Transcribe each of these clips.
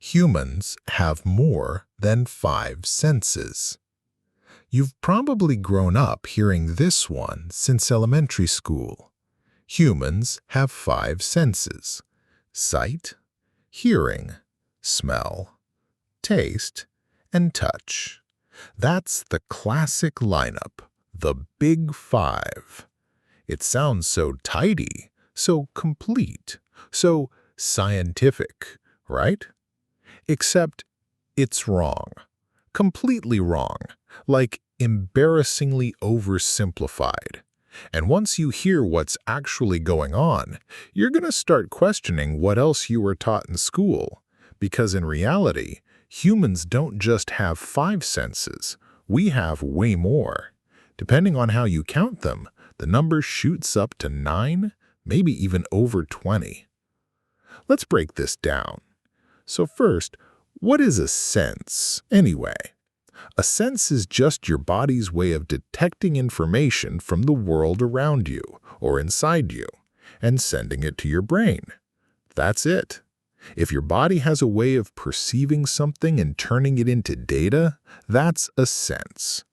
Humans have more than five senses. You've probably grown up hearing this one since elementary school. Humans have five senses: sight, hearing, smell, taste, and touch. That's the classic lineup, the Big Five. It sounds so tidy, so complete, so scientific, right? Except it's wrong. Completely wrong. Like embarrassingly oversimplified. And once you hear what's actually going on, you're going to start questioning what else you were taught in school. Because in reality, humans don't just have five senses. We have way more. Depending on how you count them, the number shoots up to 9, maybe even over 20. Let's break this down. So first, what is a sense, anyway? A sense is just your body's way of detecting information from the world around you or inside you and sending it to your brain. That's it. If your body has a way of perceiving something and turning it into data, that's a sense.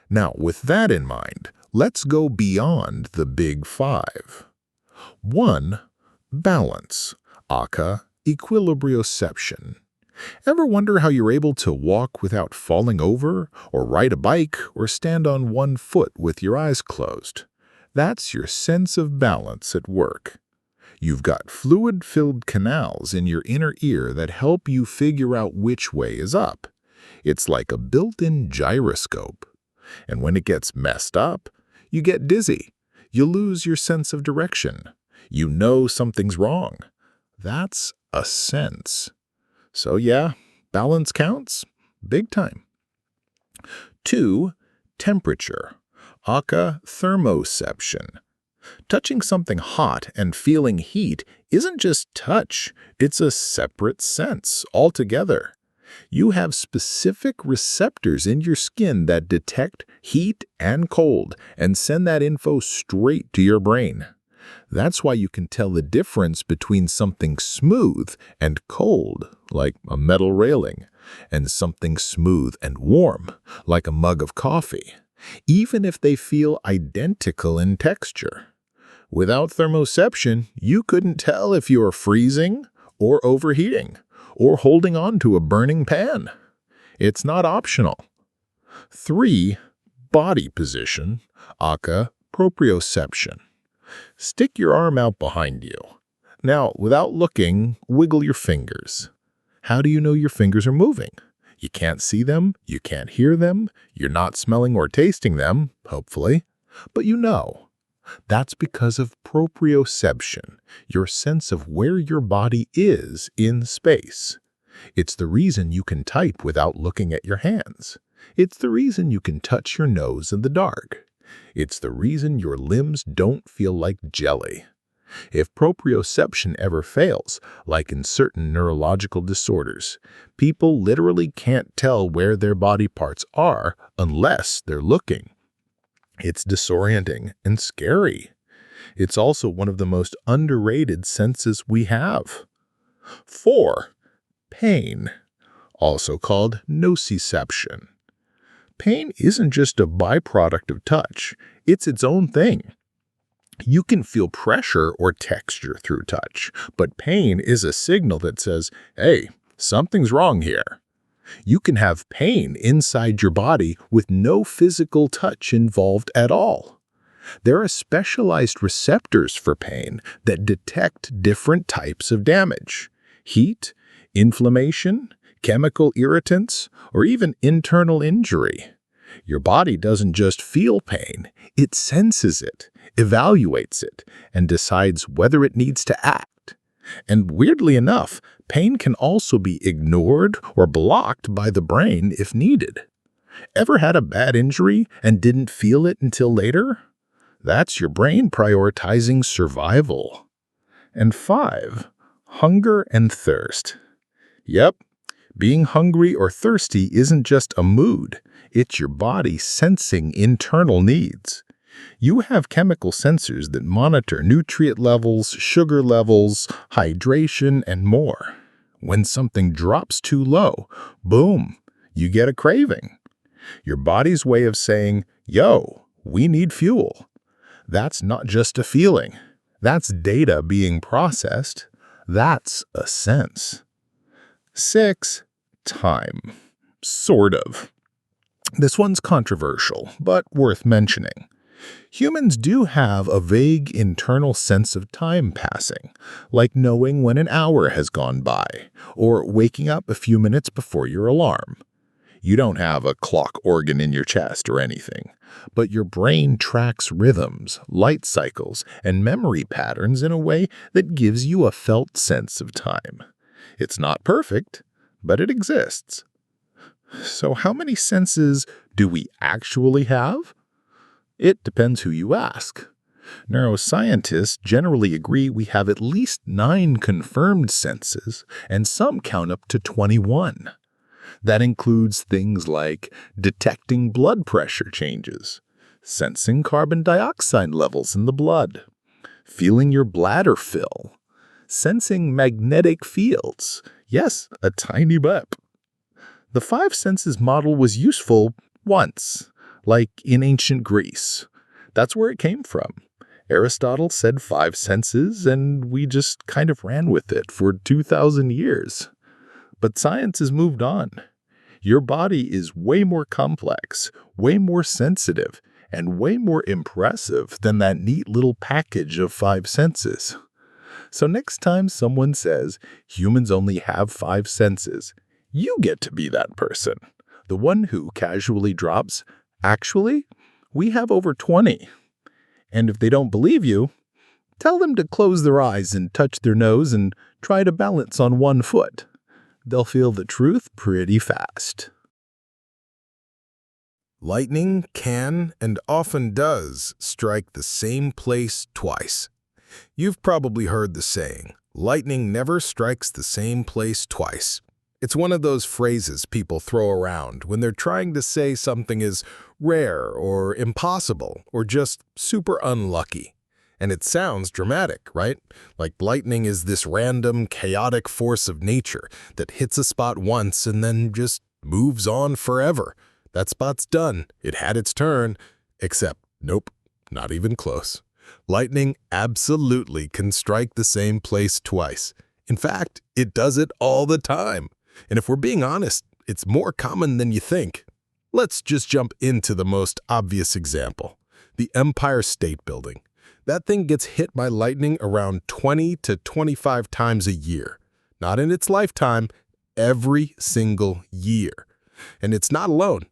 Now, with that in mind, let's go beyond the Big Five. 1. Balance, aka equilibrioception. Ever wonder how you're able to walk without falling over, or ride a bike, or stand on one foot with your eyes closed? That's your sense of balance at work. You've got fluid-filled canals in your inner ear that help you figure out which way is up. It's like a built-in gyroscope. And when it gets messed up, you get dizzy. You lose your sense of direction. You know something's wrong. That's a sense. So yeah, balance counts, big time. 2. Temperature, aka thermoception. Touching something hot and feeling heat isn't just touch, it's a separate sense altogether. You have specific receptors in your skin that detect heat and cold and send that info straight to your brain. That's why you can tell the difference between something smooth and cold, like a metal railing, and something smooth and warm, like a mug of coffee, even if they feel identical in texture. Without thermoception, you couldn't tell if you are freezing or overheating or holding on to a burning pan. It's not optional. 3. Body position, aka proprioception. Stick your arm out behind you. Now, without looking, wiggle your fingers. How do you know your fingers are moving? You can't see them, you can't hear them, you're not smelling or tasting them, hopefully, but you know. That's because of proprioception, your sense of where your body is in space. It's the reason you can type without looking at your hands. It's the reason you can touch your nose in the dark. It's the reason your limbs don't feel like jelly. If proprioception ever fails, like in certain neurological disorders, people literally can't tell where their body parts are unless they're looking. It's disorienting and scary. It's also one of the most underrated senses we have. 4. Pain, also called nociception. Pain isn't just a byproduct of touch, it's its own thing. You can feel pressure or texture through touch, but pain is a signal that says, hey, something's wrong here. You can have pain inside your body with no physical touch involved at all. There are specialized receptors for pain that detect different types of damage: heat, inflammation, chemical irritants, or even internal injury. Your body doesn't just feel pain, it senses it, evaluates it, and decides whether it needs to act. And weirdly enough, pain can also be ignored or blocked by the brain if needed. Ever had a bad injury and didn't feel it until later? That's your brain prioritizing survival. And 5. Hunger and thirst. Yep, being hungry or thirsty isn't just a mood, it's your body sensing internal needs. You have chemical sensors that monitor nutrient levels, sugar levels, hydration, and more. When something drops too low, boom, you get a craving. Your body's way of saying, yo, we need fuel. That's not just a feeling. That's data being processed. That's a sense. 6. Time. Sort of. This one's controversial, but worth mentioning. Humans do have a vague internal sense of time passing, like knowing when an hour has gone by, or waking up a few minutes before your alarm. You don't have a clock organ in your chest or anything, but your brain tracks rhythms, light cycles, and memory patterns in a way that gives you a felt sense of time. It's not perfect, but it exists. So how many senses do we actually have? It depends who you ask. Neuroscientists generally agree we have at least 9 confirmed senses, and some count up to 21. That includes things like detecting blood pressure changes, sensing carbon dioxide levels in the blood, feeling your bladder fill, sensing magnetic fields, yes, a tiny blip. The 5 senses model was useful once, like in ancient Greece. That's where it came from. Aristotle said 5 senses, and we just kind of ran with it for 2,000 years. But science has moved on. Your body is way more complex, way more sensitive, and way more impressive than that neat little package of 5 senses. So next time someone says humans only have 5 senses, you get to be that person, the one who casually drops, actually, we have over 20. And if they don't believe you, tell them to close their eyes and touch their nose and try to balance on one foot. They'll feel the truth pretty fast. Lightning can and often does strike the same place twice. You've probably heard the saying, lightning never strikes the same place twice. It's one of those phrases people throw around when they're trying to say something is rare or impossible or just super unlucky. And it sounds dramatic, right? Like lightning is this random, chaotic force of nature that hits a spot once and then just moves on forever. That spot's done. It had its turn. Except, nope, not even close. Lightning absolutely can strike the same place twice. In fact, it does it all the time. And if we're being honest, it's more common than you think. Let's just jump into the most obvious example, the Empire State Building. That thing gets hit by lightning around 20 to 25 times a year. Not in its lifetime, every single year. And it's not alone.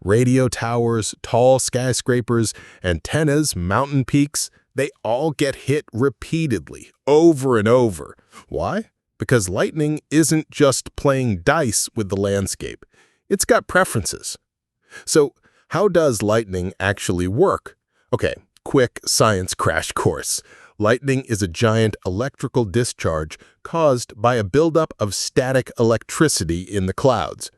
Radio towers, tall skyscrapers, antennas, mountain peaks, they all get hit repeatedly, over and over. Why? Because lightning isn't just playing dice with the landscape. It's got preferences. So, how does lightning actually work? Okay, quick science crash course. Lightning is a giant electrical discharge caused by a buildup of static electricity in the clouds.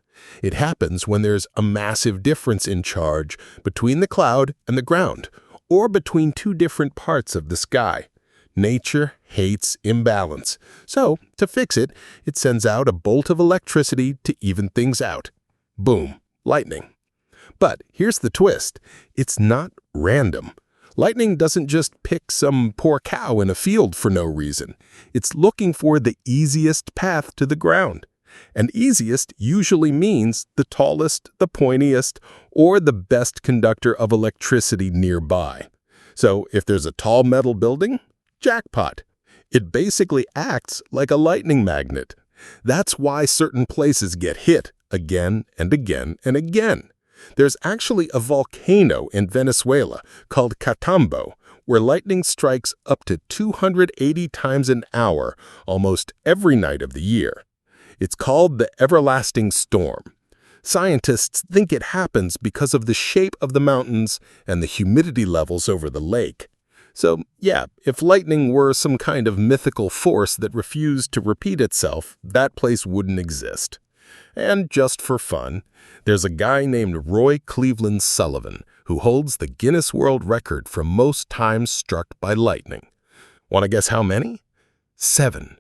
It happens when there's a massive difference in charge between the cloud and the ground, or between 2 different parts of the sky. Nature hates imbalance, so to fix it, it sends out a bolt of electricity to even things out. Boom, lightning. But here's the twist. It's not random. Lightning doesn't just pick some poor cow in a field for no reason. It's looking for the easiest path to the ground. And easiest usually means the tallest, the pointiest, or the best conductor of electricity nearby. So if there's a tall metal building, jackpot. It basically acts like a lightning magnet. That's why certain places get hit again and again and again. There's actually a volcano in Venezuela called Catatumbo, where lightning strikes up to 280 times an hour almost every night of the year. It's called the everlasting storm. Scientists think it happens because of the shape of the mountains and the humidity levels over the lake. So, yeah, if lightning were some kind of mythical force that refused to repeat itself, that place wouldn't exist. And just for fun, there's a guy named Roy Cleveland Sullivan who holds the Guinness World Record for most times struck by lightning. Want to guess how many? 7.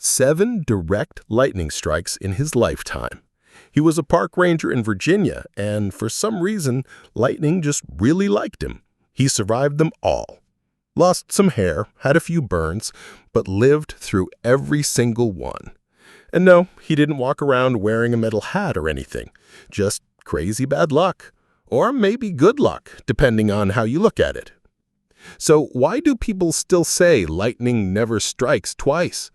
7 direct lightning strikes in his lifetime. He was a park ranger in Virginia, and for some reason, lightning just really liked him. He survived them all. Lost some hair, had a few burns, but lived through every single one. And no, he didn't walk around wearing a metal hat or anything. Just crazy bad luck. Or maybe good luck, depending on how you look at it. So why do people still say lightning never strikes twice?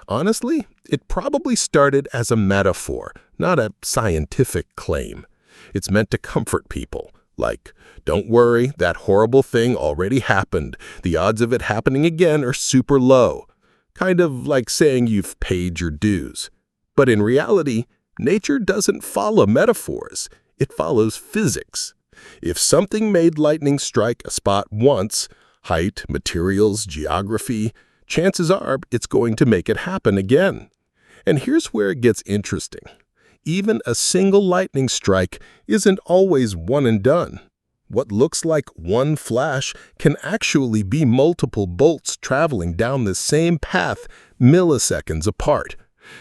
Honestly, it probably started as a metaphor, not a scientific claim. It's meant to comfort people. Like, don't worry, that horrible thing already happened. The odds of it happening again are super low. Kind of like saying you've paid your dues. But in reality, nature doesn't follow metaphors. It follows physics. If something made lightning strike a spot once, height, materials, geography, chances are it's going to make it happen again. And here's where it gets interesting. Even a single lightning strike isn't always one and done. What looks like one flash can actually be multiple bolts traveling down the same path milliseconds apart.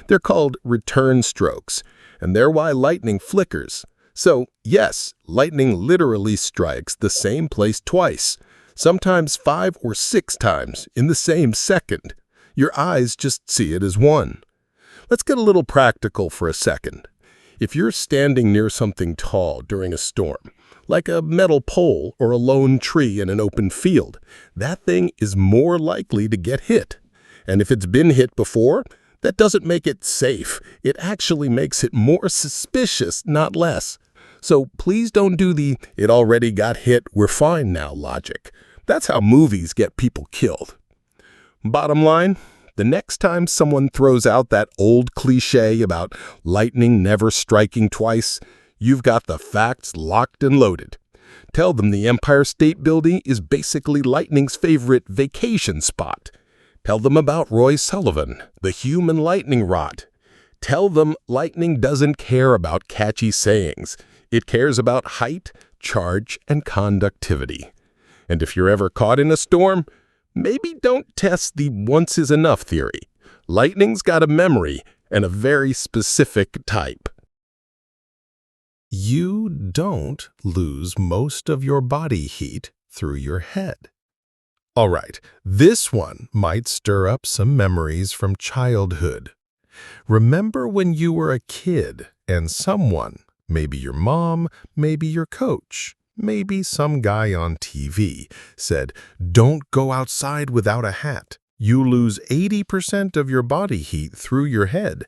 They're called return strokes, and they're why lightning flickers. So, yes, lightning literally strikes the same place twice, sometimes 5 or 6 times in the same second. Your eyes just see it as one. Let's get a little practical for a second. If you're standing near something tall during a storm, like a metal pole or a lone tree in an open field, that thing is more likely to get hit. And if it's been hit before, that doesn't make it safe. It actually makes it more suspicious, not less. So please don't do the "it already got hit, we're fine now" logic. That's how movies get people killed. Bottom line, the next time someone throws out that old cliche about lightning never striking twice, you've got the facts locked and loaded. Tell them the Empire State Building is basically lightning's favorite vacation spot. Tell them about Roy Sullivan, the human lightning rod. Tell them lightning doesn't care about catchy sayings. It cares about height, charge, and conductivity. And if you're ever caught in a storm, maybe don't test the once is enough theory. Lightning's got a memory and a very specific type. You don't lose most of your body heat through your head. All right, this one might stir up some memories from childhood. Remember when you were a kid and someone, maybe your mom, maybe your coach, maybe some guy on TV, said, "Don't go outside without a hat. You lose 80% of your body heat through your head."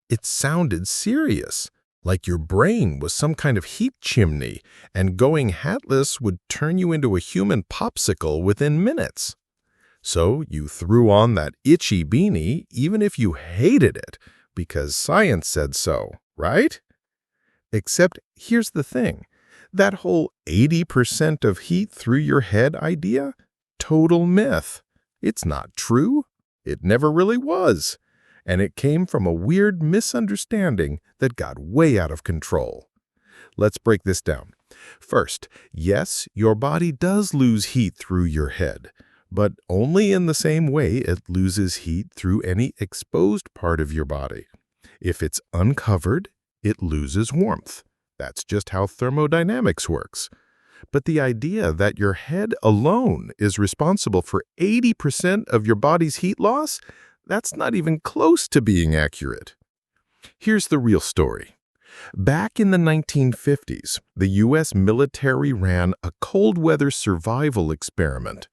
It sounded serious, like your brain was some kind of heat chimney, and going hatless would turn you into a human popsicle within minutes. So you threw on that itchy beanie even if you hated it, because science said so, right? Except here's the thing. That whole 80% of heat through your head idea? Total myth. It's not true. It never really was. And it came from a weird misunderstanding that got way out of control. Let's break this down. First, yes, your body does lose heat through your head, but only in the same way it loses heat through any exposed part of your body. If it's uncovered, it loses warmth. That's just how thermodynamics works. But the idea that your head alone is responsible for 80% of your body's heat loss, that's not even close to being accurate. Here's the real story. Back in the 1950s, the U.S. military ran a cold weather survival experiment.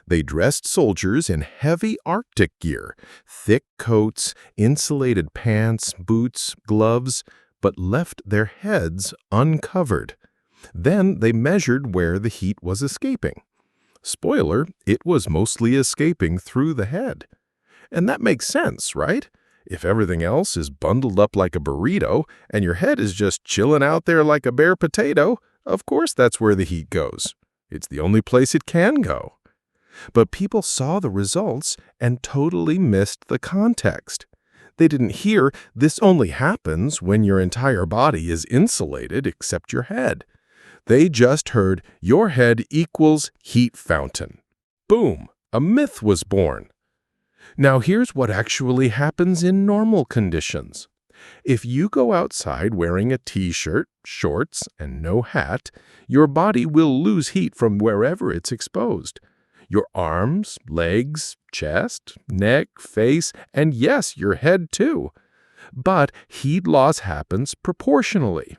They dressed soldiers in heavy Arctic gear, thick coats, insulated pants, boots, gloves, but left their heads uncovered. Then they measured where the heat was escaping. Spoiler, it was mostly escaping through the head. And that makes sense, right? If everything else is bundled up like a burrito and your head is just chilling out there like a bare potato, of course that's where the heat goes. It's the only place it can go. But people saw the results and totally missed the context. They didn't hear this only happens when your entire body is insulated except your head. They just heard your head equals heat fountain. Boom, a myth was born. Now here's what actually happens in normal conditions. If you go outside wearing a t-shirt, shorts, and no hat, your body will lose heat from wherever it's exposed. Your arms, legs, chest, neck, face, and yes, your head too. But heat loss happens proportionally.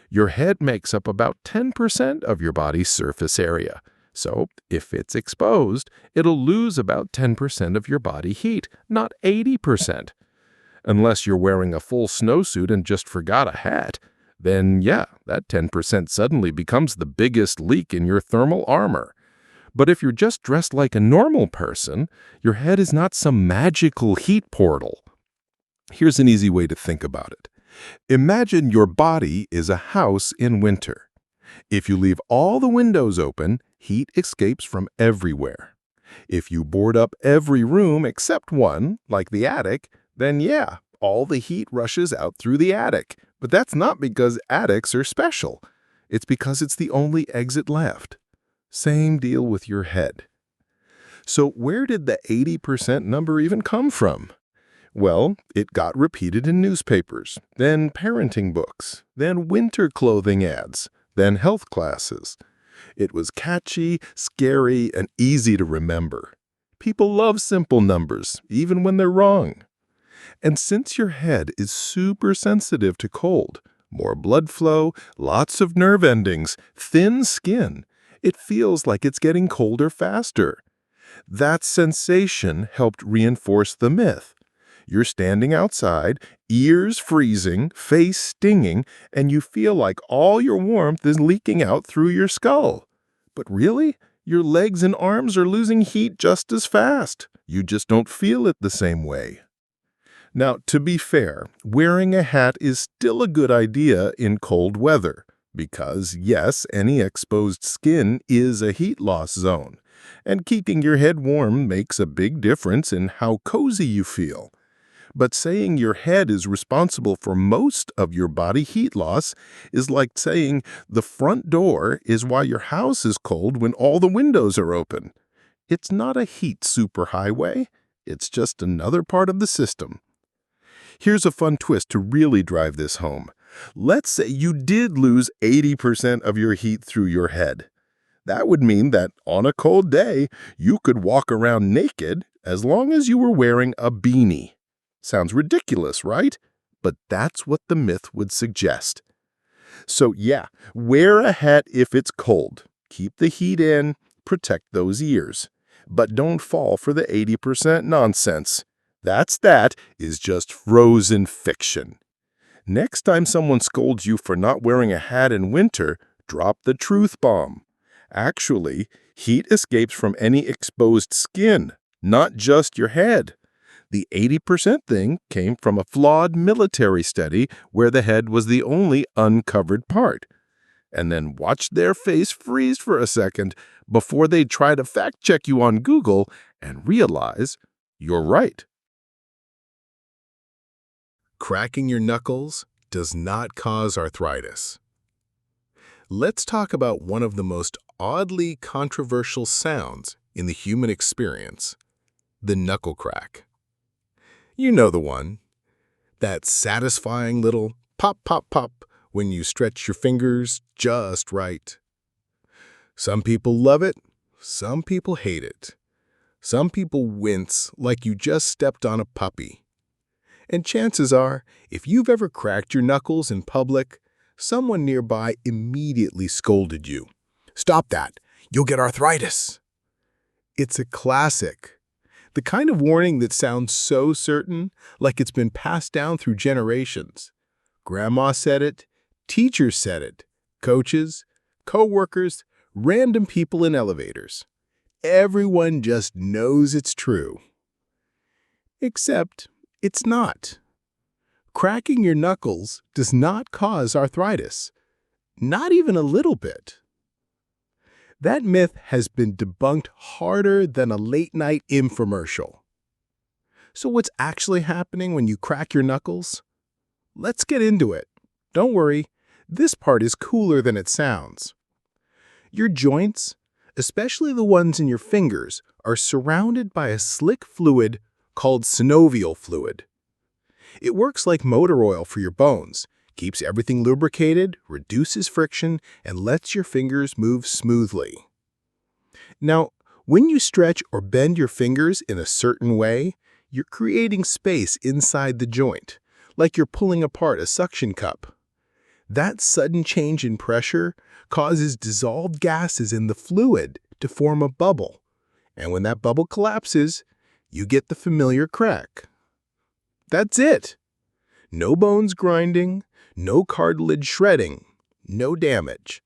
Your head makes up about 10% of your body's surface area. So, if it's exposed, it'll lose about 10% of your body heat, not 80%. Unless you're wearing a full snowsuit and just forgot a hat, then yeah, that 10% suddenly becomes the biggest leak in your thermal armor. But if you're just dressed like a normal person, your head is not some magical heat portal. Here's an easy way to think about it. Imagine your body is a house in winter. If you leave all the windows open, heat escapes from everywhere. If you board up every room except one, like the attic, then yeah, all the heat rushes out through the attic. But that's not because attics are special. It's because it's the only exit left. Same deal with your head. So where did the 80% number even come from? Well, it got repeated in newspapers, then parenting books, then winter clothing ads, then health classes. It was catchy, scary, and easy to remember. People love simple numbers, even when they're wrong. And since your head is super sensitive to cold, more blood flow, lots of nerve endings, thin skin, it feels like it's getting colder faster. That sensation helped reinforce the myth. You're standing outside, ears freezing, face stinging, and you feel like all your warmth is leaking out through your skull. But really, your legs and arms are losing heat just as fast. You just don't feel it the same way. Now, to be fair, wearing a hat is still a good idea in cold weather because, yes, any exposed skin is a heat loss zone, and keeping your head warm makes a big difference in how cozy you feel. But saying your head is responsible for most of your body heat loss is like saying the front door is why your house is cold when all the windows are open. It's not a heat superhighway. It's just another part of the system. Here's a fun twist to really drive this home. Let's say you did lose 80% of your heat through your head. That would mean that on a cold day, you could walk around naked as long as you were wearing a beanie. Sounds ridiculous, right? But that's what the myth would suggest. So yeah, wear a hat if it's cold. Keep the heat in, protect those ears. But don't fall for the 80% nonsense. That is just frozen fiction. Next time someone scolds you for not wearing a hat in winter, drop the truth bomb. Actually, heat escapes from any exposed skin, not just your head. The 80% thing came from a flawed military study where the head was the only uncovered part. And then watch their face freeze for a second before they try to fact-check you on Google and realize you're right. Cracking your knuckles does not cause arthritis. Let's talk about one of the most oddly controversial sounds in the human experience, the knuckle crack. You know the one. That satisfying little pop, pop, pop when you stretch your fingers just right. Some people love it, some people hate it. Some people wince like you just stepped on a puppy. And chances are, if you've ever cracked your knuckles in public, someone nearby immediately scolded you. "Stop that! You'll get arthritis!" It's a classic. The kind of warning that sounds so certain, like it's been passed down through generations. Grandma said it, teachers said it, coaches, co-workers, random people in elevators. Everyone just knows it's true. Except it's not. Cracking your knuckles does not cause arthritis. Not even a little bit. That myth has been debunked harder than a late-night infomercial. So what's actually happening when you crack your knuckles? Let's get into it. Don't worry, this part is cooler than it sounds. Your joints, especially the ones in your fingers, are surrounded by a slick fluid called synovial fluid. It works like motor oil for your bones, keeps everything lubricated, reduces friction, and lets your fingers move smoothly. Now, when you stretch or bend your fingers in a certain way, you're creating space inside the joint, like you're pulling apart a suction cup. That sudden change in pressure causes dissolved gases in the fluid to form a bubble, and when that bubble collapses, you get the familiar crack. That's it. No bones grinding, no cartilage shredding, no damage,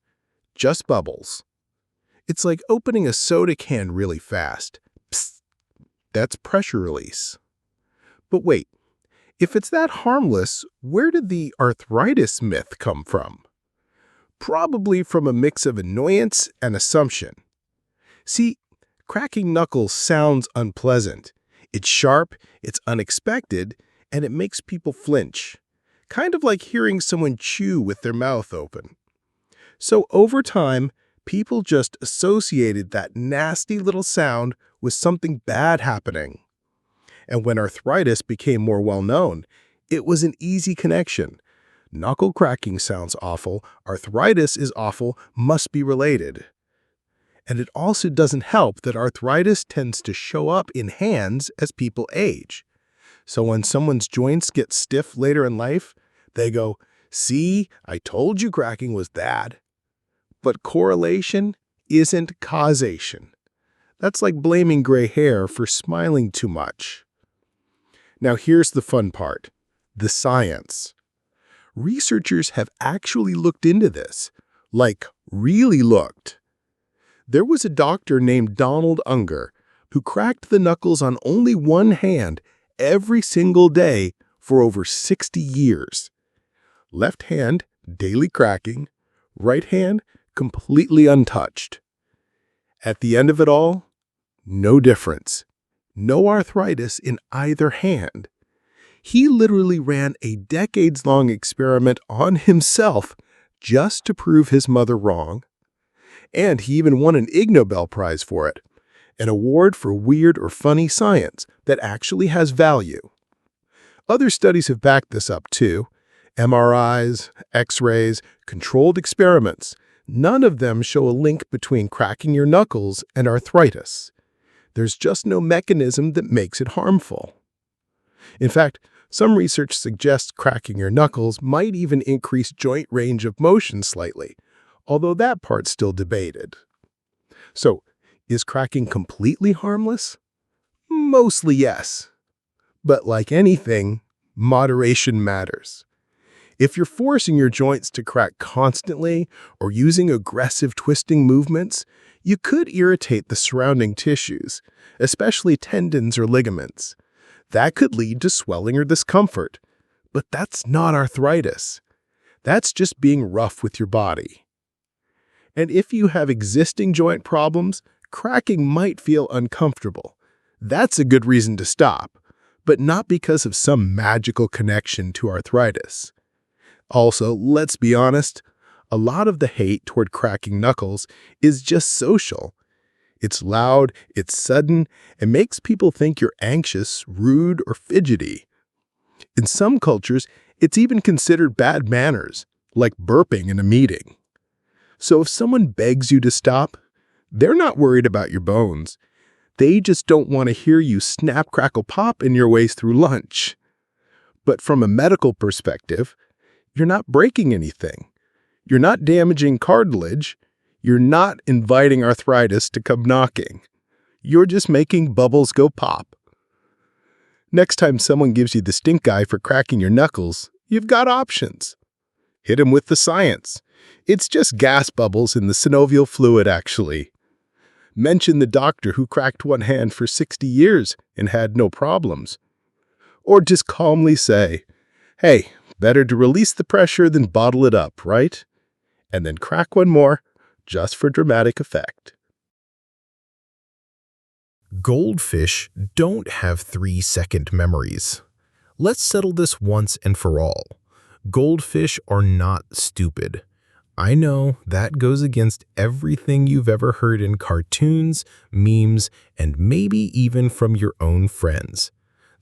just bubbles. It's like opening a soda can really fast. Psst. That's pressure release. But wait, if it's that harmless, where did the arthritis myth come from? Probably from a mix of annoyance and assumption. See, cracking knuckles sounds unpleasant. It's sharp, it's unexpected, and it makes people flinch. Kind of like hearing someone chew with their mouth open. So over time, people just associated that nasty little sound with something bad happening. And when arthritis became more well-known, it was an easy connection. Knuckle cracking sounds awful, arthritis is awful, must be related. And it also doesn't help that arthritis tends to show up in hands as people age. So when someone's joints get stiff later in life, they go, "See, I told you cracking was bad." But correlation isn't causation. That's like blaming gray hair for smiling too much. Now here's the fun part, the science. Researchers have actually looked into this, like really looked. There was a doctor named Donald Unger who cracked the knuckles on only one hand every single day for over 60 years. Left hand, daily cracking, right hand, completely untouched. At the end of it all, no difference. No arthritis in either hand. He literally ran a decades-long experiment on himself just to prove his mother wrong. And he even won an Ig Nobel Prize for it, an award for weird or funny science that actually has value. Other studies have backed this up too. MRIs, X-rays, controlled experiments. None of them show a link between cracking your knuckles and arthritis. There's just no mechanism that makes it harmful. In fact, some research suggests cracking your knuckles might even increase joint range of motion slightly, although that part's still debated. So, is cracking completely harmless? Mostly yes. But like anything, moderation matters. If you're forcing your joints to crack constantly or using aggressive twisting movements, you could irritate the surrounding tissues, especially tendons or ligaments. That could lead to swelling or discomfort. But that's not arthritis. That's just being rough with your body. And if you have existing joint problems, cracking might feel uncomfortable. That's a good reason to stop, but not because of some magical connection to arthritis. Also, let's be honest, a lot of the hate toward cracking knuckles is just social. It's loud, it's sudden, and makes people think you're anxious, rude, or fidgety. In some cultures, it's even considered bad manners, like burping in a meeting. So if someone begs you to stop, they're not worried about your bones. They just don't want to hear you snap, crackle, pop in your ways through lunch. But from a medical perspective, you're not breaking anything. You're not damaging cartilage. You're not inviting arthritis to come knocking. You're just making bubbles go pop. Next time someone gives you the stink eye for cracking your knuckles, you've got options. Hit them with the science. It's just gas bubbles in the synovial fluid, actually. Mention the doctor who cracked one hand for 60 years and had no problems. Or just calmly say, "Hey, better to release the pressure than bottle it up, right?" And then crack one more, just for dramatic effect. Goldfish don't have 3-second memories. Let's settle this once and for all. Goldfish are not stupid. I know that goes against everything you've ever heard in cartoons, memes, and maybe even from your own friends.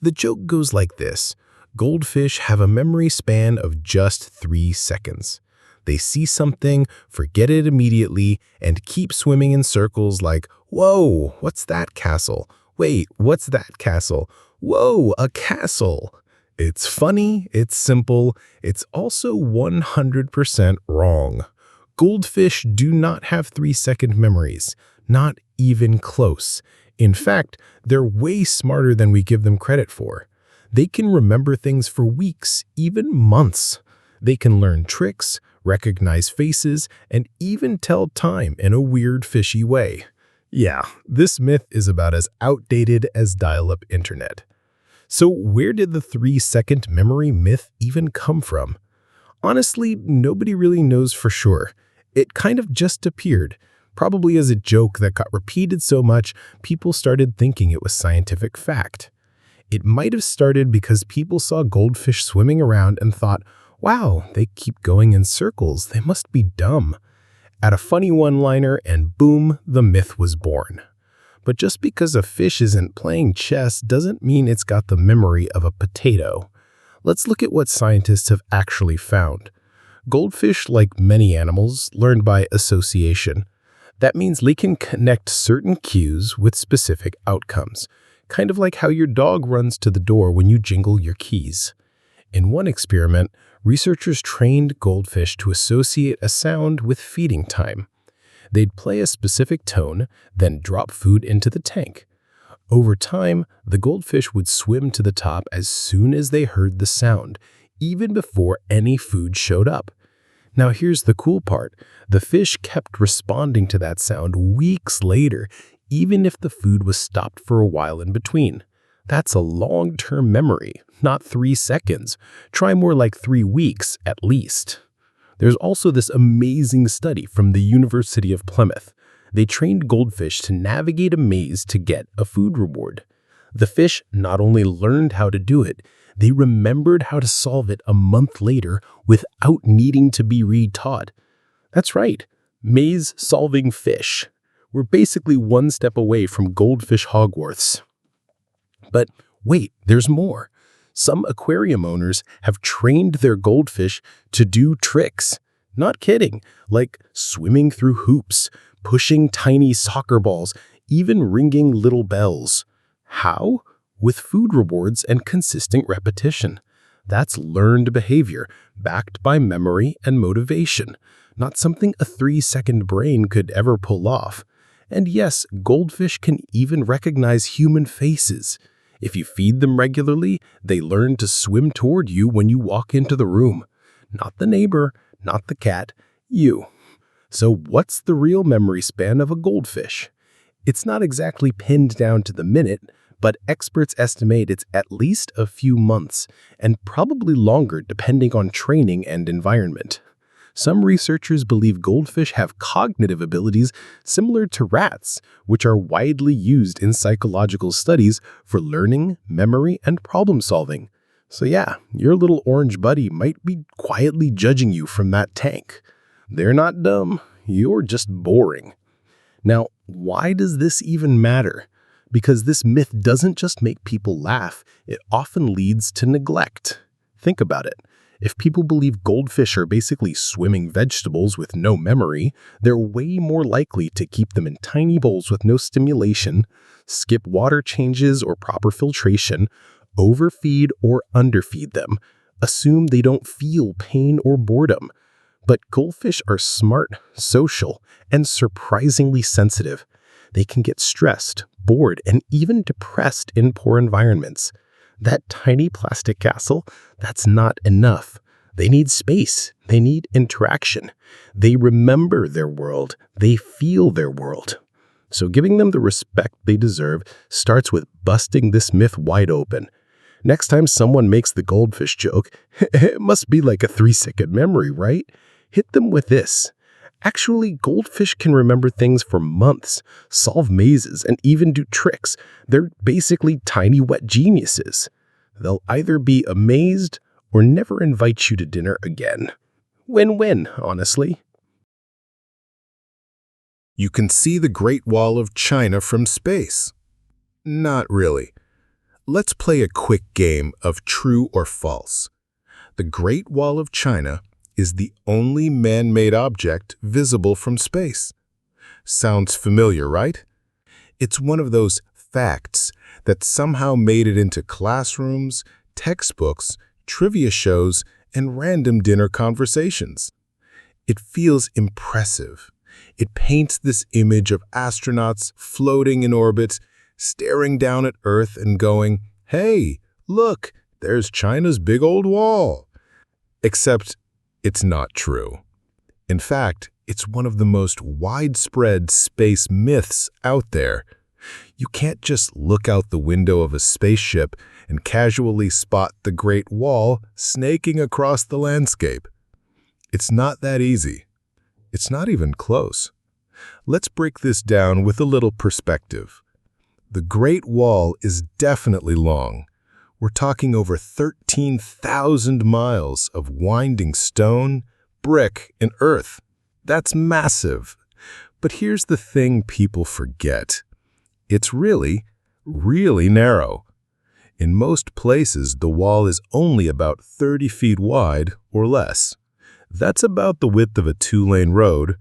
The joke goes like this. Goldfish have a memory span of just 3 seconds. They see something, forget it immediately, and keep swimming in circles like, "Whoa, what's that castle? Wait, what's that castle? Whoa, a castle." It's funny, it's simple, it's also 100% wrong. Goldfish do not have 3-second memories, not even close. In fact, they're way smarter than we give them credit for. They can remember things for weeks, even months. They can learn tricks, recognize faces, and even tell time in a weird, fishy way. Yeah, this myth is about as outdated as dial-up internet. So where did the 3-second memory myth even come from? Honestly, nobody really knows for sure. It kind of just appeared, probably as a joke that got repeated so much people started thinking it was scientific fact. It might have started because people saw goldfish swimming around and thought, wow, they keep going in circles, they must be dumb. Add a funny one-liner and boom, the myth was born. But just because a fish isn't playing chess doesn't mean it's got the memory of a potato. Let's look at what scientists have actually found. Goldfish, like many animals, learn by association. That means they can connect certain cues with specific outcomes, kind of like how your dog runs to the door when you jingle your keys. In one experiment, researchers trained goldfish to associate a sound with feeding time. They'd play a specific tone, then drop food into the tank. Over time, the goldfish would swim to the top as soon as they heard the sound, even before any food showed up. Now here's the cool part. The fish kept responding to that sound weeks later, even if the food was stopped for a while in between. That's a long-term memory, not 3 seconds. Try more like 3 weeks at least. There's also this amazing study from the University of Plymouth. They trained goldfish to navigate a maze to get a food reward. The fish not only learned how to do it, they remembered how to solve it a month later without needing to be re-taught. That's right, maze-solving fish. We're basically one step away from goldfish Hogwarts. But wait, there's more. Some aquarium owners have trained their goldfish to do tricks. Not kidding, like swimming through hoops, pushing tiny soccer balls, even ringing little bells. How? With food rewards and consistent repetition. That's learned behavior, backed by memory and motivation, not something a 3-second brain could ever pull off. And yes, goldfish can even recognize human faces. If you feed them regularly, they learn to swim toward you when you walk into the room. Not the neighbor, not the cat, you. So what's the real memory span of a goldfish? It's not exactly pinned down to the minute, but experts estimate it's at least a few months, and probably longer depending on training and environment. Some researchers believe goldfish have cognitive abilities similar to rats, which are widely used in psychological studies for learning, memory, and problem solving. So yeah, your little orange buddy might be quietly judging you from that tank. They're not dumb, you're just boring. Now, why does this even matter? Because this myth doesn't just make people laugh, it often leads to neglect. Think about it. If people believe goldfish are basically swimming vegetables with no memory, they're way more likely to keep them in tiny bowls with no stimulation, skip water changes or proper filtration, overfeed or underfeed them, assume they don't feel pain or boredom. But goldfish are smart, social, and surprisingly sensitive. They can get stressed, bored, and even depressed in poor environments. That tiny plastic castle, that's not enough. They need space. They need interaction. They remember their world. They feel their world. So giving them the respect they deserve starts with busting this myth wide open. Next time someone makes the goldfish joke, it must be like a 3-second memory, right? Hit them with this. Actually, goldfish can remember things for months, solve mazes, and even do tricks. They're basically tiny wet geniuses. They'll either be amazed or never invite you to dinner again. Win-win, honestly. You can see the Great Wall of China from space. Not really. Let's play a quick game of true or false. The Great Wall of China is the only man-made object visible from space. Sounds familiar, right? It's one of those facts that somehow made it into classrooms, textbooks, trivia shows, and random dinner conversations. It feels impressive. It paints this image of astronauts floating in orbit, staring down at Earth and going, "Hey, look, there's China's big old wall." Except it's not true. In fact, it's one of the most widespread space myths out there. You can't just look out the window of a spaceship and casually spot the Great Wall snaking across the landscape. It's not that easy. It's not even close. Let's break this down with a little perspective. The Great Wall is definitely long. We're talking over 13,000 miles of winding stone, brick, and earth. That's massive. But here's the thing people forget. It's really, really narrow. In most places, the wall is only about 30 feet wide or less. That's about the width of a two-lane road.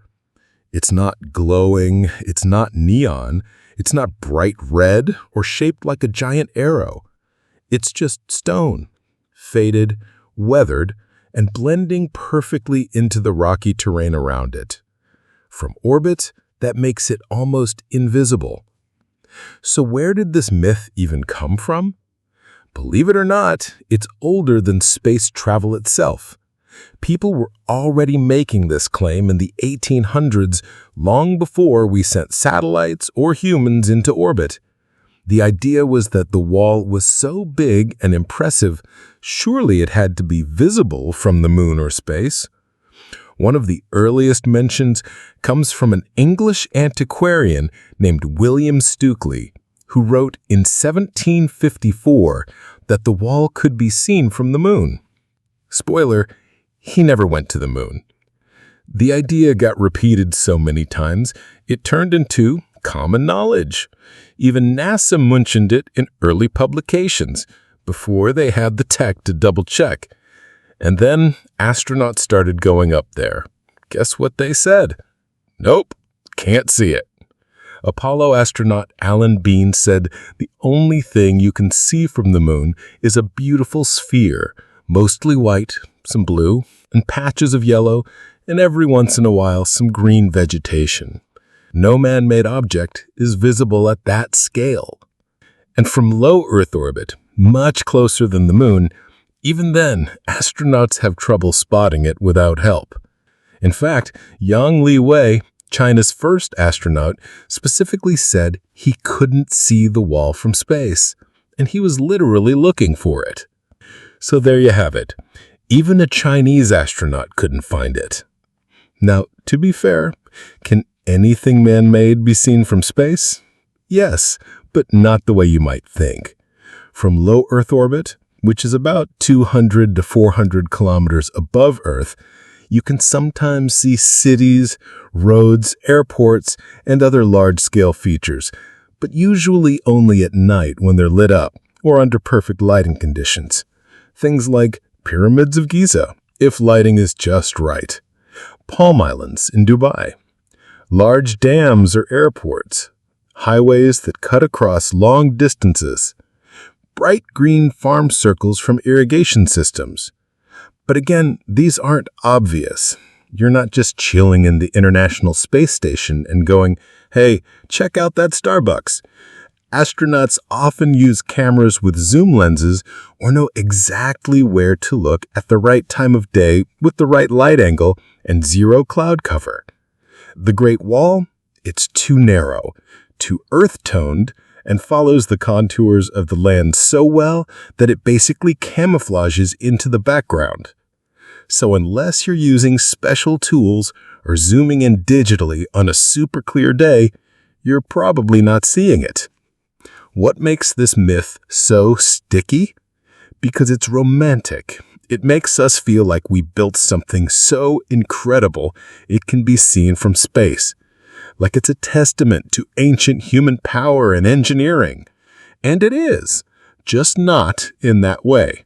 It's not glowing, it's not neon, it's not bright red or shaped like a giant arrow. It's just stone, faded, weathered, and blending perfectly into the rocky terrain around it. From orbit, that makes it almost invisible. So where did this myth even come from? Believe it or not, it's older than space travel itself. People were already making this claim in the 1800s, long before we sent satellites or humans into orbit. The idea was that the wall was so big and impressive, surely it had to be visible from the moon or space. One of the earliest mentions comes from an English antiquarian named William Stukeley, who wrote in 1754 that the wall could be seen from the moon. Spoiler, he never went to the moon. The idea got repeated so many times, it turned into common knowledge. Even NASA mentioned it in early publications before they had the tech to double-check. And then astronauts started going up there. Guess what they said? Nope, can't see it. Apollo astronaut Alan Bean said the only thing you can see from the moon is a beautiful sphere, mostly white, some blue, and patches of yellow, and every once in a while some green vegetation. No man-made object is visible at that scale. And from low Earth orbit, much closer than the moon, even then, astronauts have trouble spotting it without help. In fact, Yang Li Wei, China's first astronaut, specifically said he couldn't see the wall from space, and he was literally looking for it. So there you have it. Even a Chinese astronaut couldn't find it. Now, to be fair, can anything man-made be seen from space? Yes, but not the way you might think. From low Earth orbit, which is about 200 to 400 kilometers above Earth, you can sometimes see cities, roads, airports, and other large-scale features, but usually only at night when they're lit up or under perfect lighting conditions. Things like Pyramids of Giza, if lighting is just right. Palm Islands in Dubai. Large dams or airports. Highways that cut across long distances. Bright green farm circles from irrigation systems. But again, these aren't obvious. You're not just chilling in the International Space Station and going, "Hey, check out that Starbucks." Astronauts often use cameras with zoom lenses or know exactly where to look at the right time of day with the right light angle and zero cloud cover. The Great Wall, it's too narrow, too earth-toned, and follows the contours of the land so well that it basically camouflages into the background. So unless you're using special tools or zooming in digitally on a super clear day, you're probably not seeing it. What makes this myth so sticky? Because it's romantic. It makes us feel like we built something so incredible it can be seen from space. Like it's a testament to ancient human power and engineering. And it is. just not in that way.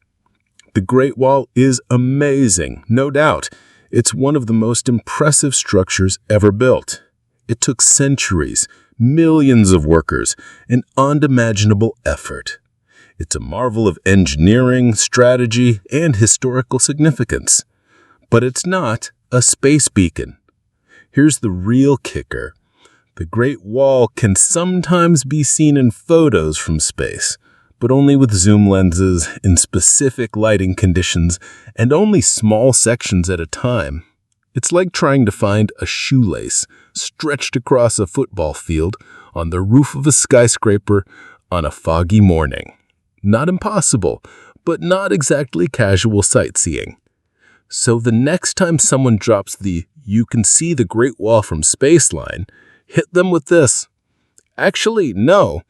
The Great Wall is amazing, no doubt. It's one of the most impressive structures ever built. It took centuries, millions of workers, and unimaginable effort. It's a marvel of engineering, strategy, and historical significance. But it's not a space beacon. Here's the real kicker. The Great Wall can sometimes be seen in photos from space, but only with zoom lenses, in specific lighting conditions, and only small sections at a time. It's like trying to find a shoelace stretched across a football field on the roof of a skyscraper on a foggy morning. Not impossible, but not exactly casual sightseeing. So the next time someone drops the "you can see the Great Wall from space" line, hit them with this. Actually, no.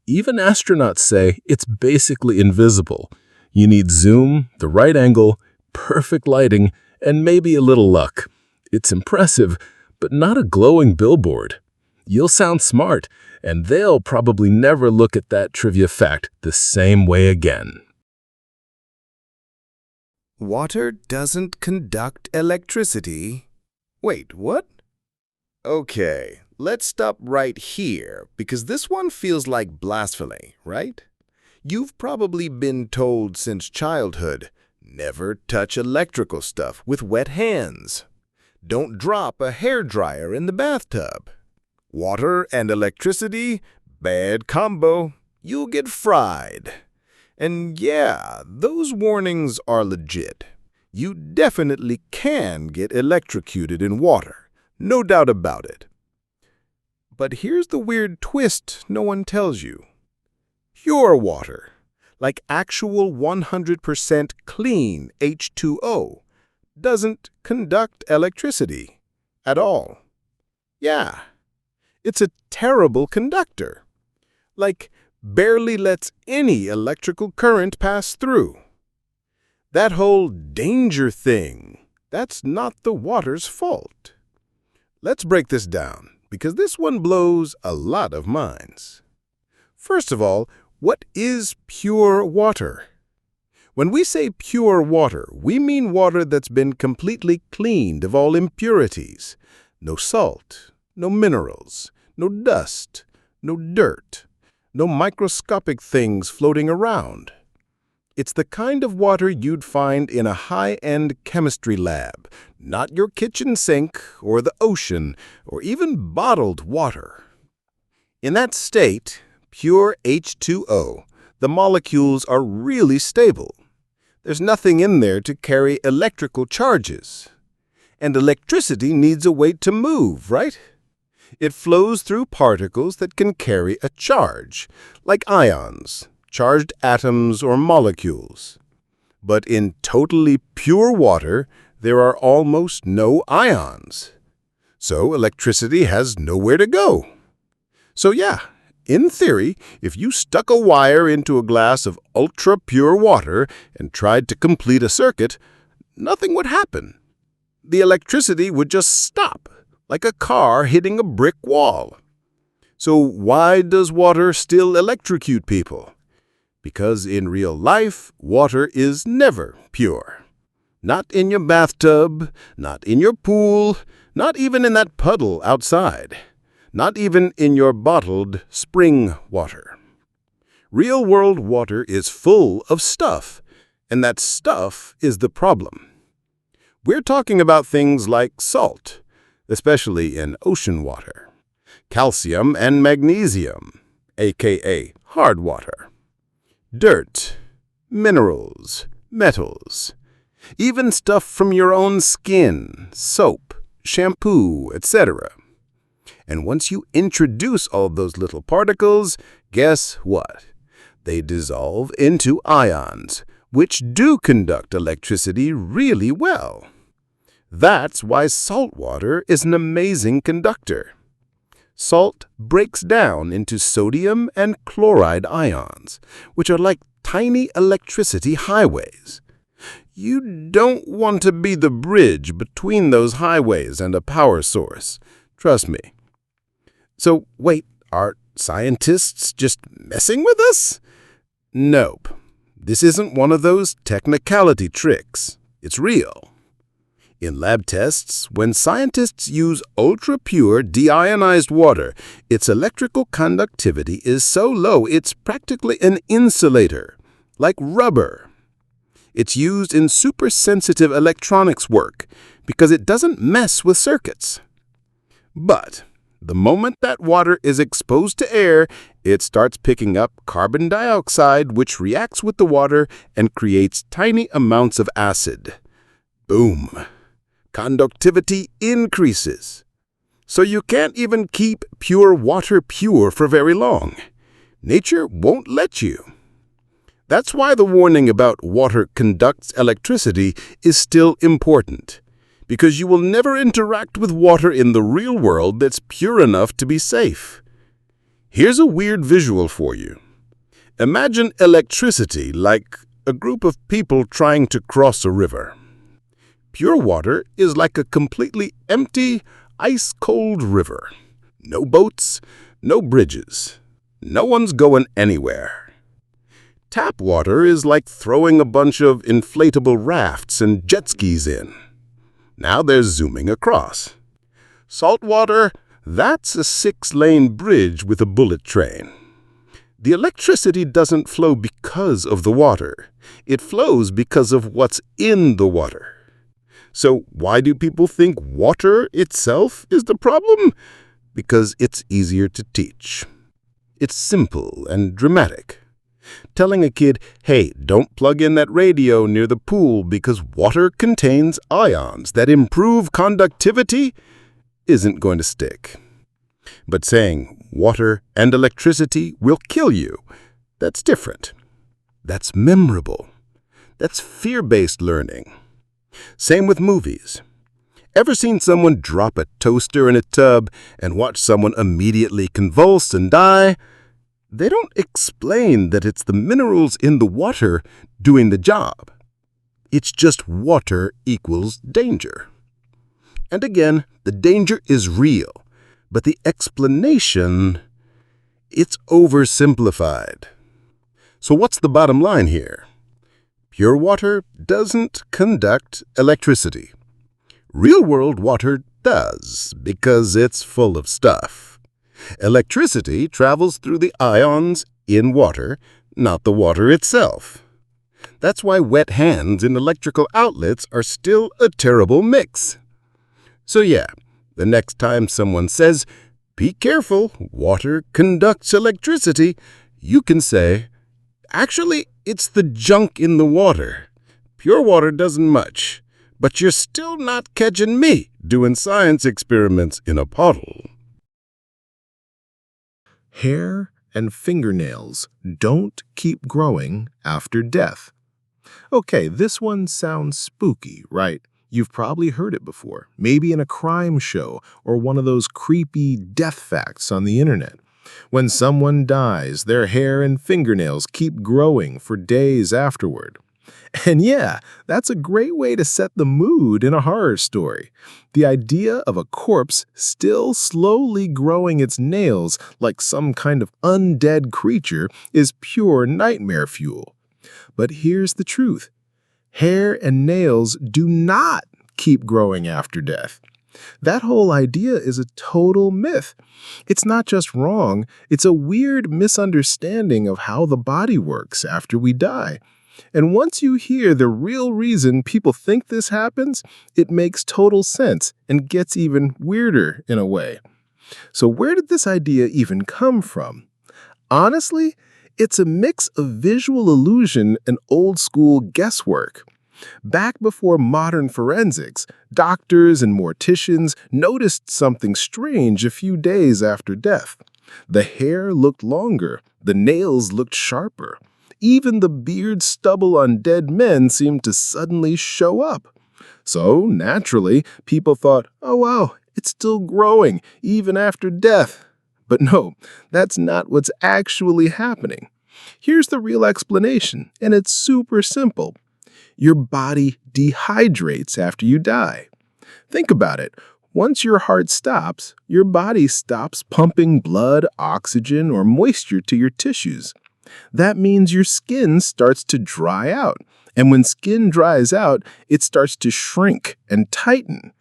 Even astronauts say it's basically invisible. You need zoom, the right angle, perfect lighting, and maybe a little luck. It's impressive, but not a glowing billboard. You'll sound smart, and they'll probably never look at that trivia fact the same way again. Water doesn't conduct electricity. Wait, what? Okay, let's stop right here, because this one feels like blasphemy, right? You've probably been told since childhood, never touch electrical stuff with wet hands. Don't drop a hairdryer in the bathtub. Water and electricity, bad combo. You'll get fried. And yeah, those warnings are legit. You definitely can get electrocuted in water, no doubt about it. But here's the weird twist no one tells you. Pure water, like actual 100% clean H2O, doesn't conduct electricity at all. Yeah, it's a terrible conductor. Like, barely lets any electrical current pass through. That whole danger thing, that's not the water's fault. Let's break this down, because this one blows a lot of minds. First of all, what is pure water? When we say pure water, we mean water that's been completely cleaned of all impurities. No salt, no minerals, no dust, no dirt, no microscopic things floating around. It's the kind of water you'd find in a high-end chemistry lab, not your kitchen sink or the ocean or even bottled water. In that state, pure H2O, the molecules are really stable. There's nothing in there to carry electrical charges. And electricity needs a way to move, right? It flows through particles that can carry a charge, like ions, charged atoms, or molecules. But in totally pure water, there are almost no ions. So electricity has nowhere to go. So yeah, in theory, if you stuck a wire into a glass of ultra-pure water and tried to complete a circuit, nothing would happen. The electricity would just stop, like a car hitting a brick wall. So why does water still electrocute people? Because in real life, water is never pure. Not in your bathtub, not in your pool, not even in that puddle outside. Not even in your bottled spring water. Real-world water is full of stuff, and that stuff is the problem. We're talking about things like salt, especially in ocean water, calcium and magnesium, aka hard water, dirt, minerals, metals, even stuff from your own skin, soap, shampoo, etc. And once you introduce all those little particles, guess what? They dissolve into ions, which do conduct electricity really well. That's why salt water is an amazing conductor. Salt breaks down into sodium and chloride ions, which are like tiny electricity highways. You don't want to be the bridge between those highways and a power source. Trust me. So wait, are scientists just messing with us? Nope. This isn't one of those technicality tricks. It's real. In lab tests, when scientists use ultra-pure deionized water, its electrical conductivity is so low it's practically an insulator, like rubber. It's used in super-sensitive electronics work because it doesn't mess with circuits. But the moment that water is exposed to air, it starts picking up carbon dioxide, which reacts with the water and creates tiny amounts of acid. Boom! Conductivity increases. So you can't even keep pure water pure for very long. Nature won't let you. That's why the warning about water conducts electricity is still important, because you will never interact with water in the real world that's pure enough to be safe. Here's a weird visual for you. Imagine electricity like a group of people trying to cross a river. Pure water is like a completely empty, ice-cold river. No boats, no bridges. No one's going anywhere. Tap water is like throwing a bunch of inflatable rafts and jet skis in. Now they're zooming across. Salt water, that's a 6-lane bridge with a bullet train. The electricity doesn't flow because of the water. It flows because of what's in the water. So why do people think water itself is the problem? Because it's easier to teach. It's simple and dramatic. Telling a kid, hey, don't plug in that radio near the pool because water contains ions that improve conductivity isn't going to stick. But saying water and electricity will kill you, that's different. That's memorable. That's fear-based learning. Same with movies. Ever seen someone drop a toaster in a tub and watch someone immediately convulse and die? They don't explain that it's the minerals in the water doing the job. It's just water equals danger. And again, the danger is real, but the explanation, it's oversimplified. So what's the bottom line here? Pure water doesn't conduct electricity. Real-world water does, because it's full of stuff. Electricity travels through the ions in water, not the water itself. That's why wet hands in electrical outlets are still a terrible mix. So yeah, the next time someone says, be careful, water conducts electricity, you can say, actually, it's the junk in the water. Pure water doesn't much, but you're still not catching me doing science experiments in a puddle. Hair and fingernails don't keep growing after death. Okay, this one sounds spooky, right? You've probably heard it before, maybe in a crime show or one of those creepy death facts on the internet. When someone dies, their hair and fingernails keep growing for days afterward. And yeah, that's a great way to set the mood in a horror story. The idea of a corpse still slowly growing its nails like some kind of undead creature is pure nightmare fuel. But here's the truth. Hair and nails do not keep growing after death. That whole idea is a total myth. It's not just wrong, it's a weird misunderstanding of how the body works after we die. And once you hear the real reason people think this happens, it makes total sense and gets even weirder in a way. So where did this idea even come from? Honestly, it's a mix of visual illusion and old-school guesswork. Back before modern forensics, doctors and morticians noticed something strange a few days after death. The hair looked longer, the nails looked sharper. Even the beard stubble on dead men seemed to suddenly show up. So, naturally, people thought, oh wow, it's still growing, even after death. But no, that's not what's actually happening. Here's the real explanation, and it's super simple. Your body dehydrates after you die. Think about it. Once your heart stops, your body stops pumping blood, oxygen, or moisture to your tissues. That means your skin starts to dry out. And when skin dries out, it starts to shrink and tighten.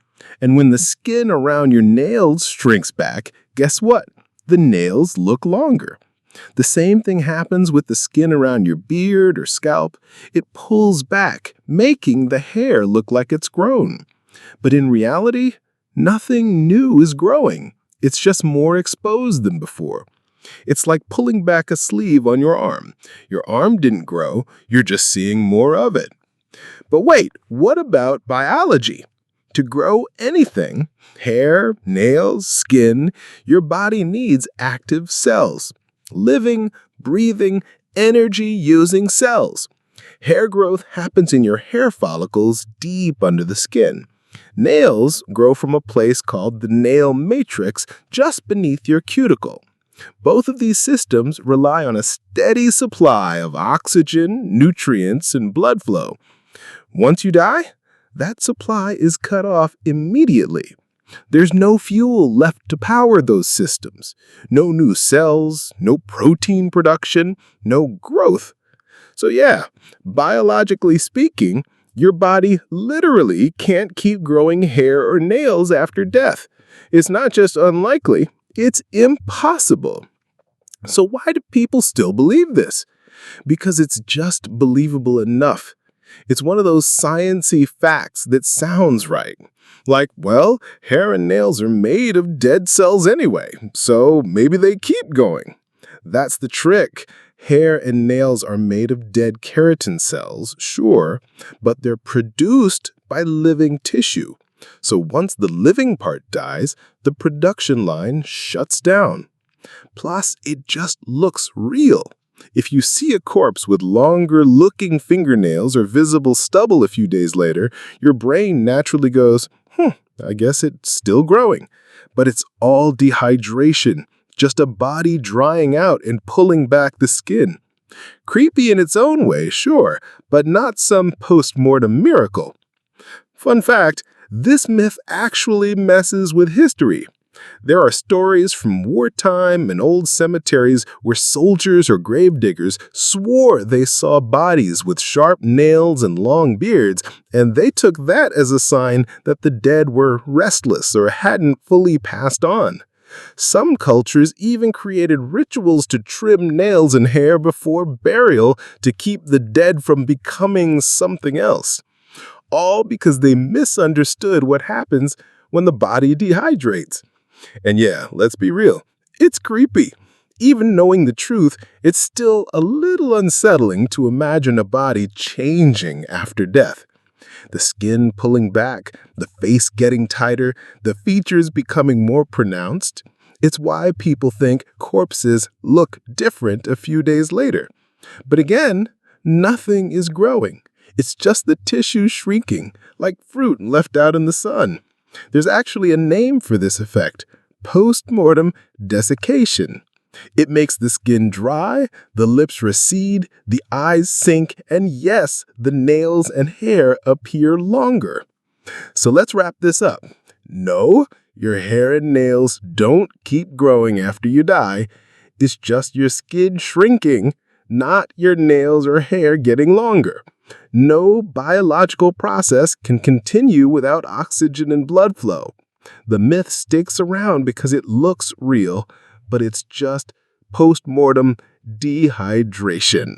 And when the skin around your nails shrinks back, guess what? The nails look longer. The same thing happens with the skin around your beard or scalp. It pulls back, making the hair look like it's grown. But in reality, nothing new is growing. It's just more exposed than before. It's like pulling back a sleeve on your arm. Your arm didn't grow, you're just seeing more of it. But wait, what about biology? To grow anything, hair, nails, skin, your body needs active cells. Living, breathing, energy-using cells. Hair growth happens in your hair follicles deep under the skin. Nails grow from a place called the nail matrix just beneath your cuticle. Both of these systems rely on a steady supply of oxygen, nutrients, and blood flow. Once you die, that supply is cut off immediately. There's no fuel left to power those systems. No new cells, no protein production, no growth. So yeah, biologically speaking, your body literally can't keep growing hair or nails after death. It's not just unlikely, it's impossible. So why do people still believe this? Because it's just believable enough. It's one of those science-y facts that sounds right. Like, well, hair and nails are made of dead cells anyway, so maybe they keep going. That's the trick. Hair and nails are made of dead keratin cells, sure, but they're produced by living tissue. So once the living part dies, the production line shuts down. Plus, it just looks real. If you see a corpse with longer-looking fingernails or visible stubble a few days later, your brain naturally goes, I guess it's still growing. But it's all dehydration, just a body drying out and pulling back the skin. Creepy in its own way, sure, but not some post-mortem miracle. Fun fact, this myth actually messes with history. There are stories from wartime and old cemeteries where soldiers or gravediggers swore they saw bodies with sharp nails and long beards, and they took that as a sign that the dead were restless or hadn't fully passed on. Some cultures even created rituals to trim nails and hair before burial to keep the dead from becoming something else. All because they misunderstood what happens when the body dehydrates. And yeah, let's be real, it's creepy. Even knowing the truth, it's still a little unsettling to imagine a body changing after death. The skin pulling back, the face getting tighter, the features becoming more pronounced. It's why people think corpses look different a few days later. But again, nothing is growing. It's just the tissue shrinking, like fruit left out in the sun. There's actually a name for this effect, post-mortem desiccation. It makes the skin dry, the lips recede, the eyes sink, and yes, the nails and hair appear longer. So let's wrap this up. No, your hair and nails don't keep growing after you die. It's just your skin shrinking, not your nails or hair getting longer. No biological process can continue without oxygen and blood flow. The myth sticks around because it looks real, but it's just post-mortem dehydration.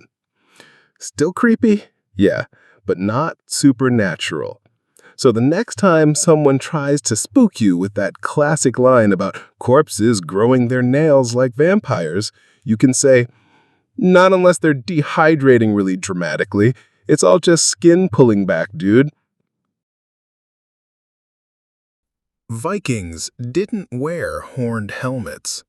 Still creepy? Yeah, but not supernatural. So the next time someone tries to spook you with that classic line about corpses growing their nails like vampires, you can say, not unless they're dehydrating really dramatically. It's all just skin pulling back, dude. Vikings didn't wear horned helmets.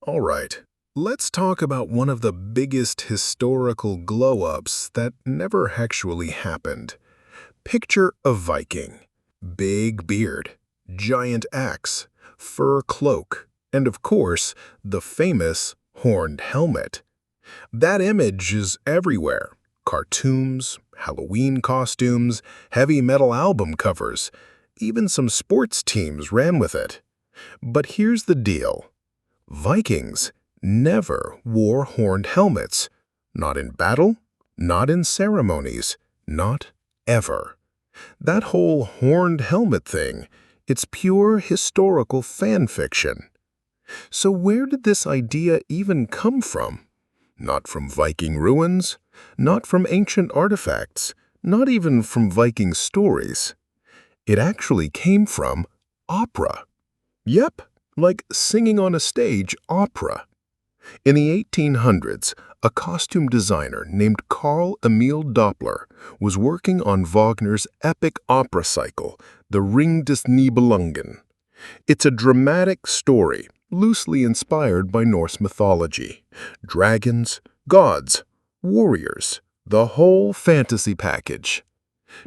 All right, let's talk about one of the biggest historical glow-ups that never actually happened. Picture a Viking. Big beard, giant axe, fur cloak, and of course, the famous horned helmet. That image is everywhere. Cartoons, Halloween costumes, heavy metal album covers. Even some sports teams ran with it. But here's the deal. Vikings never wore horned helmets. Not in battle, not in ceremonies, not ever. That whole horned helmet thing, it's pure historical fan fiction. So where did this idea even come from? Not from Viking ruins, not from ancient artifacts, not even from Viking stories. It actually came from opera. Yep, like singing on a stage opera. In the 1800s, a costume designer named Carl Emil Doppler was working on Wagner's epic opera cycle, The Ring des Nibelungen. It's a dramatic story, loosely inspired by Norse mythology. Dragons, gods, warriors, the whole fantasy package.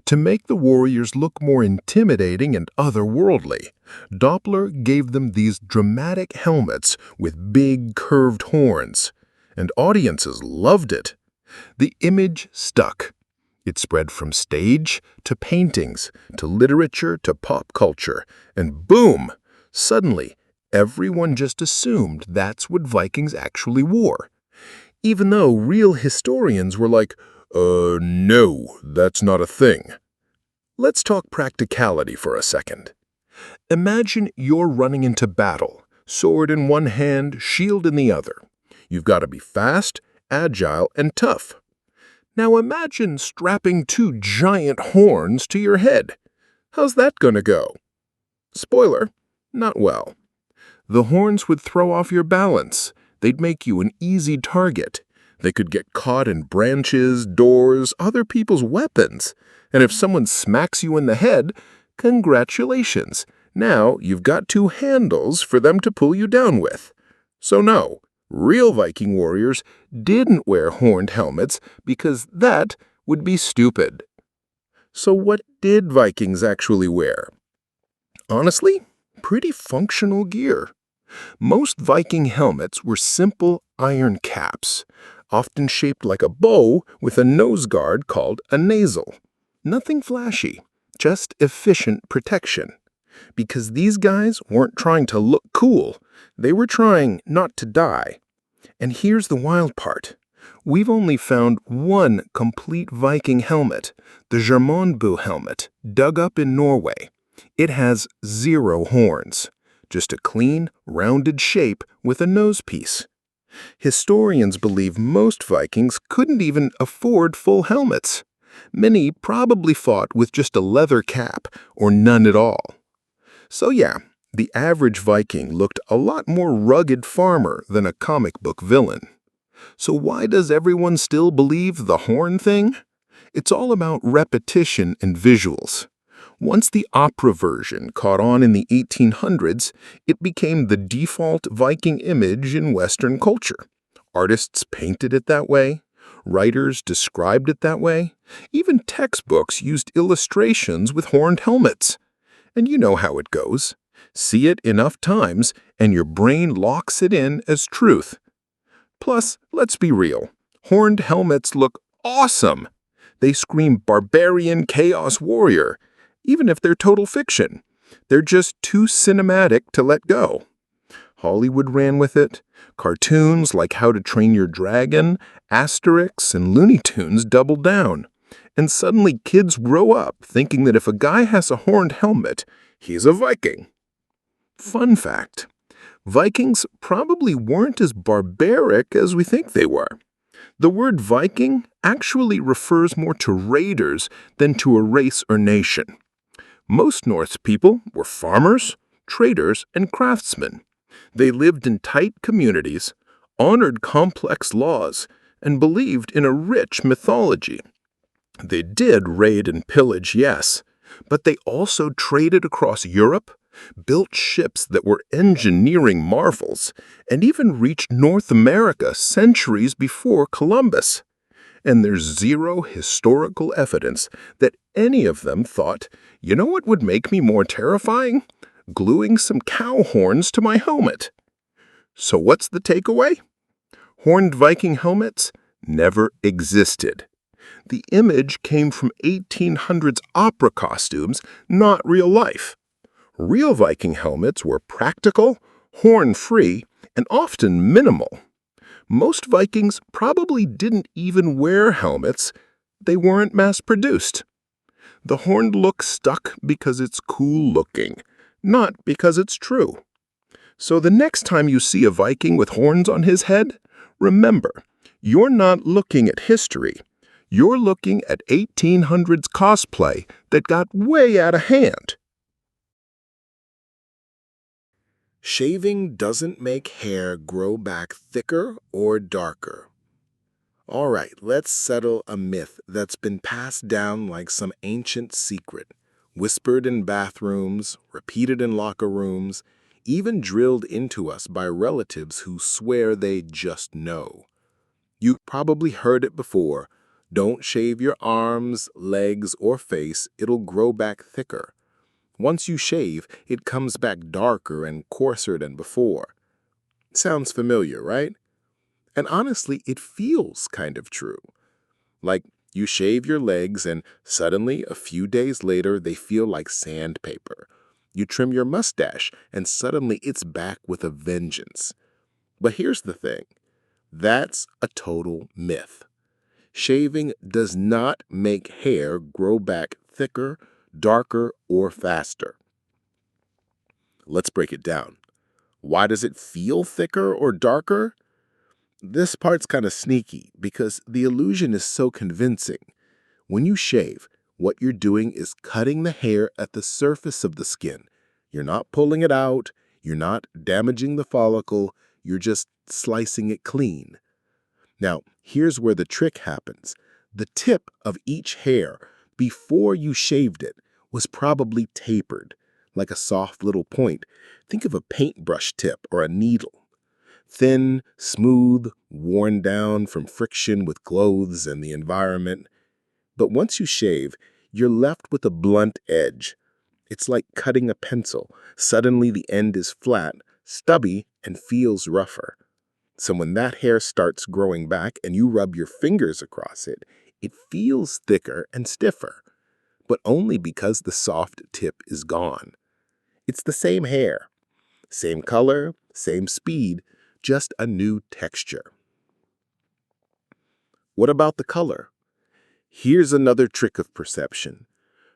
To make the warriors look more intimidating and otherworldly, Doppler gave them these dramatic helmets with big curved horns, and audiences loved it. The image stuck. It spread from stage to paintings to literature to pop culture, and boom! Suddenly, everyone just assumed that's what Vikings actually wore. Even though real historians were like, no, that's not a thing. Let's talk practicality for a second. Imagine you're running into battle, sword in one hand, shield in the other. You've got to be fast, agile, and tough. Now imagine strapping 2 giant horns to your head. How's that gonna go? Spoiler, not well. The horns would throw off your balance. They'd make you an easy target. They could get caught in branches, doors, other people's weapons. And if someone smacks you in the head, congratulations. Now you've got 2 handles for them to pull you down with. So no, real Viking warriors didn't wear horned helmets because that would be stupid. So what did Vikings actually wear? Honestly, pretty functional gear. Most Viking helmets were simple iron caps, often shaped like a bow with a nose guard called a nasal. Nothing flashy, just efficient protection. Because these guys weren't trying to look cool, they were trying not to die. And here's the wild part. We've only found one complete Viking helmet, the Gjermundbu helmet, dug up in Norway. It has 0 horns, just a clean, rounded shape with a nosepiece. Historians believe most Vikings couldn't even afford full helmets. Many probably fought with just a leather cap or none at all. So yeah, the average Viking looked a lot more rugged farmer than a comic book villain. So why does everyone still believe the horn thing? It's all about repetition and visuals. Once the opera version caught on in the 1800s, it became the default Viking image in Western culture. Artists painted it that way. Writers described it that way. Even textbooks used illustrations with horned helmets. And you know how it goes. See it enough times, and your brain locks it in as truth. Plus, let's be real. Horned helmets look awesome. They scream barbarian chaos warrior, even if they're total fiction. They're just too cinematic to let go. Hollywood ran with it. Cartoons like How to Train Your Dragon, Asterix, and Looney Tunes doubled down. And suddenly kids grow up thinking that if a guy has a horned helmet, he's a Viking. Fun fact, Vikings probably weren't as barbaric as we think they were. The word Viking actually refers more to raiders than to a race or nation. Most Norse people were farmers, traders, and craftsmen. They lived in tight communities, honored complex laws, and believed in a rich mythology. They did raid and pillage, yes, but they also traded across Europe, built ships that were engineering marvels, and even reached North America centuries before Columbus. And there's 0 historical evidence that any of them thought, you know what would make me more terrifying? Gluing some cow horns to my helmet. So what's the takeaway? Horned Viking helmets never existed. The image came from 1800s opera costumes, not real life. Real Viking helmets were practical, horn-free, and often minimal. Most Vikings probably didn't even wear helmets. They weren't mass-produced. The horned look stuck because it's cool looking, not because it's true. So the next time you see a Viking with horns on his head, remember, you're not looking at history. You're looking at 1800s cosplay that got way out of hand. Shaving doesn't make hair grow back thicker or darker. All right, let's settle a myth that's been passed down like some ancient secret, whispered in bathrooms, repeated in locker rooms, even drilled into us by relatives who swear they just know. You probably heard it before. Don't shave your arms, legs, or face. It'll grow back thicker. Once you shave, it comes back darker and coarser than before. Sounds familiar, right? And honestly, it feels kind of true. Like you shave your legs and suddenly, a few days later, they feel like sandpaper. You trim your mustache and suddenly it's back with a vengeance. But here's the thing. That's a total myth. Shaving does not make hair grow back thicker, darker, or faster. Let's break it down. Why does it feel thicker or darker? This part's kind of sneaky because the illusion is so convincing. When you shave, what you're doing is cutting the hair at the surface of the skin. You're not pulling it out, you're not damaging the follicle, you're just slicing it clean. Now, here's where the trick happens. The tip of each hair, before you shaved it, was probably tapered, like a soft little point. Think of a paintbrush tip or a needle. Thin, smooth, worn down from friction with clothes and the environment. But once you shave, you're left with a blunt edge. It's like cutting a pencil. Suddenly the end is flat, stubby, and feels rougher. So when that hair starts growing back and you rub your fingers across it, it feels thicker and stiffer, but only because the soft tip is gone. It's the same hair, same color, same speed, just a new texture. What about the color? Here's another trick of perception.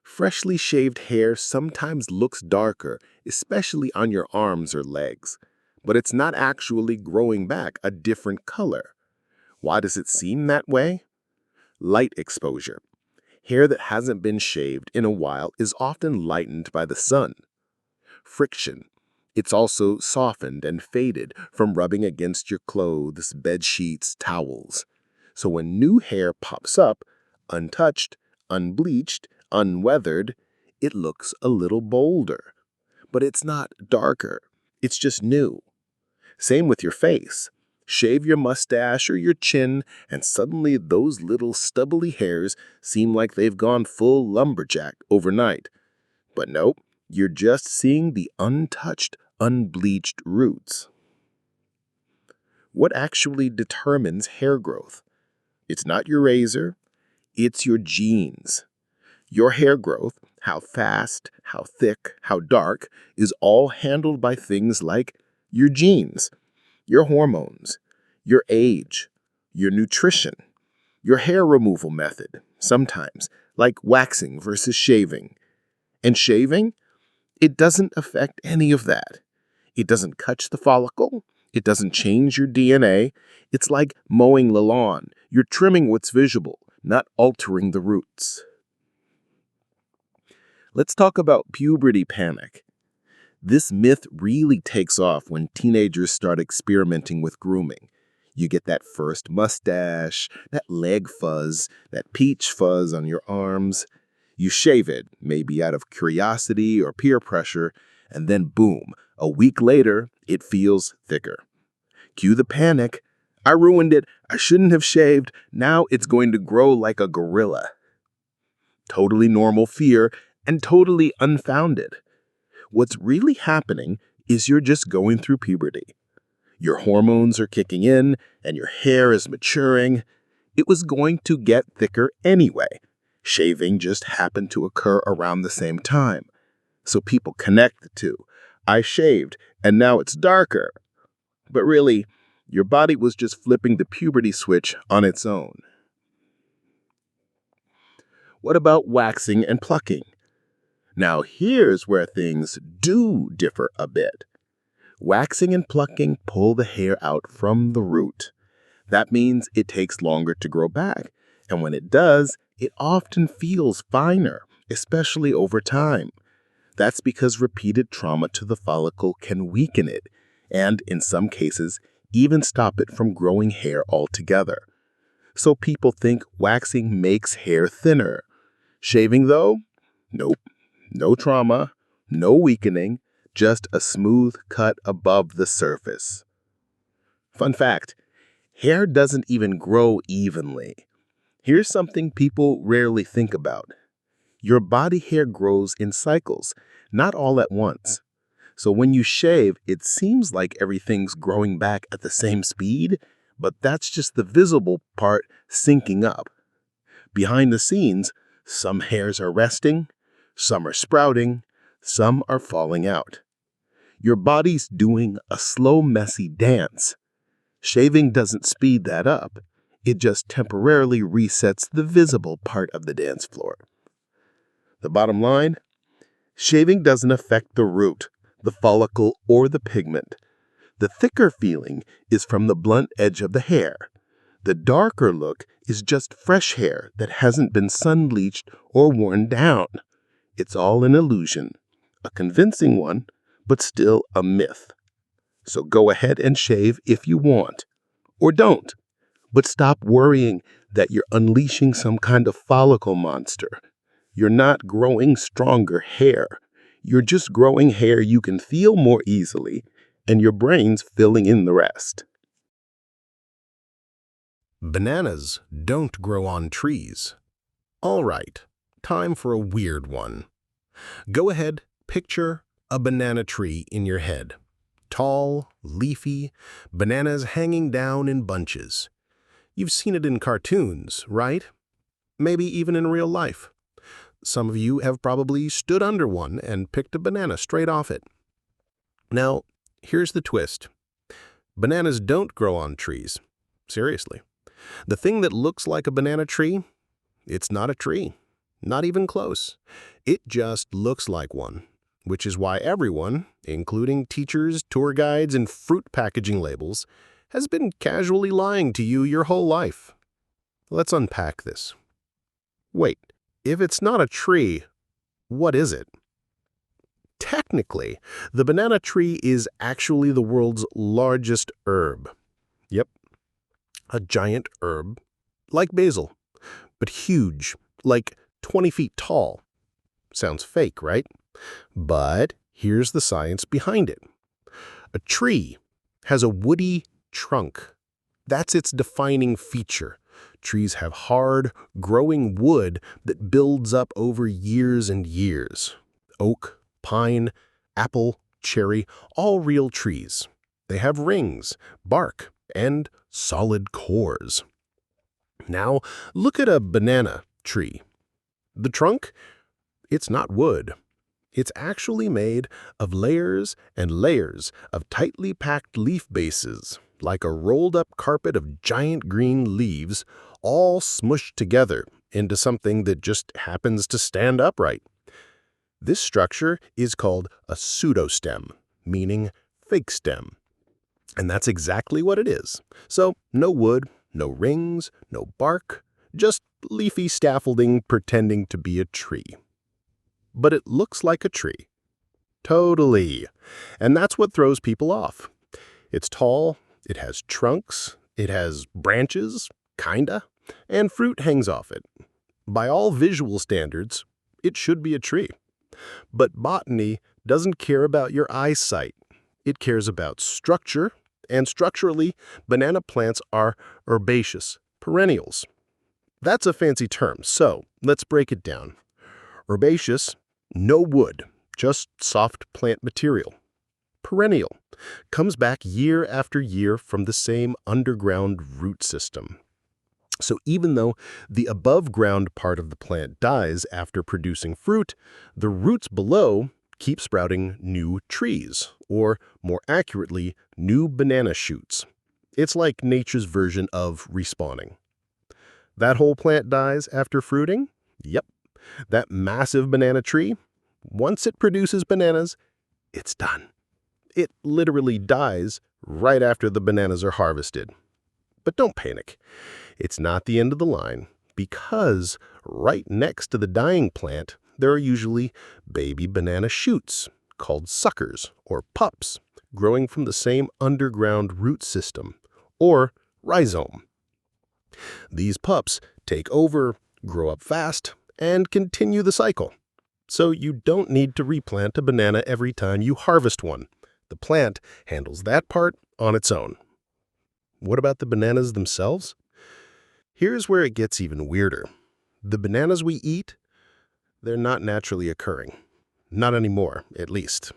Freshly shaved hair sometimes looks darker, especially on your arms or legs, but it's not actually growing back a different color. Why does it seem that way? Light exposure. Hair that hasn't been shaved in a while is often lightened by the sun. Friction. It's also softened and faded from rubbing against your clothes, bed sheets, towels. So when new hair pops up, untouched, unbleached, unweathered, it looks a little bolder. But it's not darker. It's just new. Same with your face. Shave your mustache or your chin, and suddenly those little stubbly hairs seem like they've gone full lumberjack overnight. But nope, you're just seeing the untouched, unbleached roots. What actually determines hair growth? It's not your razor, it's your genes. Your hair growth, how fast, how thick, how dark, is all handled by things like your genes, your hormones, your age, your nutrition, your hair removal method, sometimes, like waxing versus shaving. And shaving? It doesn't affect any of that. It doesn't catch the follicle. It doesn't change your DNA. It's like mowing the lawn. You're trimming what's visible, not altering the roots. Let's talk about puberty panic. This myth really takes off when teenagers start experimenting with grooming. You get that first mustache, that leg fuzz, that peach fuzz on your arms. You shave it, maybe out of curiosity or peer pressure, and then boom, a week later, it feels thicker. Cue the panic. I ruined it. I shouldn't have shaved. Now it's going to grow like a gorilla. Totally normal fear and totally unfounded. What's really happening is you're just going through puberty. Your hormones are kicking in and your hair is maturing. It was going to get thicker anyway. Shaving just happened to occur around the same time. So people connect the two. I shaved and now it's darker. But really, Your body was just flipping the puberty switch on its own. What about waxing and plucking? Now here's where things do differ a bit. Waxing and plucking pull the hair out from the root. That means it takes longer to grow back, and when it does, it often feels finer, especially over time. That's because repeated trauma to the follicle can weaken it, and in some cases, even stop it from growing hair altogether. So people think waxing makes hair thinner. Shaving, though? Nope. No trauma, no weakening, just a smooth cut above the surface. Fun fact, hair doesn't even grow evenly. Here's something people rarely think about. Your body hair grows in cycles, not all at once. So when you shave, it seems like everything's growing back at the same speed, but that's just the visible part syncing up. Behind the scenes, some hairs are resting, some are sprouting, some are falling out. Your body's doing a slow, messy dance. Shaving doesn't speed that up. It just temporarily resets the visible part of the dance floor. The bottom line? Shaving doesn't affect the root, the follicle, or the pigment. The thicker feeling is from the blunt edge of the hair. The darker look is just fresh hair that hasn't been sun-bleached or worn down. It's all an illusion, a convincing one, but still a myth. So go ahead and shave if you want, or don't. But stop worrying that you're unleashing some kind of follicle monster. You're not growing stronger hair. You're just growing hair you can feel more easily, and your brain's filling in the rest. Bananas don't grow on trees. All right, time for a weird one. Go ahead, picture a banana tree in your head. Tall, leafy, bananas hanging down in bunches. You've seen it in cartoons, right? Maybe even in real life. Some of you have probably stood under one and picked a banana straight off it. Now, here's the twist. Bananas don't grow on trees. Seriously. The thing that looks like a banana tree, it's not a tree. Not even close. It just looks like one, which is why everyone, including teachers, tour guides, and fruit packaging labels, has been casually lying to you your whole life. Let's unpack this. Wait, if it's not a tree, what is it? Technically, the banana tree is actually the world's largest herb. Yep, a giant herb, like basil, but huge, like 20 feet tall. Sounds fake, right? But here's the science behind it. A tree has a woody trunk. That's its defining feature. Trees have hard, growing wood that builds up over years and years. Oak, pine, apple, cherry, all real trees. They have rings, bark, and solid cores. Now, look at a banana tree. The trunk? It's not wood. It's actually made of layers and layers of tightly packed leaf bases, like a rolled-up carpet of giant green leaves, all smushed together into something that just happens to stand upright. This structure is called a pseudostem, meaning fake stem. And that's exactly what it is. So, no wood, no rings, no bark, just leafy scaffolding pretending to be a tree. But it looks like a tree. Totally. And that's what throws people off. It's tall, it has trunks, it has branches, kinda, and fruit hangs off it. By all visual standards, it should be a tree. But botany doesn't care about your eyesight. It cares about structure, and structurally, banana plants are herbaceous, perennials. That's a fancy term, so let's break it down. Herbaceous, no wood, just soft plant material. Perennial, comes back year after year from the same underground root system. So even though the above-ground part of the plant dies after producing fruit, the roots below keep sprouting new trees, or more accurately, new banana shoots. It's like nature's version of respawning. That whole plant dies after fruiting? Yep. That massive banana tree, once it produces bananas, it's done. It literally dies right after the bananas are harvested. But don't panic. It's not the end of the line, because right next to the dying plant, there are usually baby banana shoots, called suckers or pups, growing from the same underground root system, or rhizome. These pups take over, grow up fast, and continue the cycle. So you don't need to replant a banana every time you harvest one. The plant handles that part on its own. What about the bananas themselves? Here's where it gets even weirder. The bananas we eat, they're not naturally occurring. Not anymore, at least.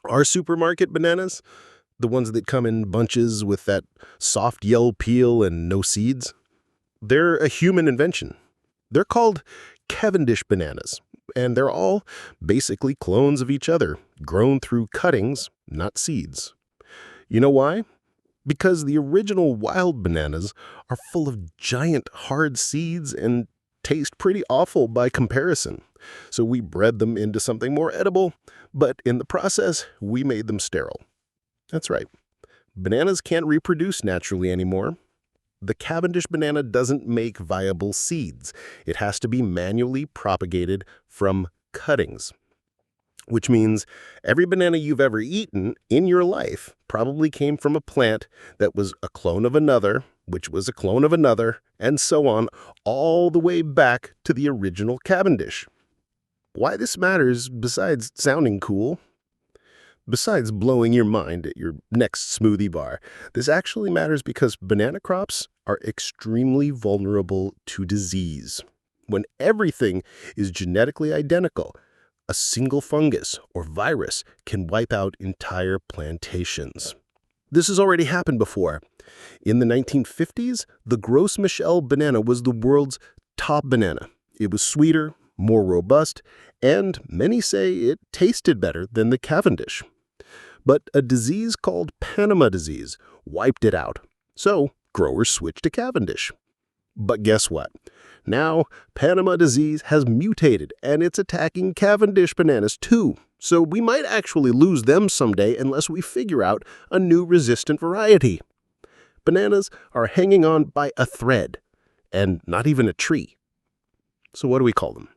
Our supermarket bananas, the ones that come in bunches with that soft yellow peel and no seeds, they're a human invention. They're called Cavendish bananas, and they're all basically clones of each other, grown through cuttings, not seeds. You know why? Because the original wild bananas are full of giant hard seeds and taste pretty awful by comparison. So we bred them into something more edible, but in the process, we made them sterile. That's right. Bananas can't reproduce naturally anymore. The Cavendish banana doesn't make viable seeds. It has to be manually propagated from cuttings, which means every banana you've ever eaten in your life probably came from a plant that was a clone of another, which was a clone of another, and so on, all the way back to the original Cavendish. Why this matters, besides sounding cool, besides blowing your mind at your next smoothie bar, this actually matters because banana crops are extremely vulnerable to disease. When everything is genetically identical, a single fungus or virus can wipe out entire plantations. This has already happened before. In the 1950s, the Gros Michel banana was the world's top banana. It was sweeter, more robust, and many say it tasted better than the Cavendish. But a disease called Panama disease wiped it out. So growers switched to Cavendish. But guess what? Now, Panama disease has mutated, and it's attacking Cavendish bananas too. So we might actually lose them someday unless we figure out a new resistant variety. Bananas are hanging on by a thread, and not even a tree. So what do we call them?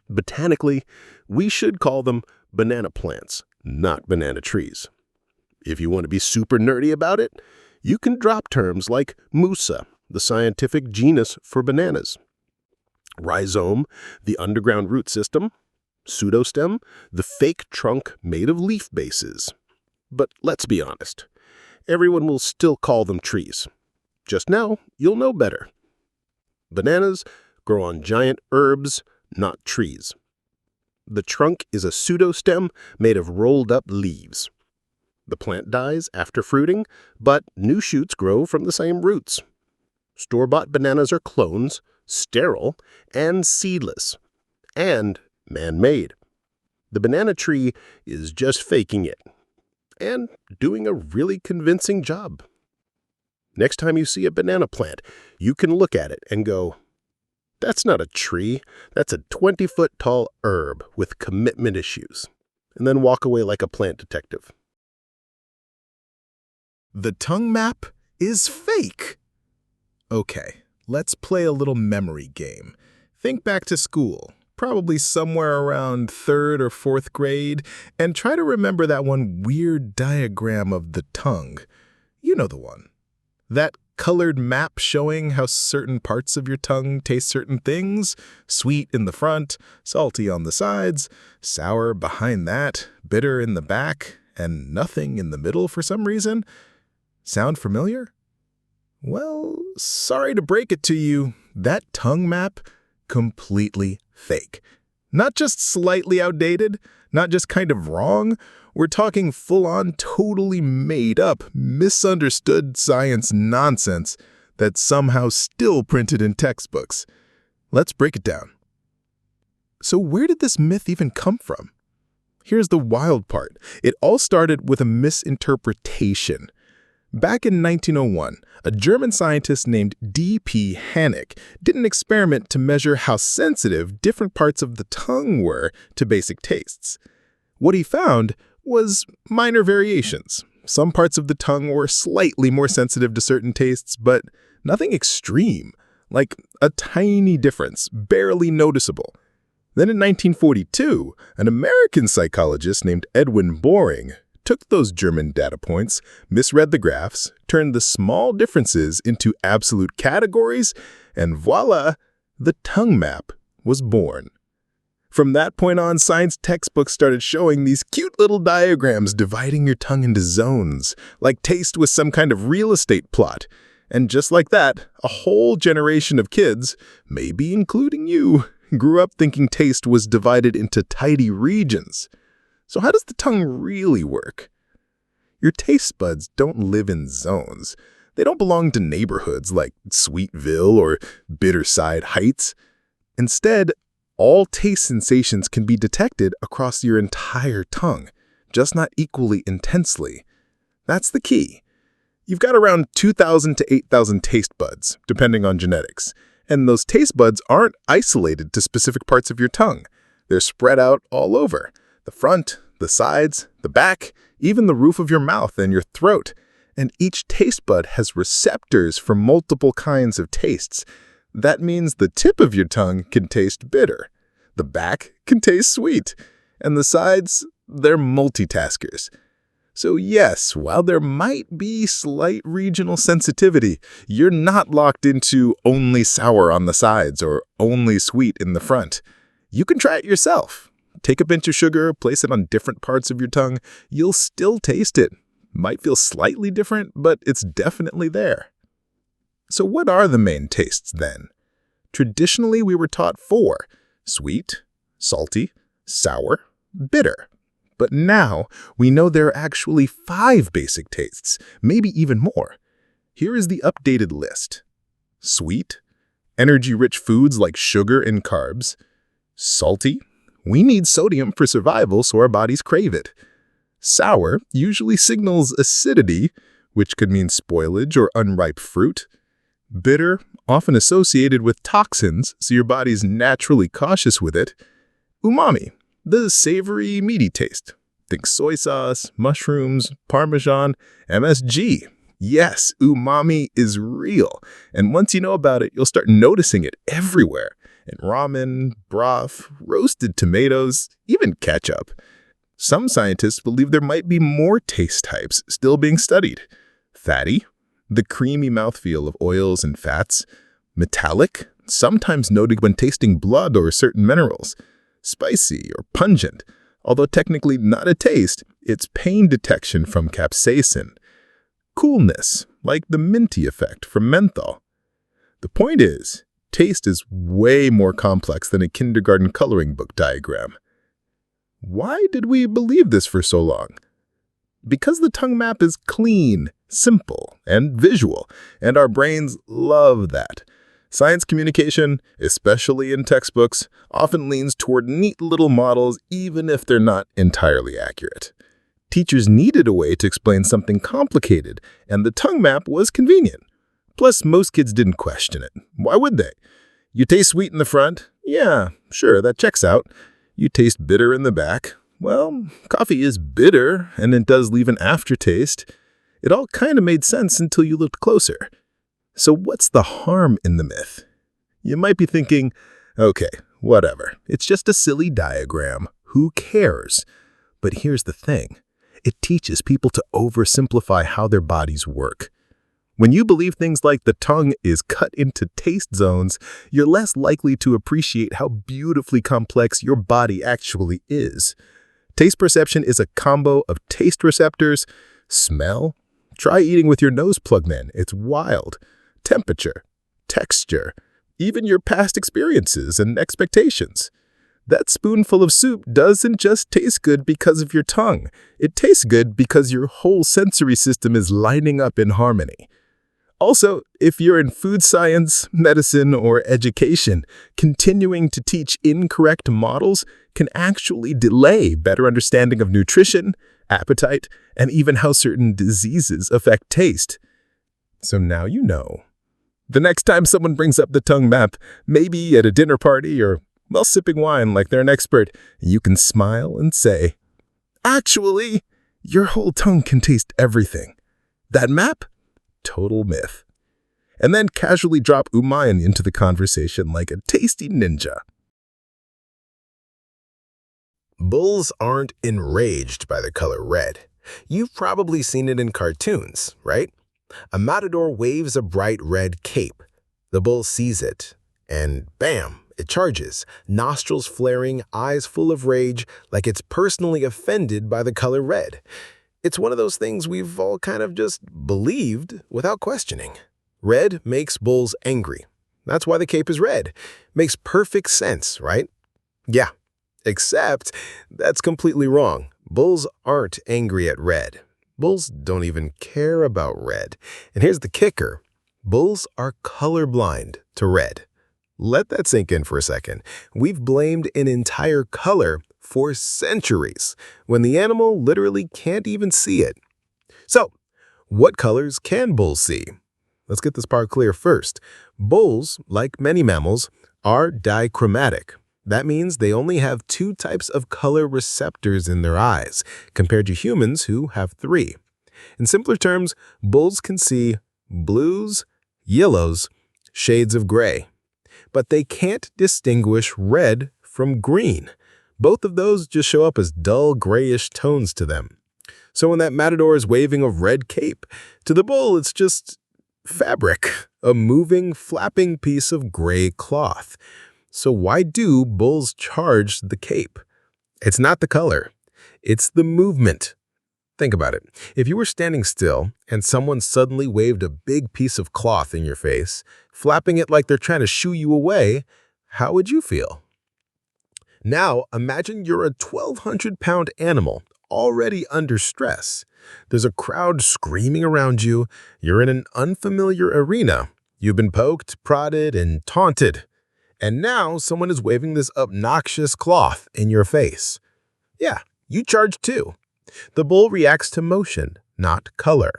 Botanically, we should call them banana plants, not banana trees. If you want to be super nerdy about it, you can drop terms like Musa, the scientific genus for bananas, rhizome, the underground root system, pseudostem, the fake trunk made of leaf bases. But let's be honest, everyone will still call them trees. Just now, you'll know better. Bananas grow on giant herbs, not trees. The trunk is a pseudostem made of rolled up leaves. The plant dies after fruiting, but new shoots grow from the same roots. Store-bought bananas are clones, sterile, and seedless, and man-made. The banana tree is just faking it, and doing a really convincing job. Next time you see a banana plant, you can look at it and go, "That's not a tree, that's a 20-foot-tall herb with commitment issues," and then walk away like a plant detective. The tongue map is fake. Okay, let's play a little memory game. Think back to school, probably somewhere around 3rd or 4th grade, and try to remember that one weird diagram of the tongue. You know the one. That colored map showing how certain parts of your tongue taste certain things, sweet in the front, salty on the sides, sour behind that, bitter in the back, and nothing in the middle for some reason. Sound familiar? Well, sorry to break it to you, that tongue map, completely fake. Not just slightly outdated, not just kind of wrong. We're talking full-on, totally made-up, misunderstood science nonsense that's somehow still printed in textbooks. Let's break it down. So where did this myth even come from? Here's the wild part. It all started with a misinterpretation. Back in 1901, a German scientist named D.P. Hannig did an experiment to measure how sensitive different parts of the tongue were to basic tastes. What he found was minor variations. Some parts of the tongue were slightly more sensitive to certain tastes, but nothing extreme, like a tiny difference, barely noticeable. Then in 1942, an American psychologist named Edwin Boring took those German data points, misread the graphs, turned the small differences into absolute categories, and voila, the tongue map was born. From that point on, science textbooks started showing these cute little diagrams dividing your tongue into zones, like taste was some kind of real estate plot. And just like that, a whole generation of kids, maybe including you, grew up thinking taste was divided into tidy regions. So how does the tongue really work? Your taste buds don't live in zones. They don't belong to neighborhoods like Sweetville or Bitterside Heights. Instead, all taste sensations can be detected across your entire tongue, just not equally intensely. That's the key. You've got around 2,000 to 8,000 taste buds, depending on genetics. And those taste buds aren't isolated to specific parts of your tongue. They're spread out all over. The front, the sides, the back, even the roof of your mouth and your throat. And each taste bud has receptors for multiple kinds of tastes. That means the tip of your tongue can taste bitter. The back can taste sweet. And the sides, they're multitaskers. So yes, while there might be slight regional sensitivity, you're not locked into only sour on the sides or only sweet in the front. You can try it yourself. Take a pinch of sugar, place it on different parts of your tongue. You'll still taste it. Might feel slightly different, but it's definitely there. So what are the main tastes then? Traditionally, we were taught 4: sweet, salty, sour, bitter. But now, we know there are actually 5 basic tastes, maybe even more. Here is the updated list. Sweet, energy-rich foods like sugar and carbs. Salty, we need sodium for survival, so our bodies crave it. Sour usually signals acidity, which could mean spoilage or unripe fruit. Bitter, often associated with toxins, so your body's naturally cautious with it. Umami, the savory, meaty taste. Think soy sauce, mushrooms, Parmesan, MSG. Yes, umami is real. And once you know about it, you'll start noticing it everywhere. In ramen, broth, roasted tomatoes, even ketchup. Some scientists believe there might be more taste types still being studied. Fatty, the creamy mouthfeel of oils and fats. Metallic, sometimes noted when tasting blood or certain minerals. Spicy or pungent, although technically not a taste, it's pain detection from capsaicin. Coolness, like the minty effect from menthol. The point is, taste is way more complex than a kindergarten coloring book diagram. Why did we believe this for so long? Because the tongue map is clean, simple, and visual, and our brains love that. Science communication, especially in textbooks, often leans toward neat little models even if they're not entirely accurate. Teachers needed a way to explain something complicated, and the tongue map was convenient. Plus, most kids didn't question it. Why would they? You taste sweet in the front? Yeah, sure, that checks out. You taste bitter in the back? Well, coffee is bitter, and it does leave an aftertaste. It all kind of made sense until you looked closer. So what's the harm in the myth? You might be thinking, okay, whatever. It's just a silly diagram. Who cares? But here's the thing. It teaches people to oversimplify how their bodies work. When you believe things like the tongue is cut into taste zones, you're less likely to appreciate how beautifully complex your body actually is. Taste perception is a combo of taste receptors, smell. Try eating with your nose plugged in. It's wild. Temperature, texture, even your past experiences and expectations. That spoonful of soup doesn't just taste good because of your tongue. It tastes good because your whole sensory system is lining up in harmony. Also, if you're in food science, medicine, or education, continuing to teach incorrect models can actually delay better understanding of nutrition, appetite, and even how certain diseases affect taste. So now you know. The next time someone brings up the tongue map, maybe at a dinner party or while sipping wine like they're an expert, you can smile and say, "Actually, your whole tongue can taste everything. That map? Total myth." And then casually drop Umayan into the conversation like a tasty ninja. Bulls aren't enraged by the color red. You've probably seen it in cartoons, right? A matador waves a bright red cape. The bull sees it, and bam, it charges, nostrils flaring, eyes full of rage, like it's personally offended by the color red. It's one of those things we've all kind of just believed without questioning. Red makes bulls angry. That's why the cape is red. Makes perfect sense, right? Yeah, except that's completely wrong. Bulls aren't angry at red. Bulls don't even care about red. And here's the kicker. Bulls are colorblind to red. Let that sink in for a second. We've blamed an entire color for centuries, when the animal literally can't even see it. So, what colors can bulls see? Let's get this part clear first. Bulls, like many mammals, are dichromatic. That means they only have 2 types of color receptors in their eyes, compared to humans who have 3. In simpler terms, bulls can see blues, yellows, shades of gray. But they can't distinguish red from green. Both of those just show up as dull grayish tones to them. So when that matador is waving a red cape, to the bull it's just fabric, a moving, flapping piece of gray cloth. So why do bulls charge the cape? It's not the color. It's the movement. Think about it. If you were standing still and someone suddenly waved a big piece of cloth in your face, flapping it like they're trying to shoo you away, how would you feel? Now, imagine you're a 1,200-pound animal already under stress. There's a crowd screaming around you. You're in an unfamiliar arena. You've been poked, prodded, and taunted. And now someone is waving this obnoxious cloth in your face. Yeah, you charge too. The bull reacts to motion, not color.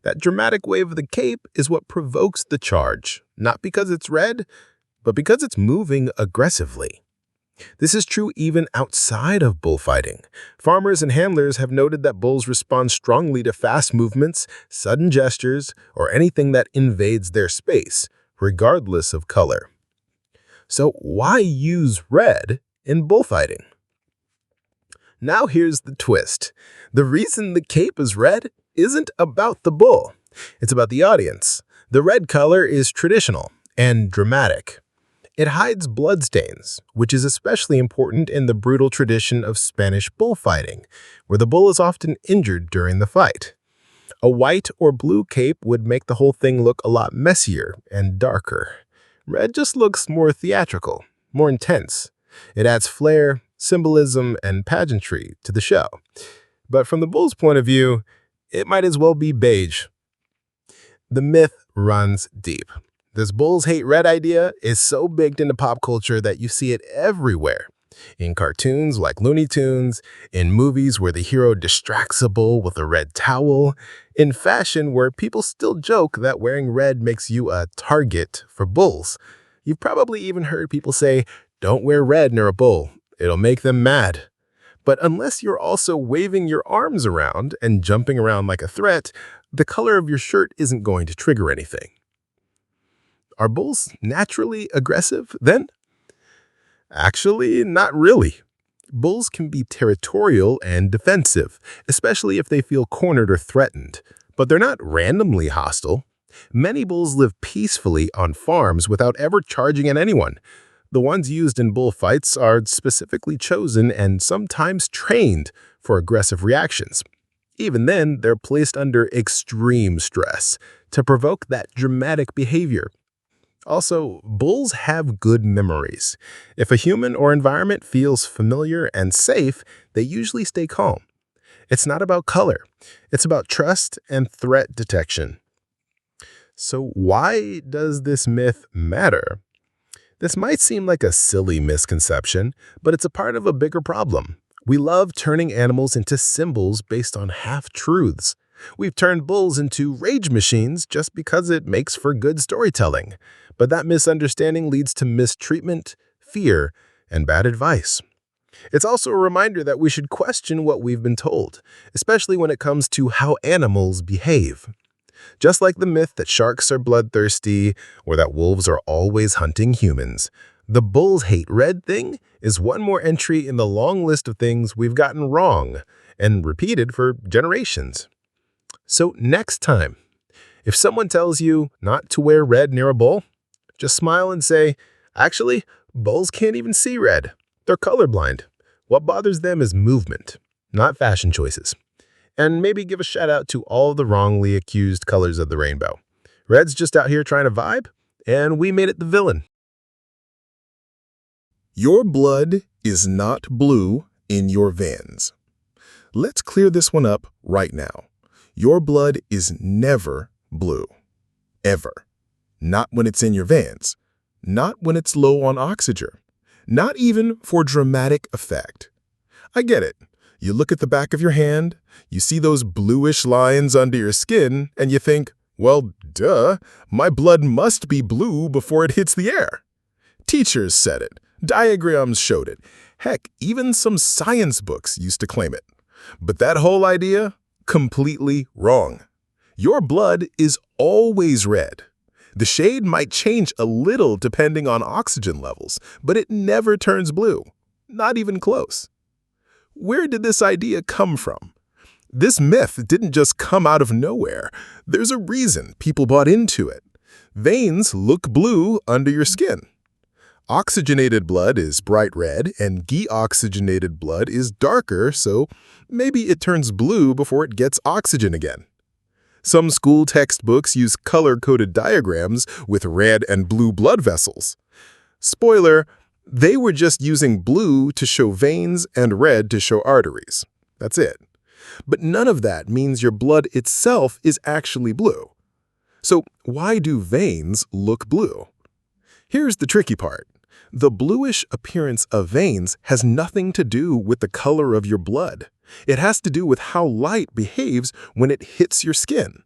That dramatic wave of the cape is what provokes the charge, not because it's red, but because it's moving aggressively. This is true even outside of bullfighting. Farmers and handlers have noted that bulls respond strongly to fast movements, sudden gestures, or anything that invades their space, regardless of color. So why use red in bullfighting? Now here's the twist. The reason the cape is red isn't about the bull. It's about the audience. The red color is traditional and dramatic. It hides bloodstains, which is especially important in the brutal tradition of Spanish bullfighting, where the bull is often injured during the fight. A white or blue cape would make the whole thing look a lot messier and darker. Red just looks more theatrical, more intense. It adds flair, symbolism, and pageantry to the show. But from the bull's point of view, it might as well be beige. The myth runs deep. This bulls hate red idea is so baked into pop culture that you see it everywhere. In cartoons like Looney Tunes, in movies where the hero distracts a bull with a red towel, in fashion where people still joke that wearing red makes you a target for bulls. You've probably even heard people say, "Don't wear red near a bull, it'll make them mad." But unless you're also waving your arms around and jumping around like a threat, the color of your shirt isn't going to trigger anything. Are bulls naturally aggressive then? Actually, not really. Bulls can be territorial and defensive, especially if they feel cornered or threatened. But they're not randomly hostile. Many bulls live peacefully on farms without ever charging at anyone. The ones used in bullfights are specifically chosen and sometimes trained for aggressive reactions. Even then, they're placed under extreme stress to provoke that dramatic behavior. Also, bulls have good memories. If a human or environment feels familiar and safe, they usually stay calm. It's not about color. It's about trust and threat detection. So why does this myth matter? This might seem like a silly misconception, but it's a part of a bigger problem. We love turning animals into symbols based on half-truths. We've turned bulls into rage machines just because it makes for good storytelling. But that misunderstanding leads to mistreatment, fear, and bad advice. It's also a reminder that we should question what we've been told, especially when it comes to how animals behave. Just like the myth that sharks are bloodthirsty or that wolves are always hunting humans, the bulls hate red thing is one more entry in the long list of things we've gotten wrong and repeated for generations. So next time, if someone tells you not to wear red near a bull, just smile and say, actually, bulls can't even see red. They're colorblind. What bothers them is movement, not fashion choices. And maybe give a shout out to all the wrongly accused colors of the rainbow. Red's just out here trying to vibe, and we made it the villain. Your blood is not blue in your veins. Let's clear this one up right now. Your blood is never blue. Ever. Not when it's in your veins. Not when it's low on oxygen. Not even for dramatic effect. I get it. You look at the back of your hand, you see those bluish lines under your skin, and you think, well, duh, my blood must be blue before it hits the air. Teachers said it. Diagrams showed it. Heck, even some science books used to claim it. But that whole idea? Completely wrong. Your blood is always red. The shade might change a little depending on oxygen levels, but it never turns blue. Not even close. Where did this idea come from? This myth didn't just come out of nowhere. There's a reason people bought into it. Veins look blue under your skin. Oxygenated blood is bright red, and deoxygenated blood is darker, so maybe it turns blue before it gets oxygen again. Some school textbooks use color-coded diagrams with red and blue blood vessels. Spoiler, they were just using blue to show veins and red to show arteries. That's it. But none of that means your blood itself is actually blue. So why do veins look blue? Here's the tricky part. The bluish appearance of veins has nothing to do with the color of your blood. It has to do with how light behaves when it hits your skin.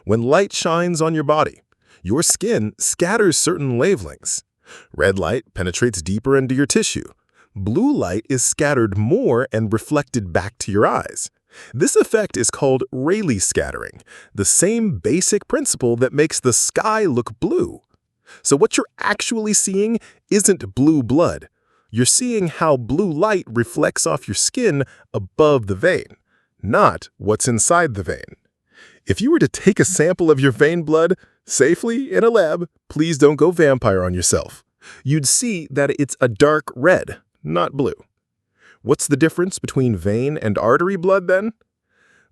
When light shines on your body, your skin scatters certain wavelengths. Red light penetrates deeper into your tissue. Blue light is scattered more and reflected back to your eyes. This effect is called Rayleigh scattering, the same basic principle that makes the sky look blue. So what you're actually seeing isn't blue blood. You're seeing how blue light reflects off your skin above the vein, not what's inside the vein. If you were to take a sample of your vein blood safely in a lab, please don't go vampire on yourself. You'd see that it's a dark red, not blue. What's the difference between vein and artery blood then?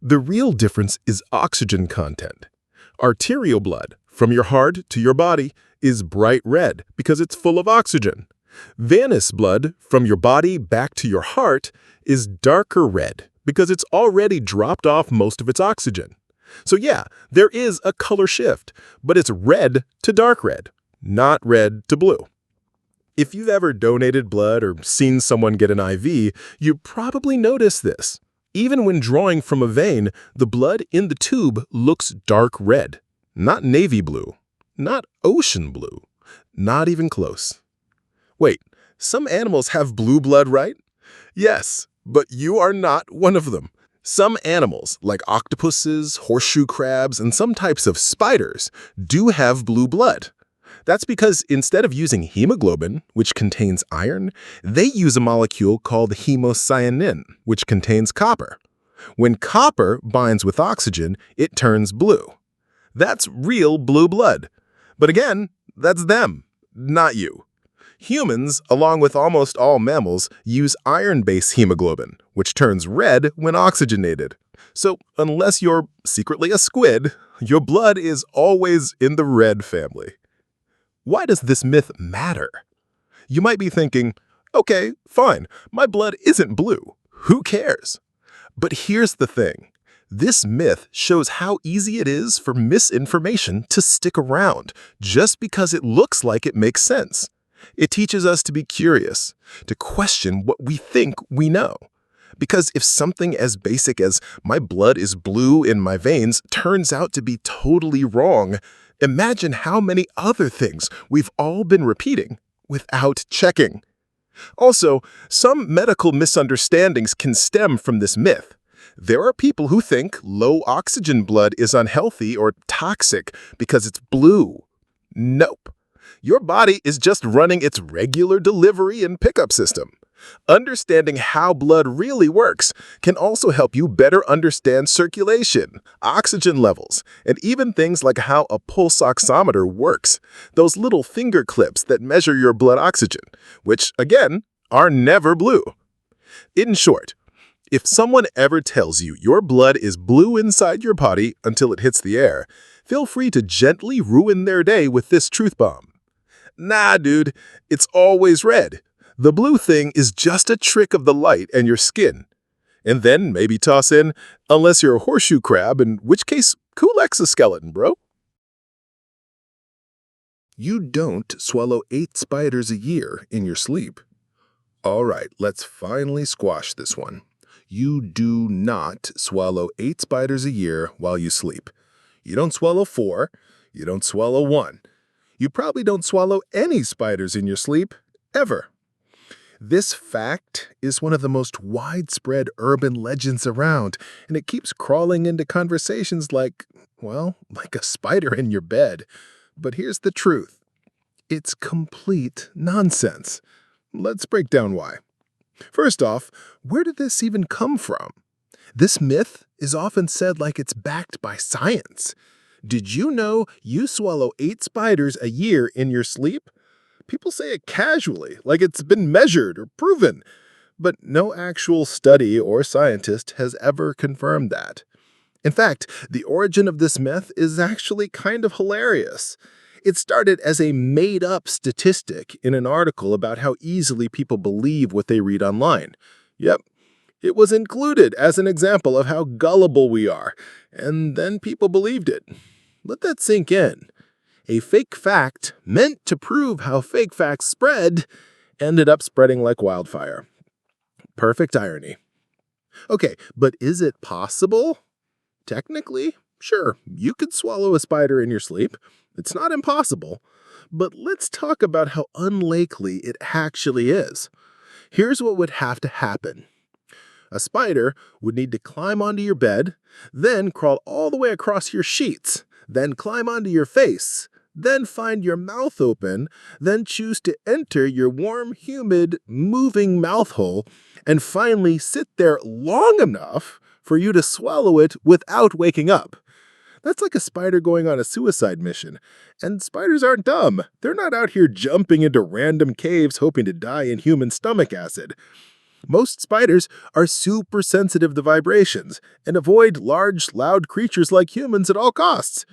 The real difference is oxygen content. Arterial blood, from your heart to your body, is bright red because it's full of oxygen. Venous blood, from your body back to your heart, is darker red because it's already dropped off most of its oxygen. So yeah, there is a color shift, but it's red to dark red, not red to blue. If you've ever donated blood or seen someone get an IV, you probably noticed this. Even when drawing from a vein, the blood in the tube looks dark red, not navy blue, not ocean blue, not even close. Wait, some animals have blue blood, right? Yes, but you are not one of them. Some animals, like octopuses, horseshoe crabs, and some types of spiders, do have blue blood. That's because instead of using hemoglobin, which contains iron, they use a molecule called hemocyanin, which contains copper. When copper binds with oxygen, it turns blue. That's real blue blood. But again, that's them, not you. Humans, along with almost all mammals, use iron-based hemoglobin, which turns red when oxygenated. So unless you're secretly a squid, your blood is always in the red family. Why does this myth matter? You might be thinking, okay, fine, my blood isn't blue. Who cares? But here's the thing. This myth shows how easy it is for misinformation to stick around just because it looks like it makes sense. It teaches us to be curious, to question what we think we know. Because if something as basic as my blood is blue in my veins turns out to be totally wrong, imagine how many other things we've all been repeating without checking. Also, some medical misunderstandings can stem from this myth. There are people who think low oxygen blood is unhealthy or toxic because it's blue. Nope. Your body is just running its regular delivery and pickup system. Understanding how blood really works can also help you better understand circulation, oxygen levels, and even things like how a pulse oximeter works, those little finger clips that measure your blood oxygen, which, again, are never blue. In short, if someone ever tells you your blood is blue inside your body until it hits the air, feel free to gently ruin their day with this truth bomb. Nah, dude, it's always red. The blue thing is just a trick of the light and your skin. And then maybe toss in, unless you're a horseshoe crab, in which case, cool exoskeleton, bro. You don't swallow 8 spiders a year in your sleep. All right, let's finally squash this one. You do not swallow 8 spiders a year while you sleep. You don't swallow 4. You don't swallow 1. You probably don't swallow any spiders in your sleep, ever. This fact is one of the most widespread urban legends around, and it keeps crawling into conversations like a spider in your bed. But here's the truth. It's complete nonsense. Let's break down why. First off, where did this even come from? This myth is often said like it's backed by science. Did you know you swallow 8 spiders a year in your sleep? People say it casually, like it's been measured or proven, but no actual study or scientist has ever confirmed that. In fact, the origin of this myth is actually kind of hilarious. It started as a made-up statistic in an article about how easily people believe what they read online. Yep, it was included as an example of how gullible we are, and then people believed it. Let that sink in. A fake fact meant to prove how fake facts spread ended up spreading like wildfire. Perfect irony. Okay, but is it possible? Technically, sure, you could swallow a spider in your sleep. It's not impossible. But let's talk about how unlikely it actually is. Here's what would have to happen. A spider would need to climb onto your bed, then crawl all the way across your sheets, then climb onto your face, then find your mouth open, then choose to enter your warm, humid, moving mouth hole, and finally sit there long enough for you to swallow it without waking up. That's like a spider going on a suicide mission. And spiders aren't dumb. They're not out here jumping into random caves hoping to die in human stomach acid. Most spiders are super sensitive to vibrations and avoid large, loud creatures like humans at all costs.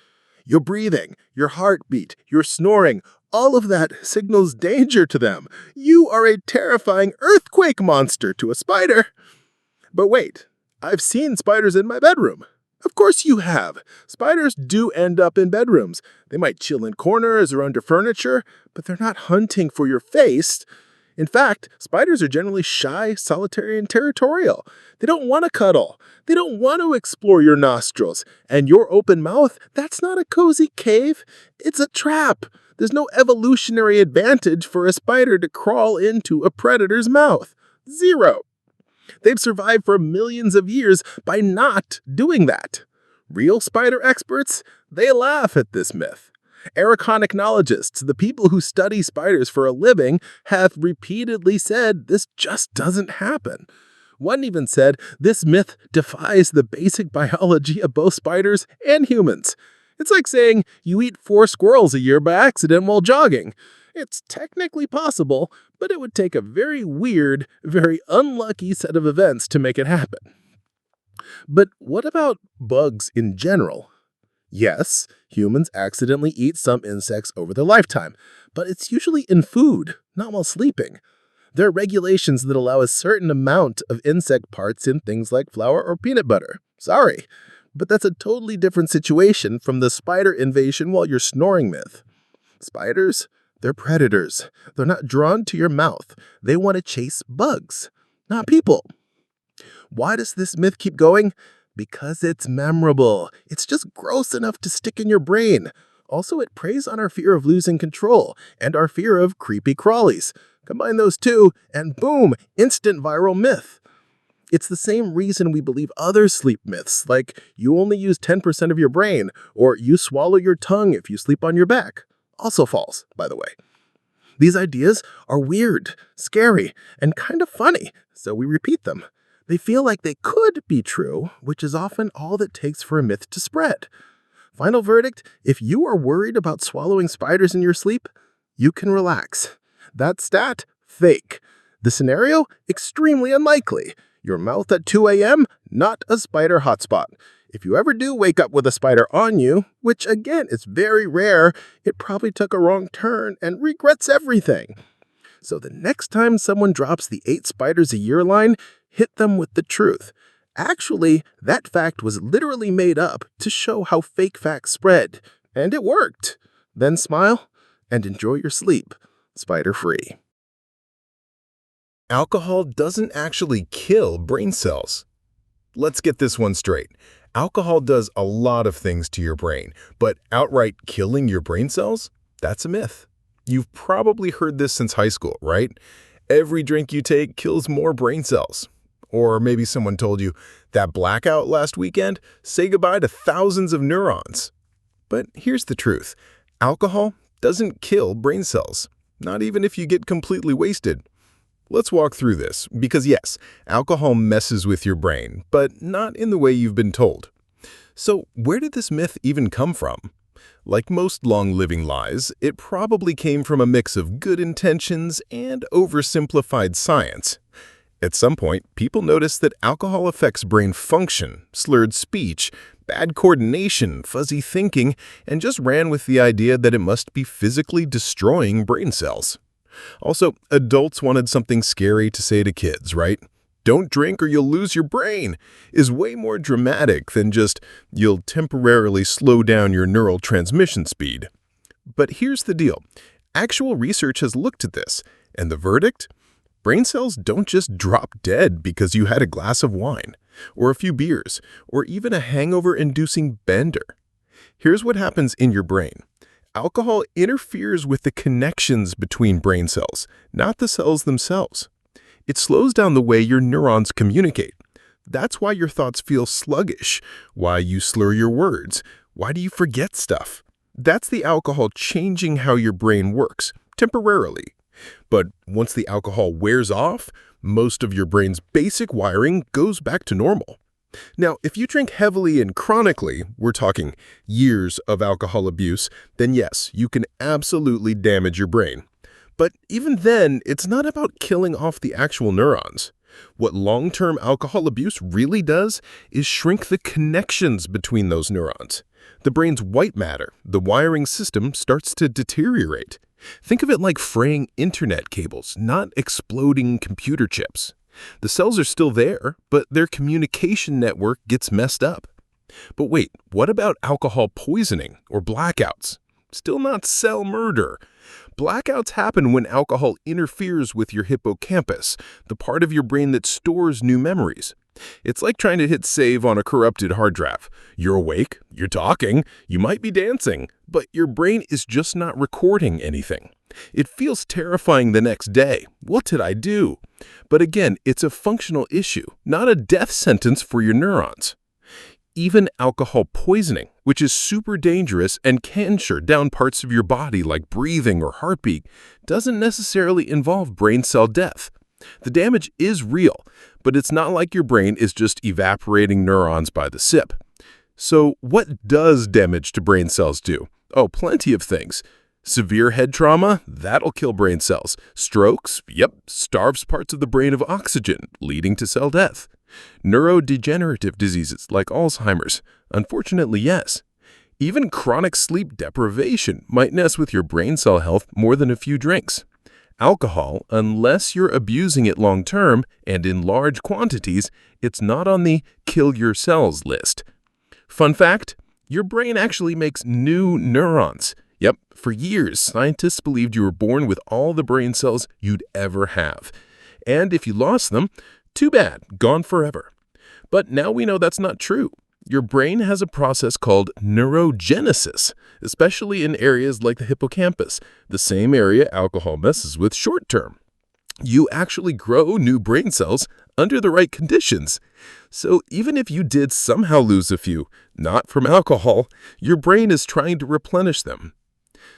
Your breathing, your heartbeat, your snoring, all of that signals danger to them. You are a terrifying earthquake monster to a spider. But wait, I've seen spiders in my bedroom. Of course you have. Spiders do end up in bedrooms. They might chill in corners or under furniture, but they're not hunting for your face. In fact, spiders are generally shy, solitary, and territorial. They don't want to cuddle. They don't want to explore your nostrils. And your open mouth, that's not a cozy cave. It's a trap. There's no evolutionary advantage for a spider to crawl into a predator's mouth. Zero. They've survived for millions of years by not doing that. Real spider experts, they laugh at this myth. Arachnologists, the people who study spiders for a living, have repeatedly said this just doesn't happen. One even said this myth defies the basic biology of both spiders and humans. It's like saying you eat 4 squirrels a year by accident while jogging. It's technically possible, but it would take a very weird, very unlucky set of events to make it happen. But what about bugs in general? Yes, humans accidentally eat some insects over their lifetime, but it's usually in food, not while sleeping. There are regulations that allow a certain amount of insect parts in things like flour or peanut butter. Sorry, but that's a totally different situation from the spider invasion while you're snoring myth. Spiders, they're predators. They're not drawn to your mouth. They want to chase bugs, not people. Why does this myth keep going? Because it's memorable. It's just gross enough to stick in your brain. Also, it preys on our fear of losing control and our fear of creepy crawlies. Combine those two, and boom, instant viral myth. It's the same reason we believe other sleep myths, like you only use 10% of your brain, or you swallow your tongue if you sleep on your back. Also false, by the way. These ideas are weird, scary, and kind of funny, so we repeat them. They feel like they could be true, which is often all that takes for a myth to spread. Final verdict, if you are worried about swallowing spiders in your sleep, you can relax. That stat, fake. The scenario, extremely unlikely. Your mouth at 2 a.m., not a spider hotspot. If you ever do wake up with a spider on you, which again is very rare, it probably took a wrong turn and regrets everything. So the next time someone drops the 8 spiders a year line, hit them with the truth. Actually, that fact was literally made up to show how fake facts spread, and it worked. Then smile and enjoy your sleep, spider-free. Alcohol doesn't actually kill brain cells. Let's get this one straight. Alcohol does a lot of things to your brain, but outright killing your brain cells? That's a myth. You've probably heard this since high school, right? Every drink you take kills more brain cells. Or maybe someone told you, that blackout last weekend, say goodbye to thousands of neurons. But here's the truth. Alcohol doesn't kill brain cells, not even if you get completely wasted. Let's walk through this, because yes, alcohol messes with your brain, but not in the way you've been told. So where did this myth even come from? Like most long-living lies, it probably came from a mix of good intentions and oversimplified science. At some point, people noticed that alcohol affects brain function, slurred speech, bad coordination, fuzzy thinking, and just ran with the idea that it must be physically destroying brain cells. Also, adults wanted something scary to say to kids, right? Don't drink or you'll lose your brain is way more dramatic than just you'll temporarily slow down your neural transmission speed. But here's the deal. Actual research has looked at this, and the verdict? Brain cells don't just drop dead because you had a glass of wine, or a few beers, or even a hangover-inducing bender. Here's what happens in your brain. Alcohol interferes with the connections between brain cells, not the cells themselves. It slows down the way your neurons communicate. That's why your thoughts feel sluggish, why you slur your words, why do you forget stuff. That's the alcohol changing how your brain works, temporarily. But once the alcohol wears off, most of your brain's basic wiring goes back to normal. Now, if you drink heavily and chronically, we're talking years of alcohol abuse, then yes, you can absolutely damage your brain. But even then, it's not about killing off the actual neurons. What long-term alcohol abuse really does is shrink the connections between those neurons. The brain's white matter, the wiring system, starts to deteriorate. Think of it like fraying internet cables, not exploding computer chips. The cells are still there, but their communication network gets messed up. But wait, what about alcohol poisoning or blackouts? Still not cell murder. Blackouts happen when alcohol interferes with your hippocampus, the part of your brain that stores new memories. It's like trying to hit save on a corrupted hard drive. You're awake, you're talking, you might be dancing, but your brain is just not recording anything. It feels terrifying the next day. What did I do? But again, it's a functional issue, not a death sentence for your neurons. Even alcohol poisoning, which is super dangerous and can shut down parts of your body like breathing or heartbeat, doesn't necessarily involve brain cell death. The damage is real, but it's not like your brain is just evaporating neurons by the sip. So what does damage to brain cells do? Oh, plenty of things. Severe head trauma? That'll kill brain cells. Strokes? Yep, starves parts of the brain of oxygen, leading to cell death. Neurodegenerative diseases like Alzheimer's? Unfortunately, yes. Even chronic sleep deprivation might mess with your brain cell health more than a few drinks. Alcohol, unless you're abusing it long-term and in large quantities, it's not on the kill your cells list. Fun fact, your brain actually makes new neurons. Yep, for years, scientists believed you were born with all the brain cells you'd ever have. And if you lost them, too bad, gone forever. But now we know that's not true. Your brain has a process called neurogenesis, especially in areas like the hippocampus, the same area alcohol messes with short term. You actually grow new brain cells under the right conditions. So even if you did somehow lose a few, not from alcohol, your brain is trying to replenish them.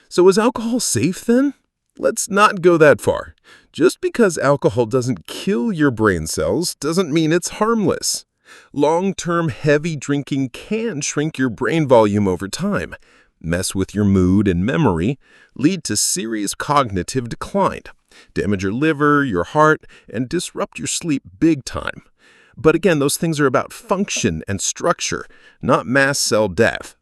So is alcohol safe then? Let's not go that far. Just because alcohol doesn't kill your brain cells doesn't mean it's harmless. Long-term heavy drinking can shrink your brain volume over time, mess with your mood and memory, lead to serious cognitive decline, damage your liver, your heart, and disrupt your sleep big time. But again, those things are about function and structure, not mass cell death.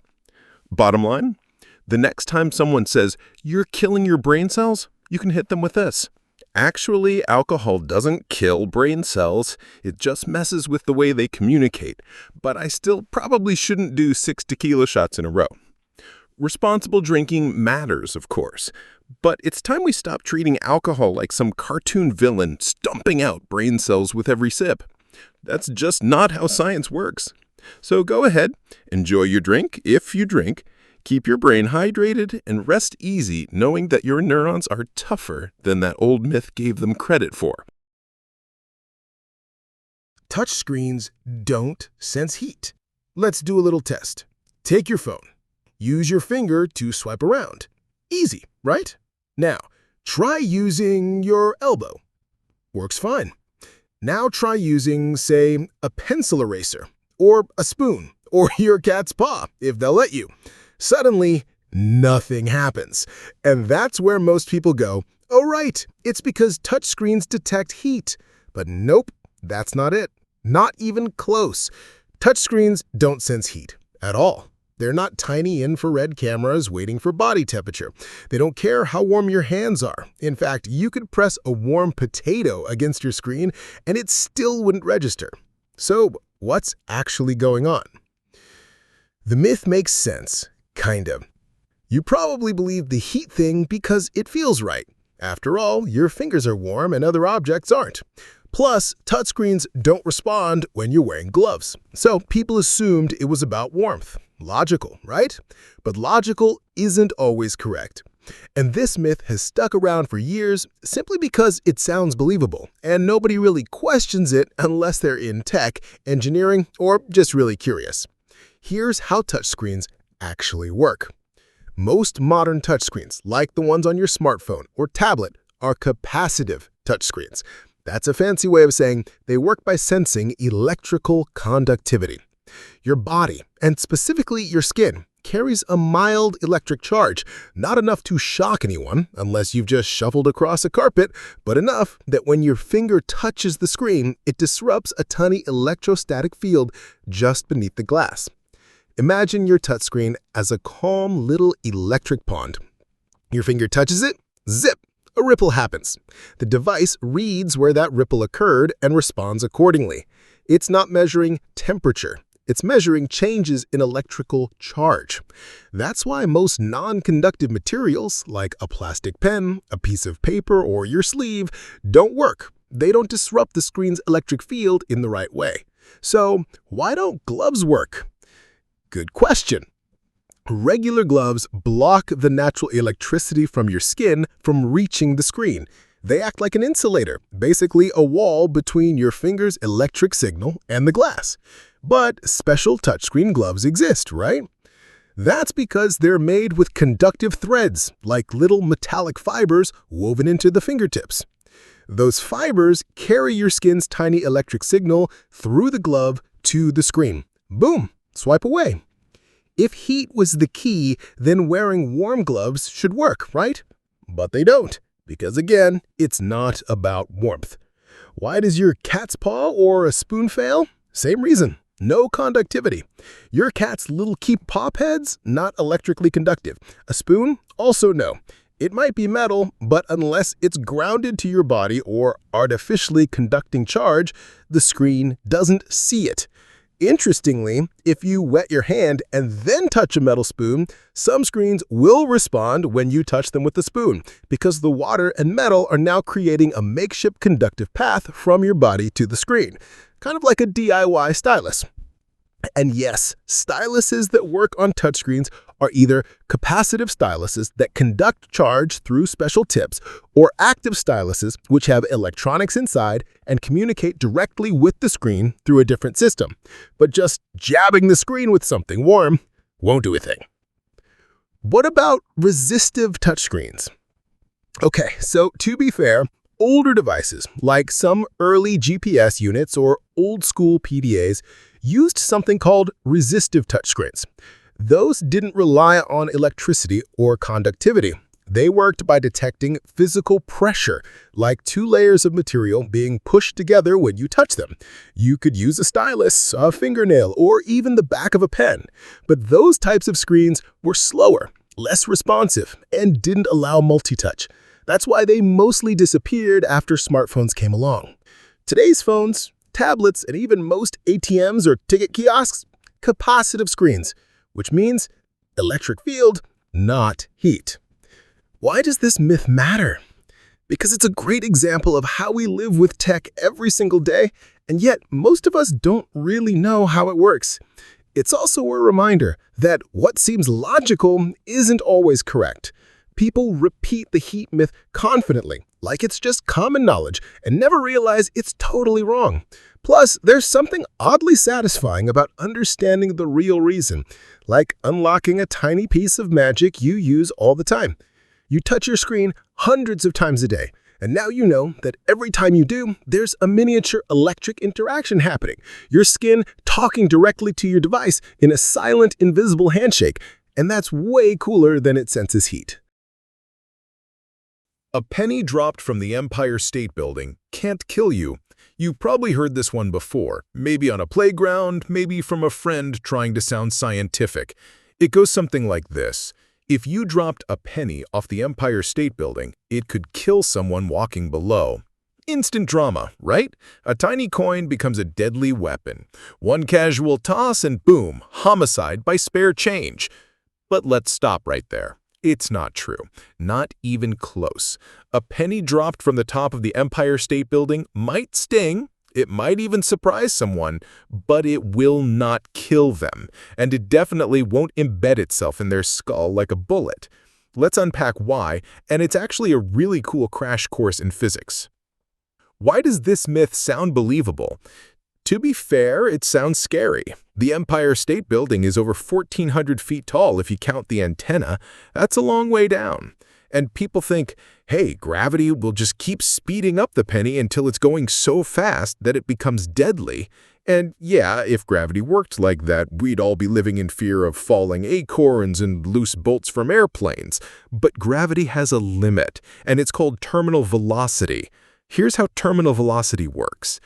Bottom line, the next time someone says, "You're killing your brain cells," you can hit them with this. Actually, alcohol doesn't kill brain cells, it just messes with the way they communicate. But I still probably shouldn't do 6 tequila shots in a row. Responsible drinking matters, of course, but it's time we stop treating alcohol like some cartoon villain stomping out brain cells with every sip. That's just not how science works. So go ahead, enjoy your drink if you drink, keep your brain hydrated, and rest easy knowing that your neurons are tougher than that old myth gave them credit for. Touchscreens don't sense heat. Let's do a little test. Take your phone. Use your finger to swipe around. Easy, right? Now, try using your elbow. Works fine. Now try using, say, a pencil eraser, or a spoon, or your cat's paw, if they'll let you. Suddenly, nothing happens. And that's where most people go, "Oh right, it's because touchscreens detect heat." But nope, that's not it. Not even close. Touchscreens don't sense heat at all. They're not tiny infrared cameras waiting for body temperature. They don't care how warm your hands are. In fact, you could press a warm potato against your screen and it still wouldn't register. So, what's actually going on? The myth makes sense, kind of. You probably believe the heat thing because it feels right. After all, your fingers are warm and other objects aren't. Plus, touchscreens don't respond when you're wearing gloves. So people assumed it was about warmth. Logical, right? But logical isn't always correct. And this myth has stuck around for years simply because it sounds believable, and nobody really questions it unless they're in tech, engineering, or just really curious. Here's how touchscreens actually work. Most modern touchscreens, like the ones on your smartphone or tablet, are capacitive touchscreens. That's a fancy way of saying they work by sensing electrical conductivity. Your body, and specifically your skin, carries a mild electric charge, not enough to shock anyone unless you've just shuffled across a carpet, but enough that when your finger touches the screen, it disrupts a tiny electrostatic field just beneath the glass. Imagine your touchscreen as a calm little electric pond. Your finger touches it, zip, a ripple happens. The device reads where that ripple occurred and responds accordingly. It's not measuring temperature. It's measuring changes in electrical charge. That's why most non-conductive materials, like a plastic pen, a piece of paper, or your sleeve, don't work. They don't disrupt the screen's electric field in the right way. So, why don't gloves work? Good question. Regular gloves block the natural electricity from your skin from reaching the screen. They act like an insulator, basically a wall between your finger's electric signal and the glass. But special touchscreen gloves exist, right? That's because they're made with conductive threads, like little metallic fibers woven into the fingertips. Those fibers carry your skin's tiny electric signal through the glove to the screen. Boom! Swipe away. If heat was the key, then wearing warm gloves should work, right? But they don't, because again, it's not about warmth. Why does your cat's paw or a spoon fail? Same reason. No conductivity. Your cat's little keep pop heads, not electrically conductive. A spoon? Also no. It might be metal, but unless it's grounded to your body or artificially conducting charge, the screen doesn't see it. Interestingly, if you wet your hand and then touch a metal spoon, some screens will respond when you touch them with the spoon, because the water and metal are now creating a makeshift conductive path from your body to the screen. kind of like a DIY stylus. And yes, styluses that work on touchscreens are either capacitive styluses that conduct charge through special tips, or active styluses which have electronics inside and communicate directly with the screen through a different system. But just jabbing the screen with something warm won't do a thing. What about resistive touchscreens? Okay, so to be fair, older devices, like some early GPS units or old-school PDAs, used something called resistive touchscreens. Those didn't rely on electricity or conductivity. They worked by detecting physical pressure, like two layers of material being pushed together when you touch them. You could use a stylus, a fingernail, or even the back of a pen. But those types of screens were slower, less responsive, and didn't allow multi-touch. That's why they mostly disappeared after smartphones came along. Today's phones, tablets, and even most ATMs or ticket kiosks, capacitive screens, which means electric field, not heat. Why does this myth matter? Because it's a great example of how we live with tech every single day, and yet most of us don't really know how it works. It's also a reminder that what seems logical isn't always correct. People repeat the heat myth confidently, like it's just common knowledge, and never realize it's totally wrong. Plus, there's something oddly satisfying about understanding the real reason, like unlocking a tiny piece of magic you use all the time. You touch your screen hundreds of times a day, and now you know that every time you do, there's a miniature electric interaction happening. Your skin talking directly to your device in a silent, invisible handshake, and that's way cooler than it senses heat. A penny dropped from the Empire State Building can't kill you. You've probably heard this one before, maybe on a playground, maybe from a friend trying to sound scientific. It goes something like this. If you dropped a penny off the Empire State Building, it could kill someone walking below. Instant drama, right? A tiny coin becomes a deadly weapon. One casual toss and boom, homicide by spare change. But let's stop right there. It's not true. Not even close. A penny dropped from the top of the Empire State Building might sting, it might even surprise someone, but it will not kill them, and it definitely won't embed itself in their skull like a bullet. Let's unpack why, and it's actually a really cool crash course in physics. Why does this myth sound believable? To be fair, it sounds scary. The Empire State Building is over 1,400 feet tall if you count the antenna. That's a long way down. And people think, hey, gravity will just keep speeding up the penny until it's going so fast that it becomes deadly. And yeah, if gravity worked like that, we'd all be living in fear of falling acorns and loose bolts from airplanes. But gravity has a limit, and it's called terminal velocity. Here's how terminal velocity works.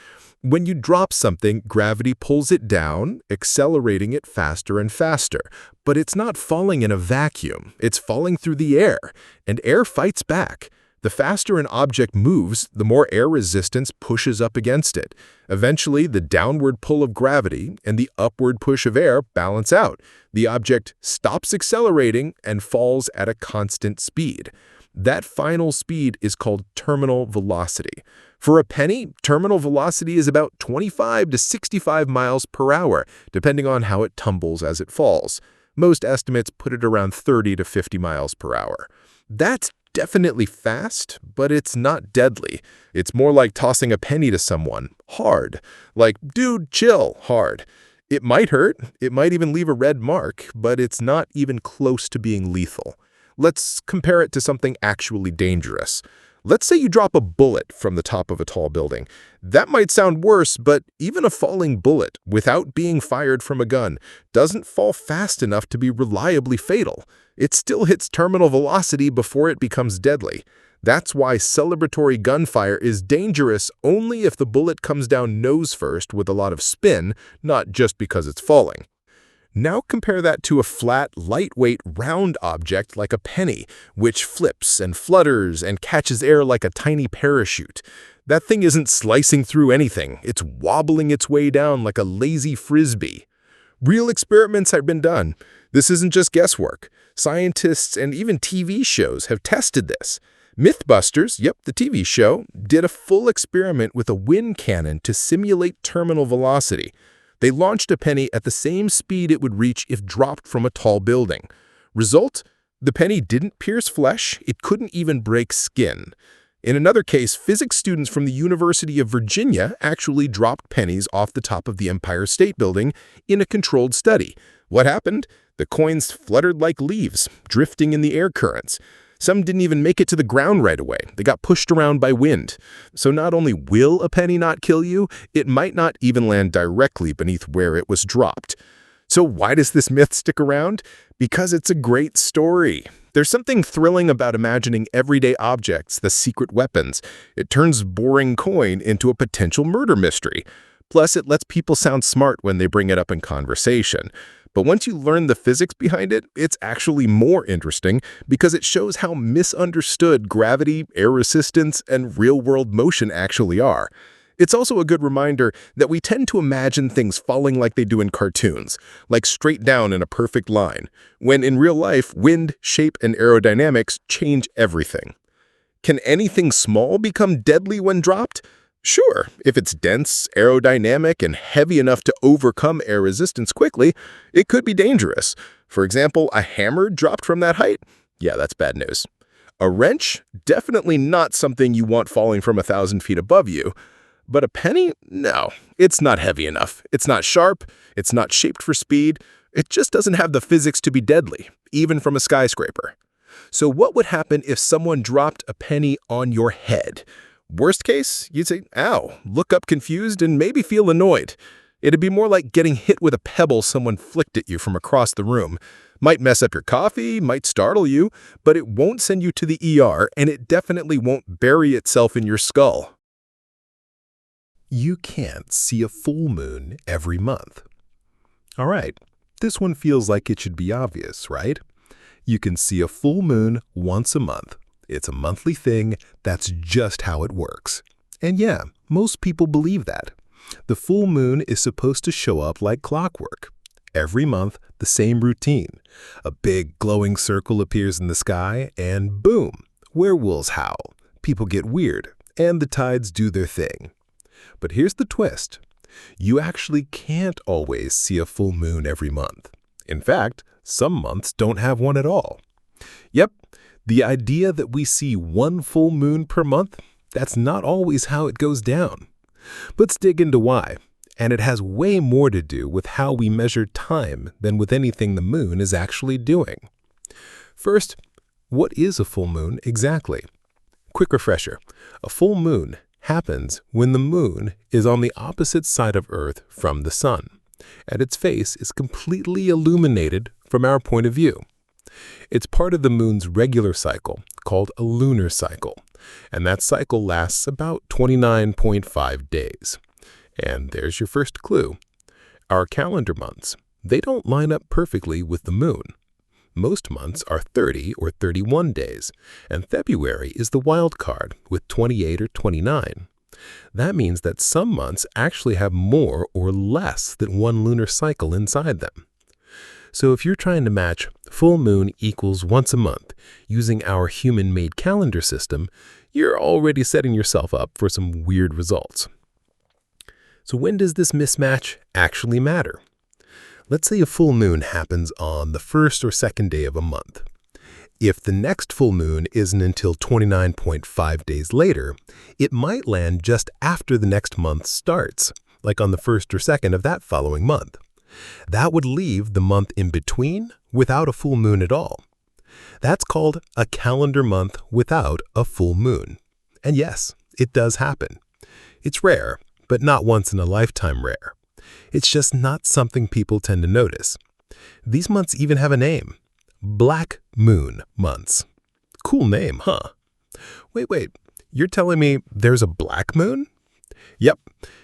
When you drop something, gravity pulls it down, accelerating it faster and faster. But it's not falling in a vacuum. It's falling through the air, and air fights back. The faster an object moves, the more air resistance pushes up against it. Eventually, the downward pull of gravity and the upward push of air balance out. The object stops accelerating and falls at a constant speed. That final speed is called terminal velocity. For a penny, terminal velocity is about 25 to 65 miles per hour, depending on how it tumbles as it falls. Most estimates put it around 30 to 50 miles per hour. That's definitely fast, but it's not deadly. It's more like tossing a penny to someone, hard. Like, dude, chill, hard. It might hurt, it might even leave a red mark, but it's not even close to being lethal. Let's compare it to something actually dangerous. Let's say you drop a bullet from the top of a tall building. That might sound worse, but even a falling bullet, without being fired from a gun, doesn't fall fast enough to be reliably fatal. It still hits terminal velocity before it becomes deadly. That's why celebratory gunfire is dangerous only if the bullet comes down nose first with a lot of spin, not just because it's falling. Now compare that to a flat, lightweight, round object like a penny, which flips and flutters and catches air like a tiny parachute. That thing isn't slicing through anything. It's wobbling its way down like a lazy frisbee. Real experiments have been done. This isn't just guesswork. Scientists and even TV shows have tested this. Mythbusters, yep, the TV show, did a full experiment with a wind cannon to simulate terminal velocity. They launched a penny at the same speed it would reach if dropped from a tall building. Result? The penny didn't pierce flesh, it couldn't even break skin. In another case, physics students from the University of Virginia actually dropped pennies off the top of the Empire State Building in a controlled study. What happened? The coins fluttered like leaves, drifting in the air currents. Some didn't even make it to the ground right away. They got pushed around by wind. So not only will a penny not kill you, it might not even land directly beneath where it was dropped. So why does this myth stick around? Because it's a great story. There's something thrilling about imagining everyday objects, the secret weapons. It turns boring coin into a potential murder mystery. Plus, it lets people sound smart when they bring it up in conversation. But once you learn the physics behind it, it's actually more interesting because it shows how misunderstood gravity, air resistance, and real-world motion actually are. It's also a good reminder that we tend to imagine things falling like they do in cartoons, like straight down in a perfect line, when in real life, wind, shape, and aerodynamics change everything. Can anything small become deadly when dropped? Sure, if it's dense, aerodynamic, and heavy enough to overcome air resistance quickly, it could be dangerous. For example, a hammer dropped from that height? Yeah, that's bad news. A wrench? Definitely not something you want falling from 1,000 feet above you. But a penny? No, it's not heavy enough. It's not sharp. It's not shaped for speed. It just doesn't have the physics to be deadly, even from a skyscraper. So what would happen if someone dropped a penny on your head? Worst case, you'd say, ow, look up confused and maybe feel annoyed. It'd be more like getting hit with a pebble someone flicked at you from across the room. Might mess up your coffee, might startle you, but it won't send you to the ER, and it definitely won't bury itself in your skull. You can't see a full moon every month. All right, this one feels like it should be obvious, right? You can see a full moon once a month. It's a monthly thing. That's just how it works. And yeah, most people believe that. The full moon is supposed to show up like clockwork. Every month, the same routine. A big glowing circle appears in the sky, and boom, werewolves howl, people get weird, and the tides do their thing. But here's the twist. You actually can't always see a full moon every month. In fact, some months don't have one at all. Yep, the idea that we see one full moon per month, that's not always how it goes down. Let's dig into why, and it has way more to do with how we measure time than with anything the moon is actually doing. First, what is a full moon exactly? Quick refresher, a full moon happens when the moon is on the opposite side of Earth from the sun, and its face is completely illuminated from our point of view. It's part of the moon's regular cycle, called a lunar cycle, and that cycle lasts about 29.5 days. And there's your first clue. Our calendar months, they don't line up perfectly with the moon. Most months are 30 or 31 days, and February is the wild card with 28 or 29. That means that some months actually have more or less than one lunar cycle inside them. So if you're trying to match full moon equals once a month using our human-made calendar system, you're already setting yourself up for some weird results. So when does this mismatch actually matter? Let's say a full moon happens on the first or second day of a month. If the next full moon isn't until 29.5 days later, it might land just after the next month starts, like on the first or second of that following month. That would leave the month in between without a full moon at all. That's called a calendar month without a full moon. And yes, it does happen. It's rare, but not once in a lifetime rare. It's just not something people tend to notice. These months even have a name. Black moon months. Cool name, huh? Wait, you're telling me there's a black moon? Yep.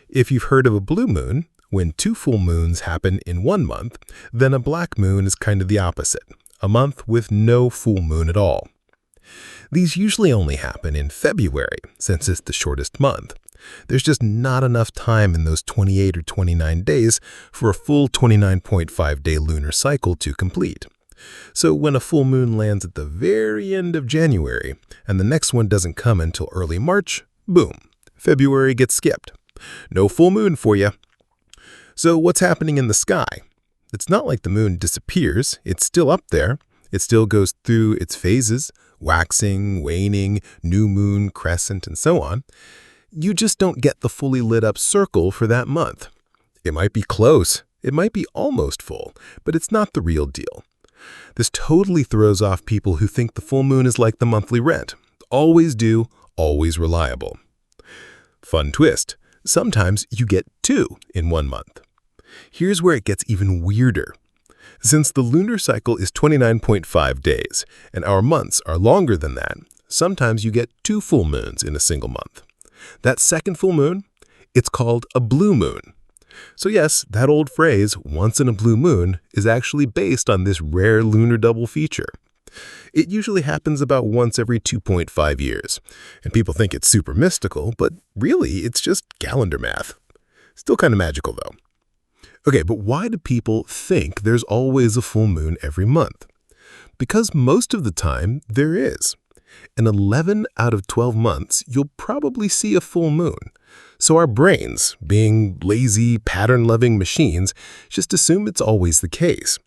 If you've heard of a blue moon, when two full moons happen in one month, then a black moon is kind of the opposite, a month with no full moon at all. These usually only happen in February, since it's the shortest month. There's just not enough time in those 28 or 29 days for a full 29.5-day lunar cycle to complete. So when a full moon lands at the very end of January and the next one doesn't come until early March, boom, February gets skipped. No full moon for you. So what's happening in the sky? It's not like the moon disappears. It's still up there. It still goes through its phases, waxing, waning, new moon, crescent, and so on. You just don't get the fully lit up circle for that month. It might be close. It might be almost full, but it's not the real deal. This totally throws off people who think the full moon is like the monthly rent. Always due, always reliable. Fun twist. Sometimes you get 2 in one month. Here's where it gets even weirder. Since the lunar cycle is 29.5 days, and our months are longer than that, sometimes you get 2 full moons in a single month. That second full moon, it's called a blue moon. So yes, that old phrase, once in a blue moon, is actually based on this rare lunar double feature. It usually happens about once every 2.5 years, and people think it's super mystical, but really it's just calendar math. Still kind of magical though. Okay, but why do people think there's always a full moon every month? Because most of the time there is. In 11 out of 12 months, you'll probably see a full moon. So our brains, being lazy, pattern-loving machines, just assume it's always the case.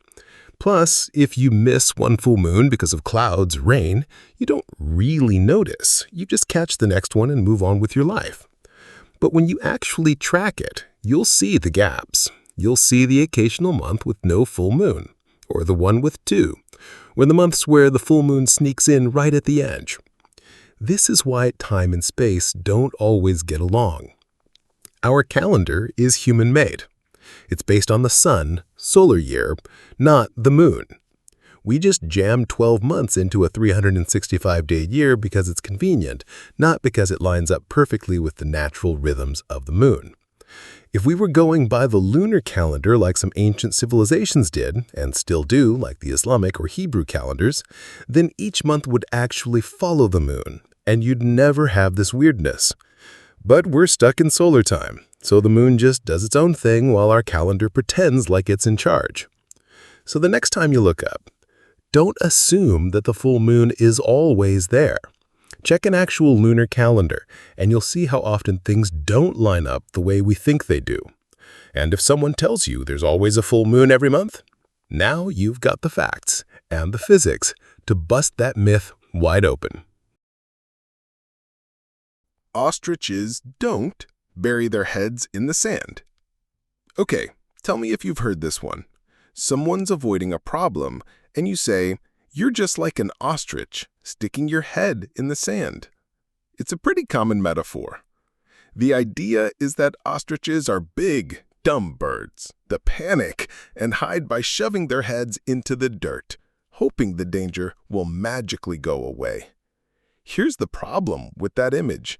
Plus, if you miss one full moon because of clouds, rain, you don't really notice. You just catch the next one and move on with your life. But when you actually track it, you'll see the gaps. You'll see the occasional month with no full moon, or the one with 2, or the months where the full moon sneaks in right at the edge. This is why time and space don't always get along. Our calendar is human-made. It's based on the sun, solar year, not the moon. We just jam 12 months into a 365-day year because it's convenient, not because it lines up perfectly with the natural rhythms of the moon. If we were going by the lunar calendar like some ancient civilizations did, and still do like the Islamic or Hebrew calendars, then each month would actually follow the moon, and you'd never have this weirdness. But we're stuck in solar time, so the moon just does its own thing while our calendar pretends like it's in charge. So the next time you look up, don't assume that the full moon is always there. Check an actual lunar calendar, and you'll see how often things don't line up the way we think they do. And if someone tells you there's always a full moon every month, now you've got the facts and the physics to bust that myth wide open. Ostriches don't bury their heads in the sand. Okay, tell me if you've heard this one. Someone's avoiding a problem, and you say, "You're just like an ostrich, sticking your head in the sand." It's a pretty common metaphor. The idea is that ostriches are big, dumb birds that panic and hide by shoving their heads into the dirt, hoping the danger will magically go away. Here's the problem with that image.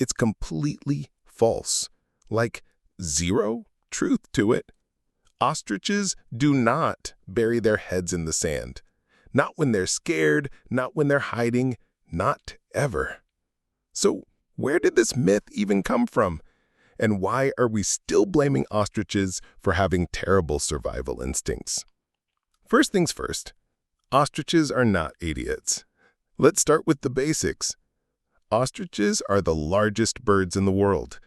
It's completely false, like zero truth to it. Ostriches do not bury their heads in the sand. Not when they're scared, not when they're hiding, not ever. So where did this myth even come from? And why are we still blaming ostriches for having terrible survival instincts? First things first, ostriches are not idiots. Let's start with the basics. Ostriches are the largest birds in the world.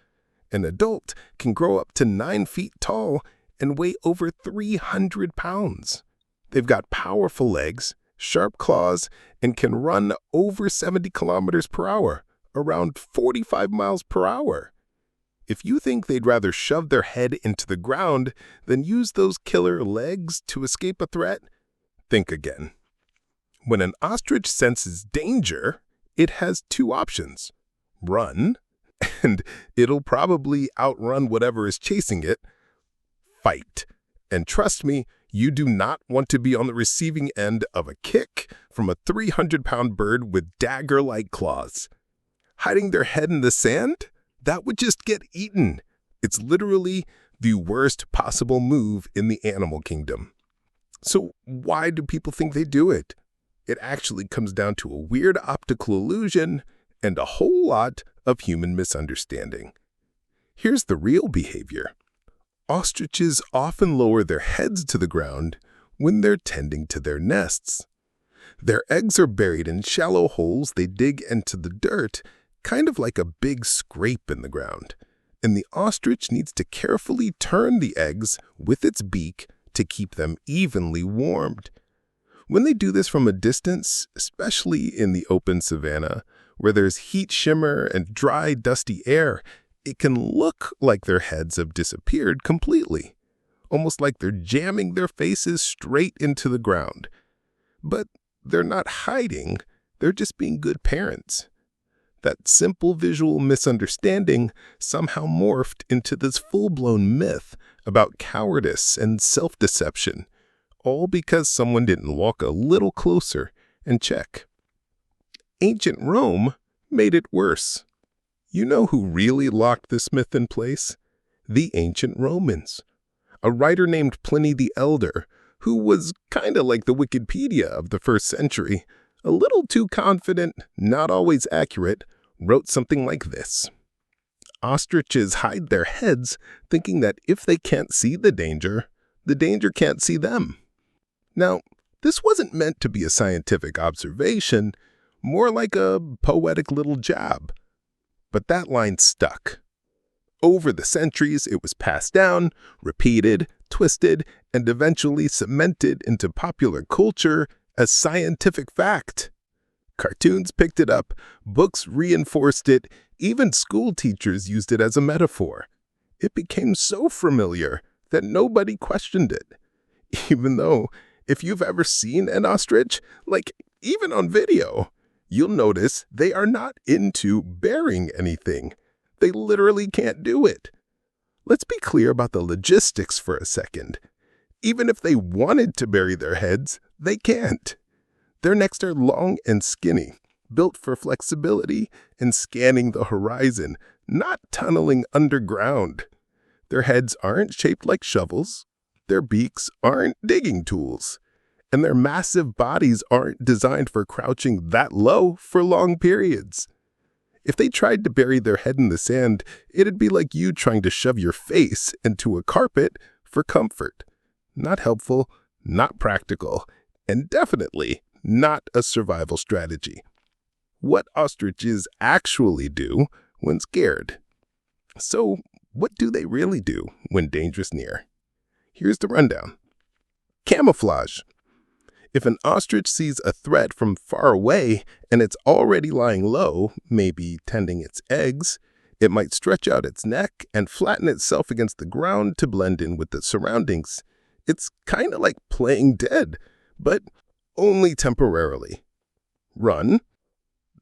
An adult can grow up to 9 feet tall and weigh over 300 pounds. They've got powerful legs, sharp claws, and can run over 70 kilometers per hour, around 45 miles per hour. If you think they'd rather shove their head into the ground than use those killer legs to escape a threat, think again. When an ostrich senses danger, it has 2 options. Run, and it'll probably outrun whatever is chasing it. Fight. And trust me, you do not want to be on the receiving end of a kick from a 300-pound bird with dagger-like claws. Hiding their head in the sand? That would just get eaten. It's literally the worst possible move in the animal kingdom. So why do people think they do it? It actually comes down to a weird optical illusion and a whole lot of human misunderstanding. Here's the real behavior. Ostriches often lower their heads to the ground when they're tending to their nests. Their eggs are buried in shallow holes they dig into the dirt, kind of like a big scrape in the ground. And the ostrich needs to carefully turn the eggs with its beak to keep them evenly warmed. When they do this from a distance, especially in the open savanna, where there's heat shimmer and dry, dusty air, it can look like their heads have disappeared completely, almost like they're jamming their faces straight into the ground. But they're not hiding, they're just being good parents. That simple visual misunderstanding somehow morphed into this full-blown myth about cowardice and self-deception, all because someone didn't walk a little closer and check. Ancient Rome made it worse. You know who really locked this myth in place? The ancient Romans. A writer named Pliny the Elder, who was kind of like the Wikipedia of the first century, a little too confident, not always accurate, wrote something like this. Ostriches hide their heads, thinking that if they can't see the danger can't see them. Now, this wasn't meant to be a scientific observation, more like a poetic little jab. But that line stuck. Over the centuries, it was passed down, repeated, twisted, and eventually cemented into popular culture as scientific fact. Cartoons picked it up, books reinforced it, even school teachers used it as a metaphor. It became so familiar that nobody questioned it. Even though, if you've ever seen an ostrich, like even on video, you'll notice they are not into bearing anything. They literally can't do it. Let's be clear about the logistics for a second. Even if they wanted to bury their heads, they can't. Their necks are long and skinny, built for flexibility and scanning the horizon, not tunneling underground. Their heads aren't shaped like shovels, their beaks aren't digging tools, and their massive bodies aren't designed for crouching that low for long periods. If they tried to bury their head in the sand, it'd be like you trying to shove your face into a carpet for comfort. Not helpful, not practical, and definitely not a survival strategy. What ostriches actually do when scared. So, what do they really do when danger's near? Here's the rundown. Camouflage. If an ostrich sees a threat from far away and it's already lying low, maybe tending its eggs, it might stretch out its neck and flatten itself against the ground to blend in with the surroundings. It's kind of like playing dead, but only temporarily. Run.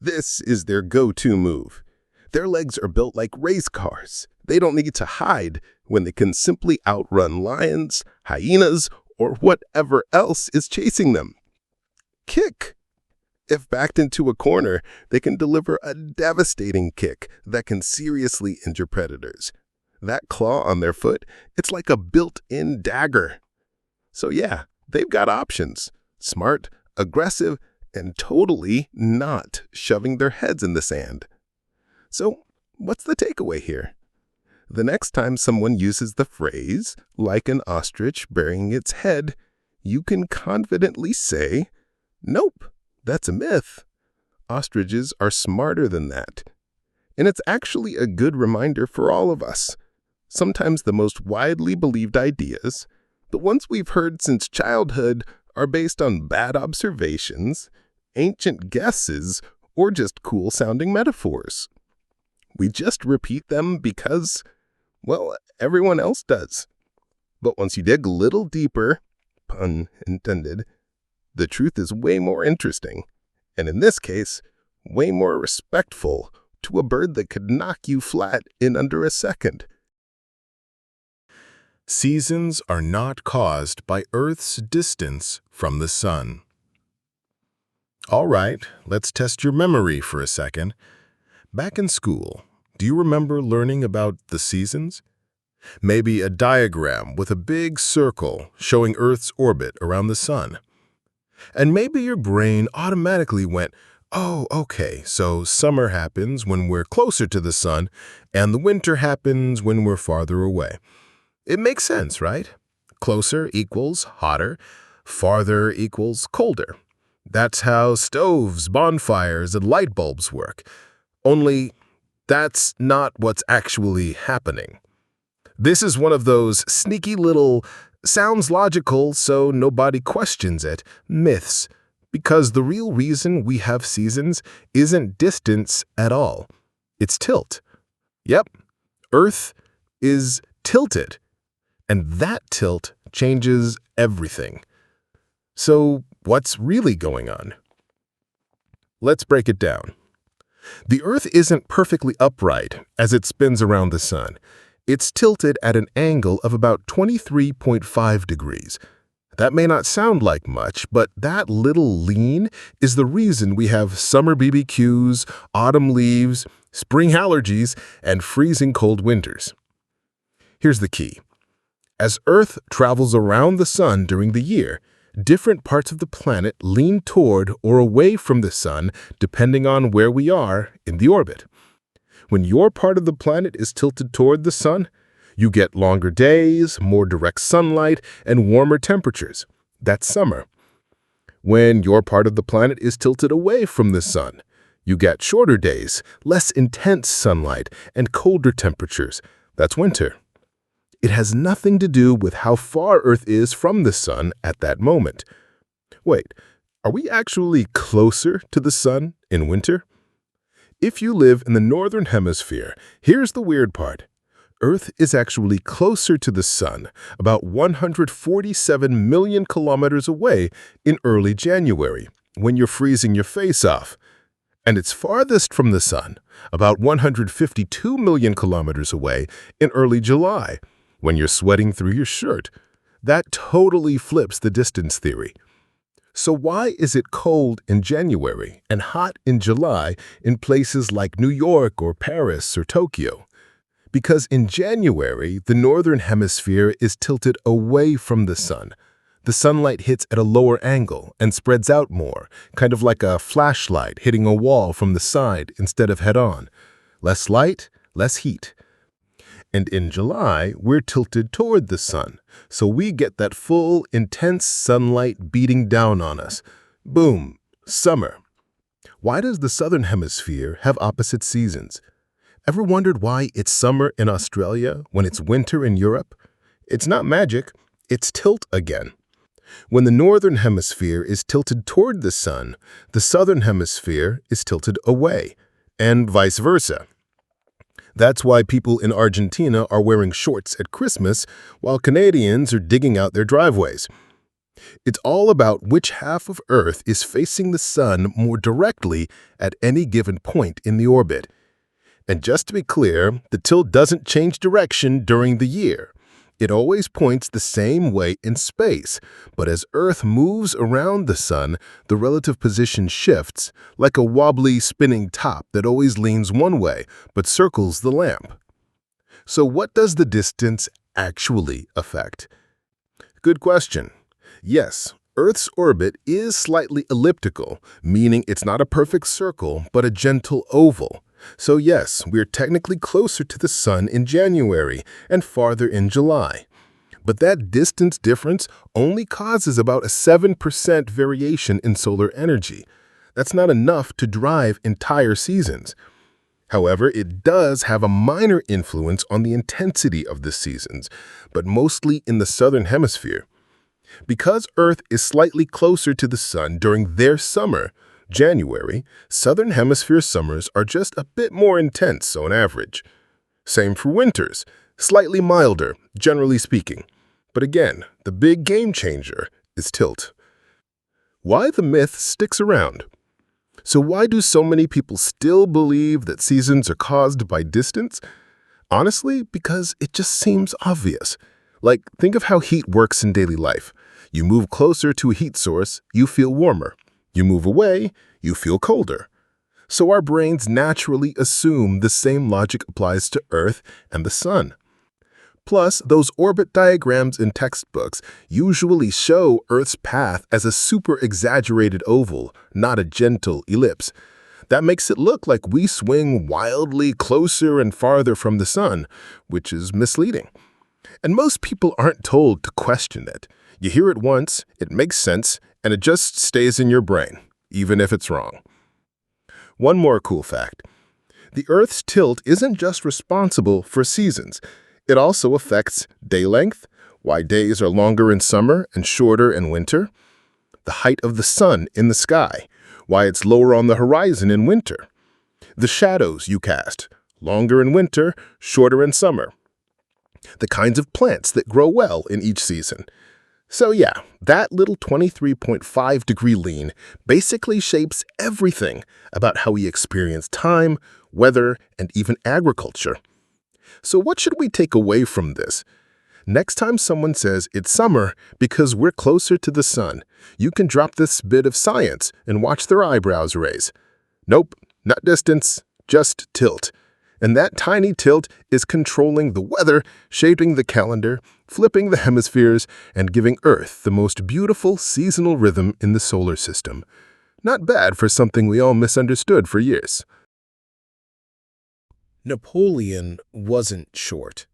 This is their go-to move. Their legs are built like race cars. They don't need to hide when they can simply outrun lions, hyenas, or whatever else is chasing them. Kick. If backed into a corner, they can deliver a devastating kick that can seriously injure predators. That claw on their foot, it's like a built-in dagger. So yeah, they've got options. Smart, aggressive, and totally not shoving their heads in the sand. So what's the takeaway here? The next time someone uses the phrase, like an ostrich burying its head, you can confidently say, nope, that's a myth. Ostriches are smarter than that. And it's actually a good reminder for all of us. Sometimes the most widely believed ideas, the ones we've heard since childhood, are based on bad observations, ancient guesses, or just cool-sounding metaphors. We just repeat them because, well, everyone else does. But once you dig a little deeper, pun intended, the truth is way more interesting, and in this case, way more respectful to a bird that could knock you flat in under a second. Seasons are not caused by Earth's distance from the sun. All right, let's test your memory for a second. Back in school, do you remember learning about the seasons? Maybe a diagram with a big circle showing Earth's orbit around the sun. And maybe your brain automatically went, oh, okay, so summer happens when we're closer to the sun, and the winter happens when we're farther away. It makes sense, right? Closer equals hotter, Farther equals colder. That's how stoves, bonfires, and light bulbs work. Only that's not what's actually happening. This is one of those sneaky little, sounds logical so nobody questions it, myths, because the real reason we have seasons isn't distance at all. It's tilt. Yep, Earth is tilted, and that tilt changes everything. So what's really going on? Let's break it down. The Earth isn't perfectly upright as it spins around the sun. It's tilted at an angle of about 23.5 degrees. That may not sound like much, but that little lean is the reason we have summer BBQs, autumn leaves, spring allergies, and freezing cold winters. Here's the key. As Earth travels around the sun during the year, different parts of the planet lean toward or away from the sun depending on where we are in the orbit. When your part of the planet is tilted toward the sun, you get longer days, more direct sunlight, and warmer temperatures. That's summer. When your part of the planet is tilted away from the sun, you get shorter days, less intense sunlight, and colder temperatures. That's winter. It has nothing to do with how far Earth is from the sun at that moment. Wait, are we actually closer to the sun in winter? If you live in the northern hemisphere, here's the weird part. Earth is actually closer to the sun, about 147 million kilometers away in early January, when you're freezing your face off. And it's farthest from the sun, about 152 million kilometers away in early July, when you're sweating through your shirt. That totally flips the distance theory. So why is it cold in January and hot in July in places like New York or Paris or Tokyo? Because in January, the northern hemisphere is tilted away from the sun. The sunlight hits at a lower angle and spreads out more, kind of like a flashlight hitting a wall from the side instead of head-on. Less light, less heat. And in July, we're tilted toward the sun, so we get that full, intense sunlight beating down on us. Boom, summer. Why does the southern hemisphere have opposite seasons? Ever wondered why it's summer in Australia when it's winter in Europe? It's not magic, it's tilt again. When the northern hemisphere is tilted toward the sun, the southern hemisphere is tilted away, and vice versa. That's why people in Argentina are wearing shorts at Christmas while Canadians are digging out their driveways. It's all about which half of Earth is facing the sun more directly at any given point in the orbit. And just to be clear, the tilt doesn't change direction during the year. It always points the same way in space, but as Earth moves around the sun, the relative position shifts, like a wobbly spinning top that always leans one way but circles the lamp. So what does the distance actually affect? Good question. Yes, Earth's orbit is slightly elliptical, meaning it's not a perfect circle but a gentle oval. So yes, we're technically closer to the sun in January and farther in July. But that distance difference only causes about a 7% variation in solar energy. That's not enough to drive entire seasons. However, it does have a minor influence on the intensity of the seasons, but mostly in the southern hemisphere. Because Earth is slightly closer to the sun during their summer, January, southern hemisphere summers are just a bit more intense on average. Same for winters, slightly milder, generally speaking. But again, the big game changer is tilt. Why the myth sticks around? So why do so many people still believe that seasons are caused by distance? Honestly, because it just seems obvious. Like, think of how heat works in daily life. You move closer to a heat source, you feel warmer. You move away, you feel colder. So our brains naturally assume the same logic applies to Earth and the sun. Plus, those orbit diagrams in textbooks usually show Earth's path as a super exaggerated oval, not a gentle ellipse. That makes it look like we swing wildly closer and farther from the sun, which is misleading. And most people aren't told to question it. You hear it once, it makes sense, and it just stays in your brain, even if it's wrong. One more cool fact. The Earth's tilt isn't just responsible for seasons. It also affects day length, why days are longer in summer and shorter in winter, the height of the sun in the sky, why it's lower on the horizon in winter, the shadows you cast, longer in winter, shorter in summer, the kinds of plants that grow well in each season. So yeah, that little 23.5-degree lean basically shapes everything about how we experience time, weather, and even agriculture. So what should we take away from this? Next time someone says it's summer because we're closer to the sun, you can drop this bit of science and watch their eyebrows raise. Nope, not distance, just tilt. And that tiny tilt is controlling the weather, shaping the calendar, flipping the hemispheres, and giving Earth the most beautiful seasonal rhythm in the solar system. Not bad for something we all misunderstood for years. Napoleon wasn't short.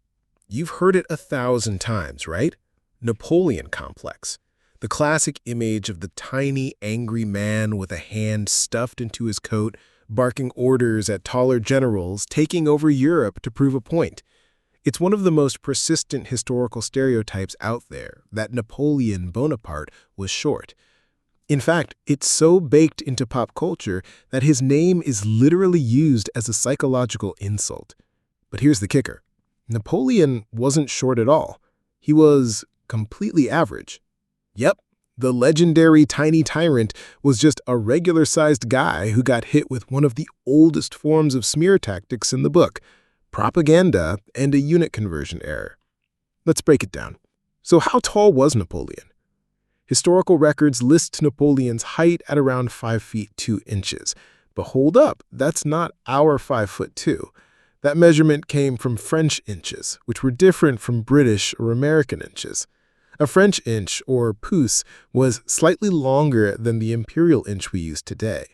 You've heard it 1,000 times, right? Napoleon complex. The classic image of the tiny, angry man with a hand stuffed into his coat, barking orders at taller generals, taking over Europe to prove a point. It's one of the most persistent historical stereotypes out there that Napoleon Bonaparte was short. In fact, it's so baked into pop culture that his name is literally used as a psychological insult. But here's the kicker. Napoleon wasn't short at all. He was completely average. Yep, the legendary tiny tyrant was just a regular-sized guy who got hit with one of the oldest forms of smear tactics in the book, propaganda and a unit conversion error. Let's break it down. So how tall was Napoleon? Historical records list Napoleon's height at around 5 feet 2 inches. But hold up, that's not our 5'2". That measurement came from French inches, which were different from British or American inches. A French inch, or pouce, was slightly longer than the imperial inch we use today.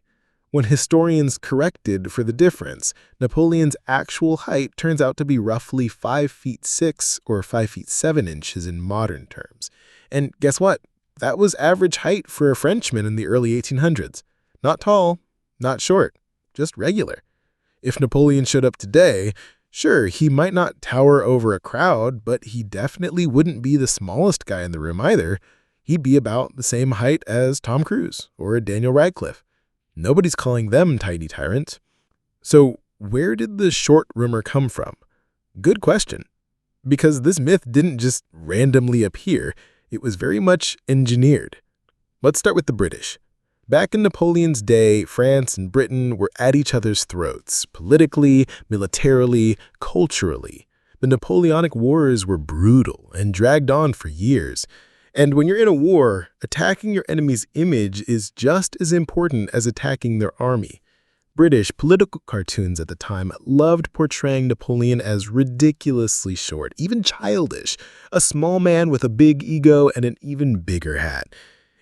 When historians corrected for the difference, Napoleon's actual height turns out to be roughly 5 feet 6 or 5 feet 7 inches in modern terms. And guess what? That was average height for a Frenchman in the early 1800s. Not tall, not short, just regular. If Napoleon showed up today, sure, he might not tower over a crowd, but he definitely wouldn't be the smallest guy in the room either. He'd be about the same height as Tom Cruise or Daniel Radcliffe. Nobody's calling them tiny tyrants. So where did the short rumor come from? Good question. Because this myth didn't just randomly appear, it was very much engineered. Let's start with the British. Back in Napoleon's day, France and Britain were at each other's throats, politically, militarily, culturally. The Napoleonic Wars were brutal and dragged on for years. And when you're in a war, attacking your enemy's image is just as important as attacking their army. British political cartoons at the time loved portraying Napoleon as ridiculously short, even childish, a small man with a big ego and an even bigger hat.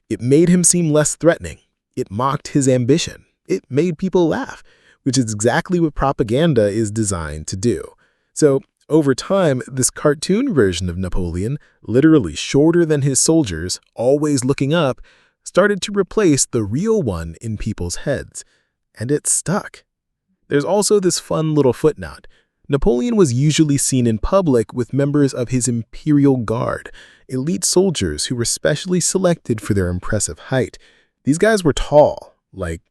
It made him seem less threatening. It mocked his ambition. It made people laugh, which is exactly what propaganda is designed to do. So, over time, this cartoon version of Napoleon, literally shorter than his soldiers, always looking up, started to replace the real one in people's heads. And it stuck. There's also this fun little footnote. Napoleon was usually seen in public with members of his Imperial Guard, elite soldiers who were specially selected for their impressive height. These guys were tall, like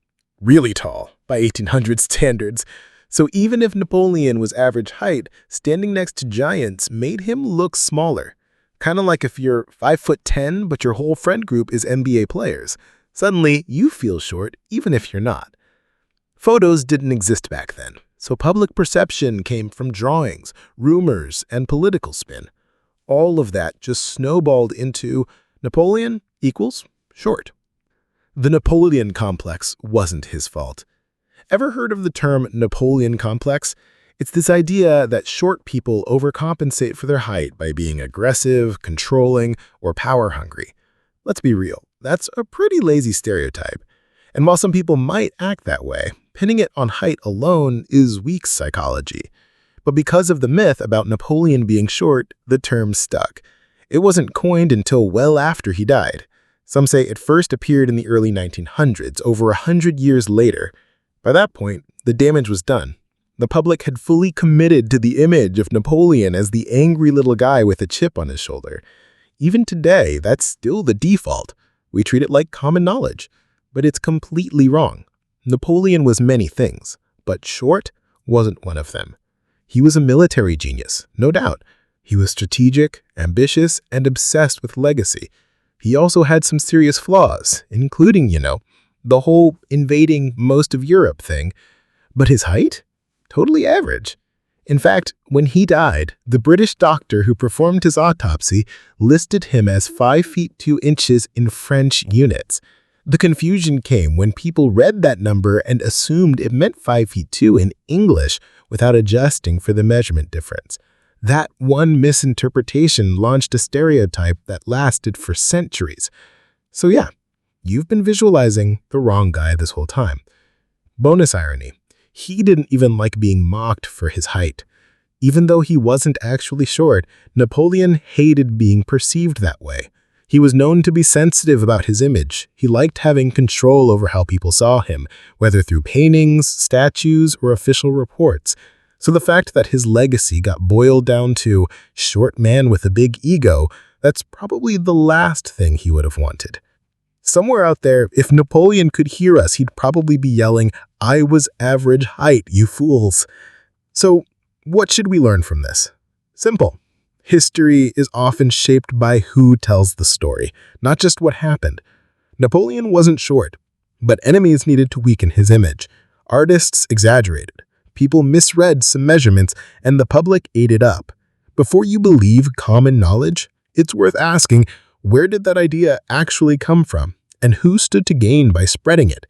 really tall, by 1800 standards. So even if Napoleon was average height, standing next to giants made him look smaller. Kind of like if you're 5'10", but your whole friend group is NBA players. Suddenly, you feel short, even if you're not. Photos didn't exist back then, so public perception came from drawings, rumors, and political spin. All of that just snowballed into Napoleon equals short. The Napoleon complex wasn't his fault. Ever heard of the term Napoleon complex? It's this idea that short people overcompensate for their height by being aggressive, controlling, or power-hungry. Let's be real, that's a pretty lazy stereotype. And while some people might act that way, pinning it on height alone is weak psychology. But because of the myth about Napoleon being short, the term stuck. It wasn't coined until well after he died. Some say it first appeared in the early 1900s, over 100 years later. By that point, the damage was done. The public had fully committed to the image of Napoleon as the angry little guy with a chip on his shoulder. Even today, that's still the default. We treat it like common knowledge. But it's completely wrong. Napoleon was many things, but short wasn't one of them. He was a military genius, no doubt. He was strategic, ambitious, and obsessed with legacy. He also had some serious flaws, including, the whole invading most of Europe thing. But his height? Totally average. In fact, when he died, the British doctor who performed his autopsy listed him as 5 feet 2 inches in French units. The confusion came when people read that number and assumed it meant 5 feet 2 in English without adjusting for the measurement difference. That one misinterpretation launched a stereotype that lasted for centuries. So yeah, you've been visualizing the wrong guy this whole time. Bonus irony, he didn't even like being mocked for his height. Even though he wasn't actually short, Napoleon hated being perceived that way. He was known to be sensitive about his image. He liked having control over how people saw him, whether through paintings, statues, or official reports. So the fact that his legacy got boiled down to short man with a big ego, that's probably the last thing he would have wanted. Somewhere out there, if Napoleon could hear us, he'd probably be yelling, "I was average height, you fools." So what should we learn from this? Simple. History is often shaped by who tells the story, not just what happened. Napoleon wasn't short, but enemies needed to weaken his image. Artists exaggerated. People misread some measurements, and the public ate it up. Before you believe common knowledge, it's worth asking, where did that idea actually come from, and who stood to gain by spreading it?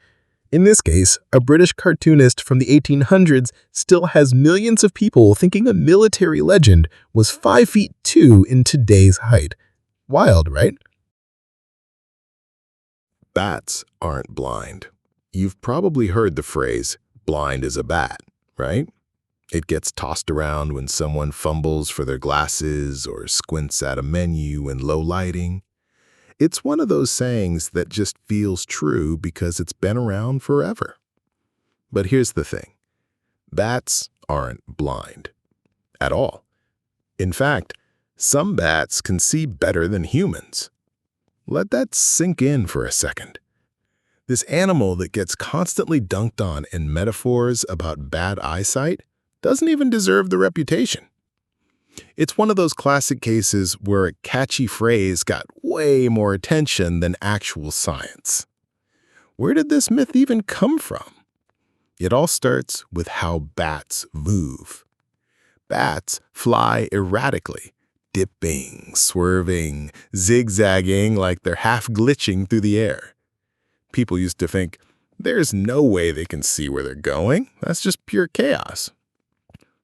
In this case, a British cartoonist from the 1800s still has millions of people thinking a military legend was 5 feet 2 in today's height. Wild, right? Bats aren't blind. You've probably heard the phrase, blind as a bat, right? It gets tossed around when someone fumbles for their glasses or squints at a menu in low lighting. It's one of those sayings that just feels true because it's been around forever. But here's the thing. Bats aren't blind. At all. In fact, some bats can see better than humans. Let that sink in for a second. This animal that gets constantly dunked on in metaphors about bad eyesight doesn't even deserve the reputation. It's one of those classic cases where a catchy phrase got way more attention than actual science. Where did this myth even come from? It all starts with how bats move. Bats fly erratically, dipping, swerving, zigzagging like they're half glitching through the air. People used to think, there's no way they can see where they're going. That's just pure chaos.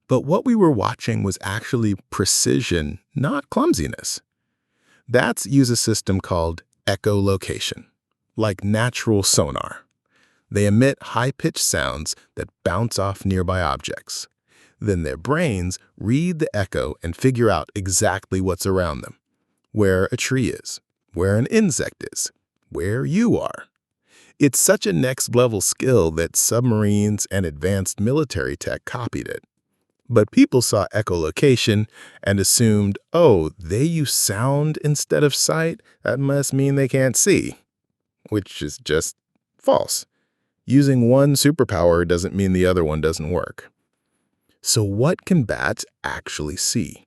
But what we were watching was actually precision, not clumsiness. Bats use a system called echolocation, like natural sonar. They emit high-pitched sounds that bounce off nearby objects. Then their brains read the echo and figure out exactly what's around them, where a tree is, where an insect is, where you are. It's such a next-level skill that submarines and advanced military tech copied it. But people saw echolocation and assumed, oh, they use sound instead of sight? That must mean they can't see. Which is just false. Using one superpower doesn't mean the other one doesn't work. So what can bats actually see?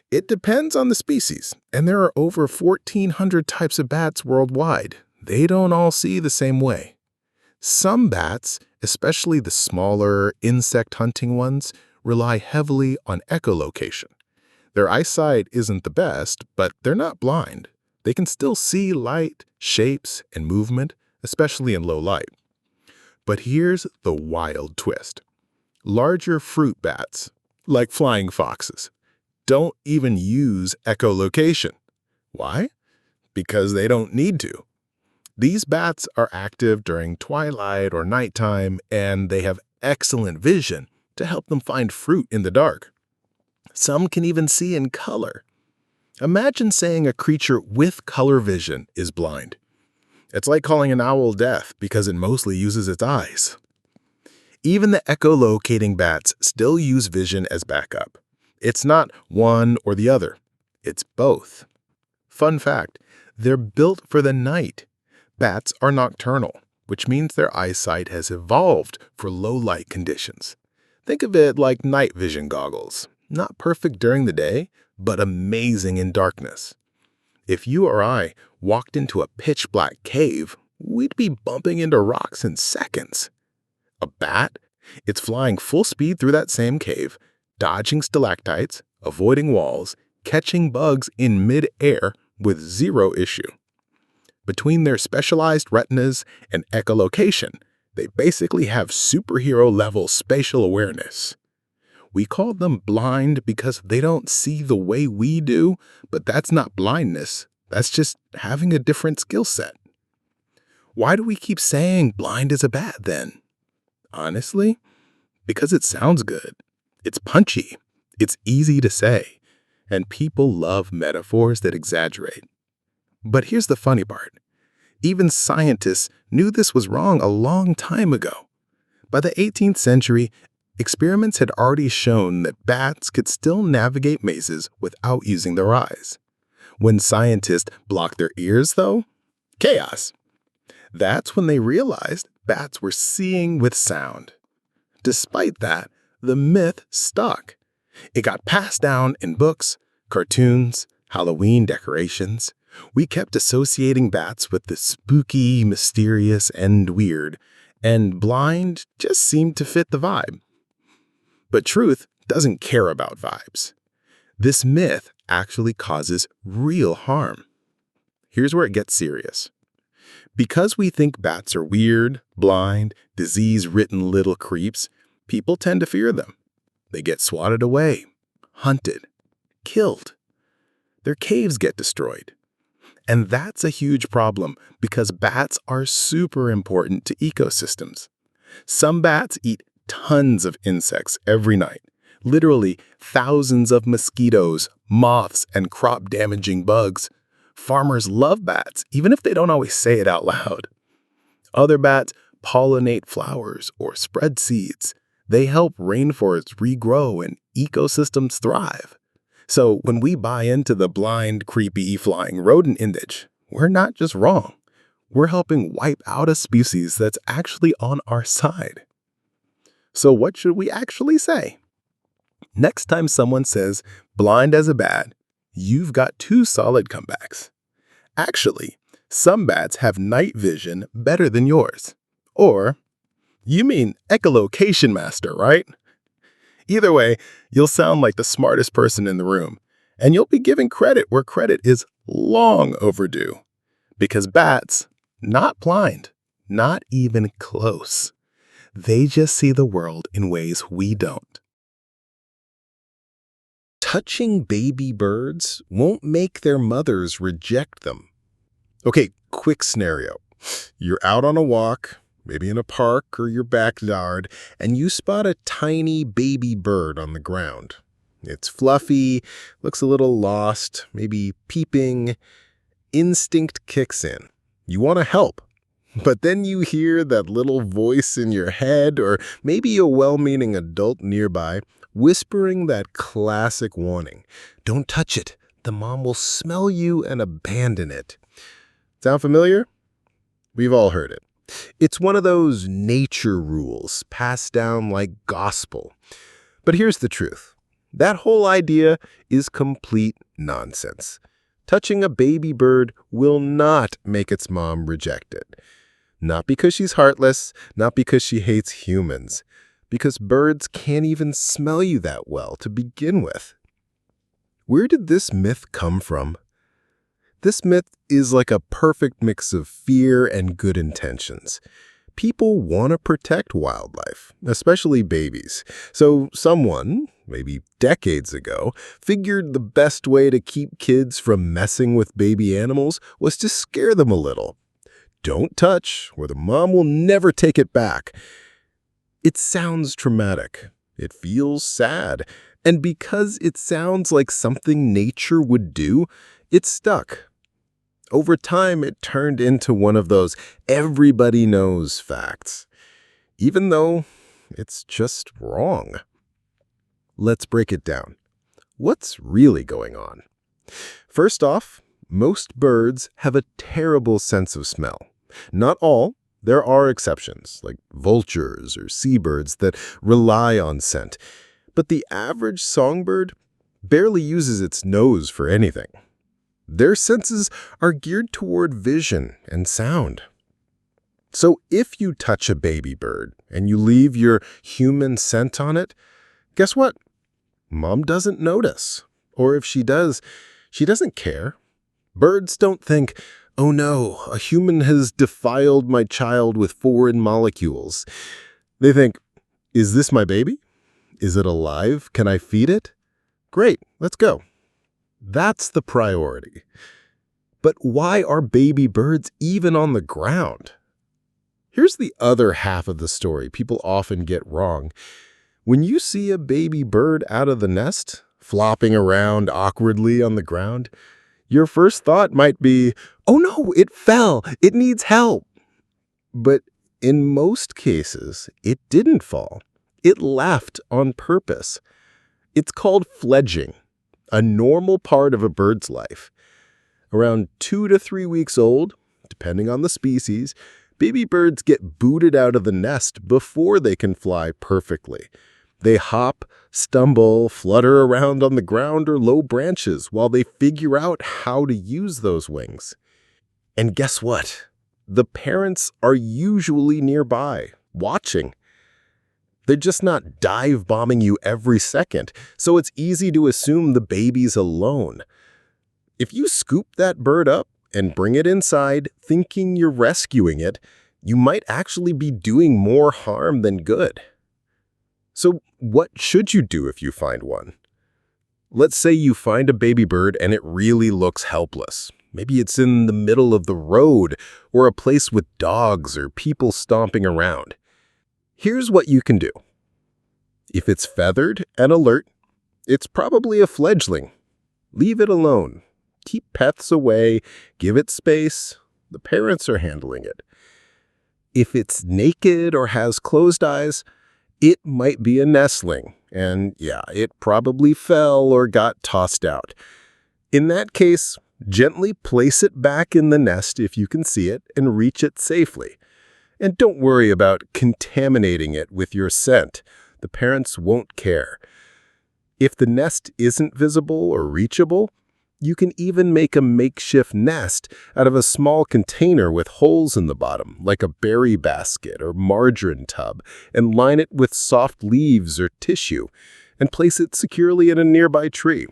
It depends on the species, and there are over 1,400 types of bats worldwide. They don't all see the same way. Some bats, especially the smaller, insect-hunting ones, rely heavily on echolocation. Their eyesight isn't the best, but they're not blind. They can still see light, shapes, and movement, especially in low light. But here's the wild twist. Larger fruit bats, like flying foxes, don't even use echolocation. Why? Because they don't need to. These bats are active during twilight or nighttime, and they have excellent vision to help them find fruit in the dark. Some can even see in color. Imagine saying a creature with color vision is blind. It's like calling an owl deaf because it mostly uses its eyes. Even the echolocating bats still use vision as backup. It's not one or the other. It's both. Fun fact, they're built for the night. Bats are nocturnal, which means their eyesight has evolved for low-light conditions. Think of it like night vision goggles. Not perfect during the day, but amazing in darkness. If you or I walked into a pitch-black cave, we'd be bumping into rocks in seconds. A bat? It's flying full speed through that same cave, dodging stalactites, avoiding walls, catching bugs in mid-air with zero issue. Between their specialized retinas and echolocation, they basically have superhero-level spatial awareness. We call them blind because they don't see the way we do, but that's not blindness. That's just having a different skill set. Why do we keep saying blind as a bat then? Honestly, because it sounds good. It's punchy. It's easy to say. And people love metaphors that exaggerate. But here's the funny part. Even scientists knew this was wrong a long time ago. By the 18th century, experiments had already shown that bats could still navigate mazes without using their eyes. When scientists blocked their ears, though, chaos. That's when they realized bats were seeing with sound. Despite that, the myth stuck. It got passed down in books, cartoons, Halloween decorations. We kept associating bats with the spooky, mysterious, and weird, and blind just seemed to fit the vibe. But truth doesn't care about vibes. This myth actually causes real harm. Here's where it gets serious. Because we think bats are weird, blind, disease-ridden little creeps, people tend to fear them. They get swatted away, hunted, killed. Their caves get destroyed. And that's a huge problem because bats are super important to ecosystems. Some bats eat tons of insects every night, literally thousands of mosquitoes, moths, and crop-damaging bugs. Farmers love bats, even if they don't always say it out loud. Other bats pollinate flowers or spread seeds. They help rainforests regrow and ecosystems thrive. So when we buy into the blind, creepy, flying rodent image, we're not just wrong. We're helping wipe out a species that's actually on our side. So what should we actually say? Next time someone says blind as a bat, you've got two solid comebacks. Actually, some bats have night vision better than yours. Or, you mean echolocation master, right? Either way, you'll sound like the smartest person in the room, and you'll be giving credit where credit is long overdue. Because bats, not blind, not even close. They just see the world in ways we don't. Touching baby birds won't make their mothers reject them. Okay, quick scenario. You're out on a walk, maybe in a park or your backyard, and you spot a tiny baby bird on the ground. It's fluffy, looks a little lost, maybe peeping. Instinct kicks in. You want to help. But then you hear that little voice in your head, or maybe a well-meaning adult nearby, whispering that classic warning. Don't touch it. The mom will smell you and abandon it. Sound familiar? We've all heard it. It's one of those nature rules passed down like gospel. But here's the truth. That whole idea is complete nonsense. Touching a baby bird will not make its mom reject it. Not because she's heartless, not because she hates humans, because birds can't even smell you that well to begin with. Where did this myth come from? This myth is like a perfect mix of fear and good intentions. People want to protect wildlife, especially babies. So someone, maybe decades ago, figured the best way to keep kids from messing with baby animals was to scare them a little. Don't touch, or the mom will never take it back. It sounds traumatic. It feels sad. And because it sounds like something nature would do, it stuck. Over time, it turned into one of those everybody knows facts, even though it's just wrong. Let's break it down. What's really going on? First off, most birds have a terrible sense of smell. Not all. There are exceptions, like vultures or seabirds that rely on scent. But the average songbird barely uses its nose for anything. Their senses are geared toward vision and sound. So if you touch a baby bird and you leave your human scent on it, guess what? Mom doesn't notice. Or if she does, she doesn't care. Birds don't think, "Oh no, a human has defiled my child with foreign molecules." They think, "Is this my baby? Is it alive? Can I feed it? Great, let's go." That's the priority. But why are baby birds even on the ground? Here's the other half of the story people often get wrong. When you see a baby bird out of the nest, flopping around awkwardly on the ground, your first thought might be, "Oh no, it fell. It needs help." But in most cases, it didn't fall. It left on purpose. It's called fledging, a normal part of a bird's life. Around 2 to 3 weeks old, depending on the species, baby birds get booted out of the nest before they can fly perfectly. They hop, stumble, flutter around on the ground or low branches while they figure out how to use those wings. And guess what? The parents are usually nearby, watching. They're just not dive-bombing you every second, so it's easy to assume the baby's alone. If you scoop that bird up and bring it inside, thinking you're rescuing it, you might actually be doing more harm than good. So what should you do if you find one? Let's say you find a baby bird and it really looks helpless. Maybe it's in the middle of the road or a place with dogs or people stomping around. Here's what you can do. If it's feathered and alert, it's probably a fledgling. Leave it alone. Keep pets away. Give it space. The parents are handling it. If it's naked or has closed eyes, it might be a nestling. And yeah, it probably fell or got tossed out. In that case, gently place it back in the nest if you can see it and reach it safely. And don't worry about contaminating it with your scent. The parents won't care. If the nest isn't visible or reachable, you can even make a makeshift nest out of a small container with holes in the bottom, like a berry basket or margarine tub, and line it with soft leaves or tissue, and place it securely in a nearby tree.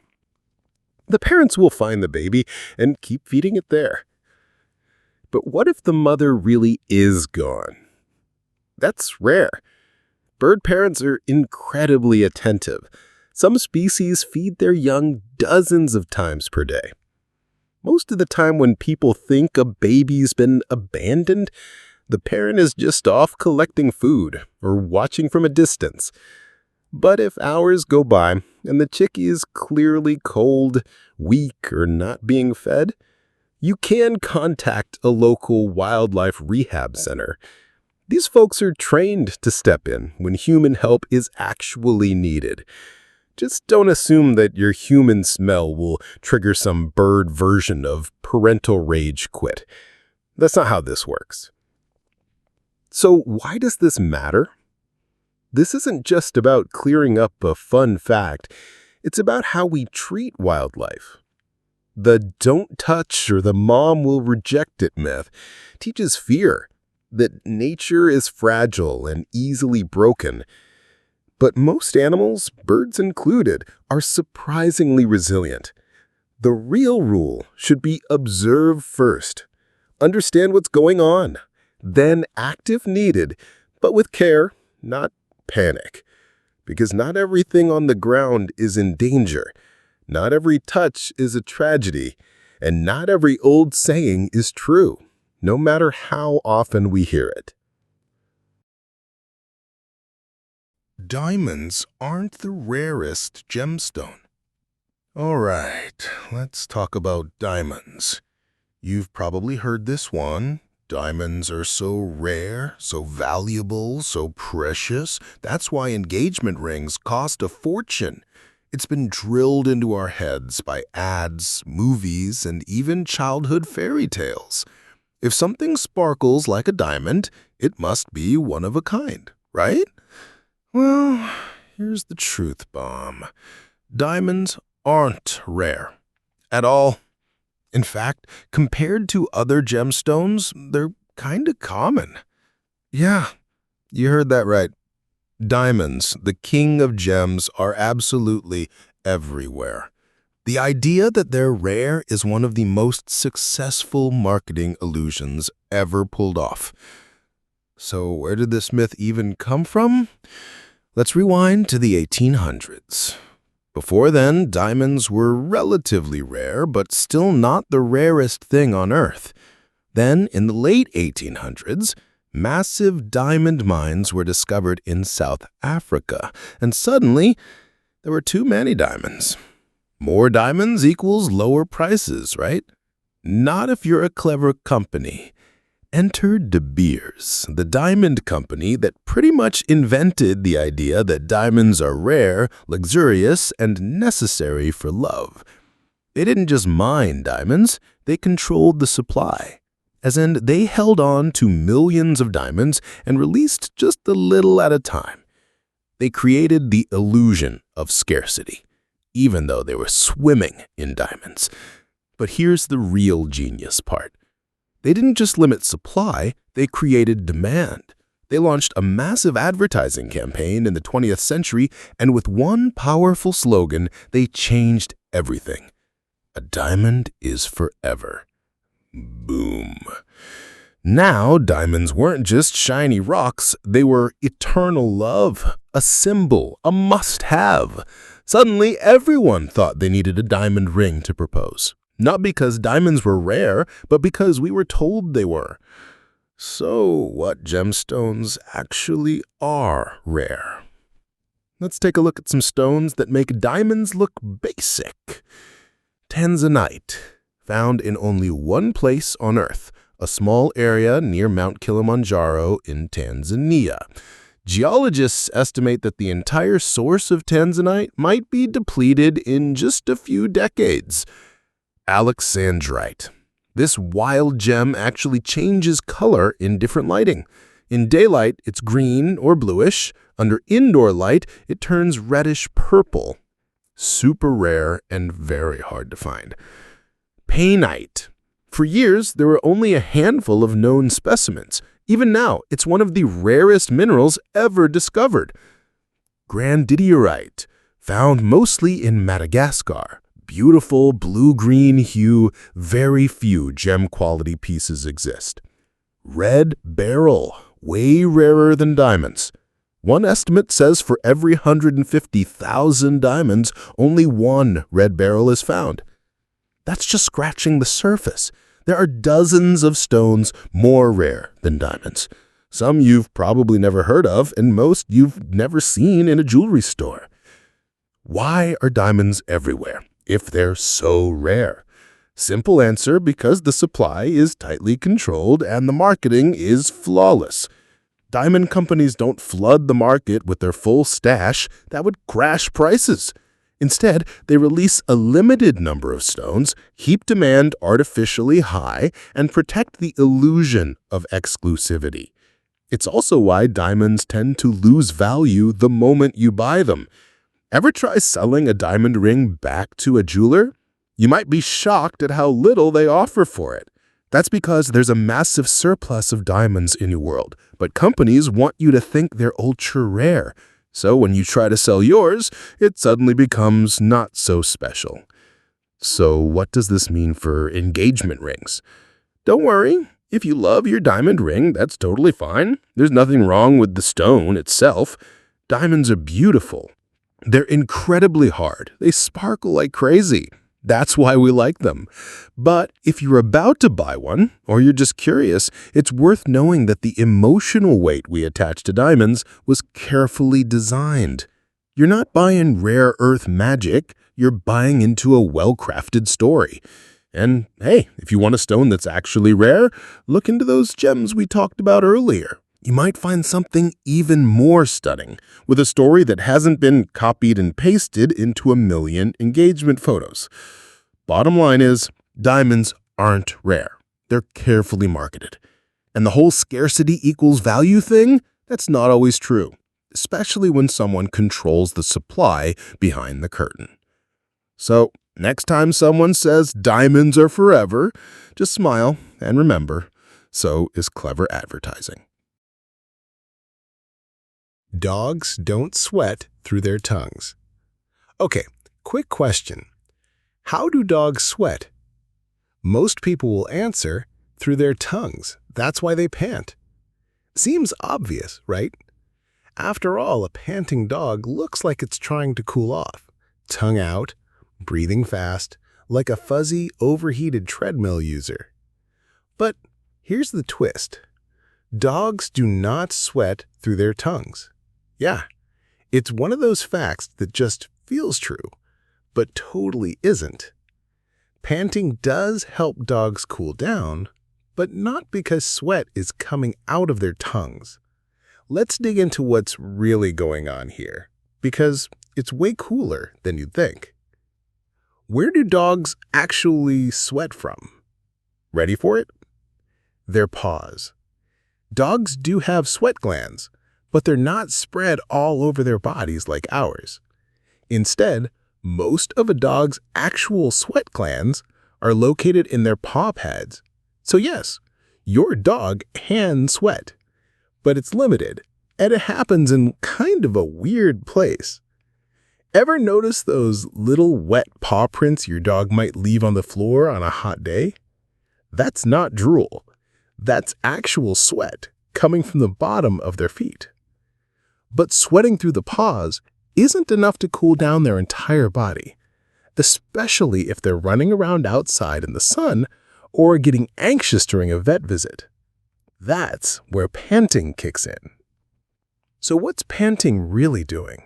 The parents will find the baby and keep feeding it there. But what if the mother really is gone? That's rare. Bird parents are incredibly attentive. Some species feed their young dozens of times per day. Most of the time when people think a baby's been abandoned, the parent is just off collecting food or watching from a distance. But if hours go by and the chickie is clearly cold, weak, or not being fed, you can contact a local wildlife rehab center. These folks are trained to step in when human help is actually needed. Just don't assume that your human smell will trigger some bird version of parental rage quit. That's not how this works. So why does this matter? This isn't just about clearing up a fun fact. It's about how we treat wildlife. The "don't touch or the mom will reject it" myth teaches fear, that nature is fragile and easily broken. But most animals, birds included, are surprisingly resilient. The real rule should be observe first. Understand what's going on. Then act if needed, but with care, not panic. Because not everything on the ground is in danger. Not every touch is a tragedy. And not every old saying is true, no matter how often we hear it. Diamonds aren't the rarest gemstone. All right, let's talk about diamonds. You've probably heard this one. Diamonds are so rare, so valuable, so precious. That's why engagement rings cost a fortune. It's been drilled into our heads by ads, movies, and even childhood fairy tales. If something sparkles like a diamond, it must be one of a kind, right? Well, here's the truth bomb. Diamonds aren't rare at all. In fact, compared to other gemstones, they're kind of common. Yeah, you heard that right. Diamonds, the king of gems, are absolutely everywhere. The idea that they're rare is one of the most successful marketing illusions ever pulled off. So where did this myth even come from? Let's rewind to the 1800s. Before then, diamonds were relatively rare, but still not the rarest thing on Earth. Then, in the late 1800s, massive diamond mines were discovered in South Africa, and suddenly, there were too many diamonds. More diamonds equals lower prices, right? Not if you're a clever company. Enter De Beers, the diamond company that pretty much invented the idea that diamonds are rare, luxurious, and necessary for love. They didn't just mine diamonds, they controlled the supply. As in, they held on to millions of diamonds and released just a little at a time. They created the illusion of scarcity, even though they were swimming in diamonds. But here's the real genius part. They didn't just limit supply, they created demand. They launched a massive advertising campaign in the 20th century, and with one powerful slogan, they changed everything. A diamond is forever. Boom. Now, diamonds weren't just shiny rocks, they were eternal love, a symbol, a must-have. Suddenly, everyone thought they needed a diamond ring to propose. Not because diamonds were rare, but because we were told they were. So, what gemstones actually are rare? Let's take a look at some stones that make diamonds look basic. Tanzanite, found in only one place on Earth, a small area near Mount Kilimanjaro in Tanzania. Geologists estimate that the entire source of tanzanite might be depleted in just a few decades. Alexandrite. This wild gem actually changes color in different lighting. In daylight, it's green or bluish. Under indoor light, it turns reddish purple. Super rare and very hard to find. Painite. For years, there were only a handful of known specimens. Even now, it's one of the rarest minerals ever discovered. Grandidierite, found mostly in Madagascar. Beautiful blue-green hue, very few gem-quality pieces exist. Red beryl, way rarer than diamonds. One estimate says for every 150,000 diamonds, only one red beryl is found. That's just scratching the surface. There are dozens of stones more rare than diamonds. Some you've probably never heard of, and most you've never seen in a jewelry store. Why are diamonds everywhere if they're so rare? Simple answer, because the supply is tightly controlled and the marketing is flawless. Diamond companies don't flood the market with their full stash. That would crash prices. Instead, they release a limited number of stones, keep demand artificially high, and protect the illusion of exclusivity. It's also why diamonds tend to lose value the moment you buy them. Ever try selling a diamond ring back to a jeweler? You might be shocked at how little they offer for it. That's because there's a massive surplus of diamonds in your world, but companies want you to think they're ultra rare. So when you try to sell yours, it suddenly becomes not so special. So what does this mean for engagement rings? Don't worry, if you love your diamond ring, that's totally fine. There's nothing wrong with the stone itself. Diamonds are beautiful. They're incredibly hard. They sparkle like crazy. That's why we like them. But if you're about to buy one, or you're just curious, it's worth knowing that the emotional weight we attach to diamonds was carefully designed. You're not buying rare earth magic, you're buying into a well-crafted story. And hey, if you want a stone that's actually rare, look into those gems we talked about earlier. You might find something even more stunning, with a story that hasn't been copied and pasted into a million engagement photos. Bottom line is, diamonds aren't rare. They're carefully marketed. And the whole scarcity equals value thing, that's not always true, especially when someone controls the supply behind the curtain. So, next time someone says diamonds are forever, just smile and remember, so is clever advertising. Dogs don't sweat through their tongues. Okay, quick question. How do dogs sweat? Most people will answer through their tongues. That's why they pant. Seems obvious, right? After all, a panting dog looks like it's trying to cool off. Tongue out, breathing fast, like a fuzzy, overheated treadmill user. But here's the twist. Dogs do not sweat through their tongues. Yeah, it's one of those facts that just feels true, but totally isn't. Panting does help dogs cool down, but not because sweat is coming out of their tongues. Let's dig into what's really going on here, because it's way cooler than you'd think. Where do dogs actually sweat from? Ready for it? Their paws. Dogs do have sweat glands, but they're not spread all over their bodies like ours. Instead, most of a dog's actual sweat glands are located in their paw pads. So yes, your dog can sweat, but it's limited, and it happens in kind of a weird place. Ever notice those little wet paw prints your dog might leave on the floor on a hot day? That's not drool. That's actual sweat coming from the bottom of their feet. But sweating through the paws isn't enough to cool down their entire body, especially if they're running around outside in the sun or getting anxious during a vet visit. That's where panting kicks in. So what's panting really doing?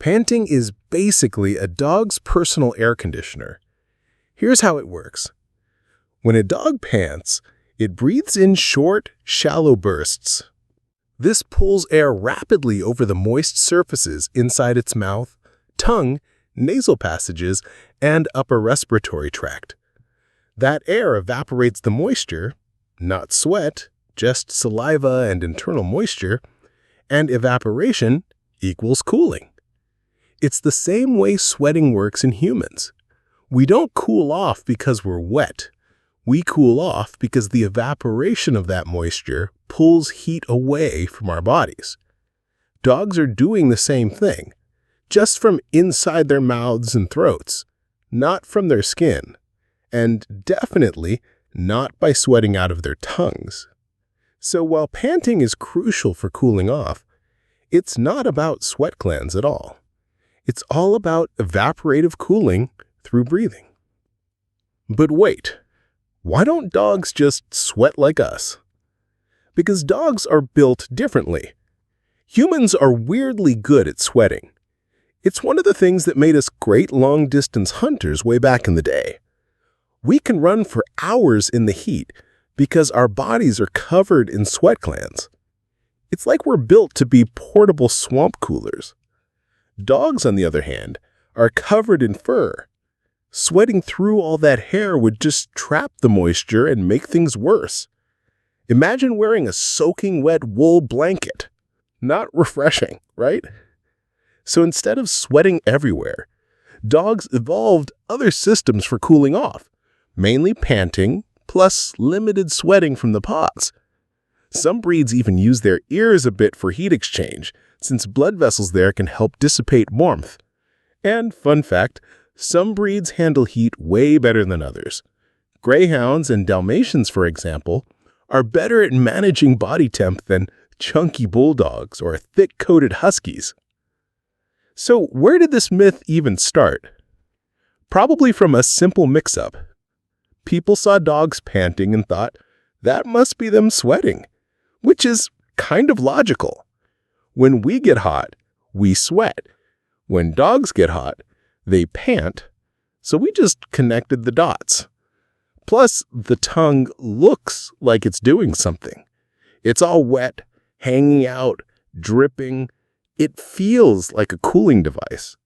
Panting is basically a dog's personal air conditioner. Here's how it works. When a dog pants, it breathes in short, shallow bursts. This pulls air rapidly over the moist surfaces inside its mouth, tongue, nasal passages, and upper respiratory tract. That air evaporates the moisture, not sweat, just saliva and internal moisture, and evaporation equals cooling. It's the same way sweating works in humans. We don't cool off because we're wet. We cool off because the evaporation of that moisture pulls heat away from our bodies. Dogs are doing the same thing, just from inside their mouths and throats, not from their skin, and definitely not by sweating out of their tongues. So while panting is crucial for cooling off, it's not about sweat glands at all. It's all about evaporative cooling through breathing. But wait. Why don't dogs just sweat like us? Because dogs are built differently. Humans are weirdly good at sweating. It's one of the things that made us great long-distance hunters way back in the day. We can run for hours in the heat because our bodies are covered in sweat glands. It's like we're built to be portable swamp coolers. Dogs, on the other hand, are covered in fur. Sweating through all that hair would just trap the moisture and make things worse. Imagine wearing a soaking wet wool blanket. Not refreshing, right? So instead of sweating everywhere, dogs evolved other systems for cooling off, mainly panting plus limited sweating from the paws. Some breeds even use their ears a bit for heat exchange, since blood vessels there can help dissipate warmth. And fun fact, some breeds handle heat way better than others. Greyhounds and Dalmatians, for example, are better at managing body temp than chunky bulldogs or thick-coated huskies. So where did this myth even start? Probably from a simple mix-up. People saw dogs panting and thought, that must be them sweating, which is kind of logical. When we get hot, we sweat. When dogs get hot, they pant. So we just connected the dots. Plus, the tongue looks like it's doing something. It's all wet, hanging out, dripping. It feels like a cooling device.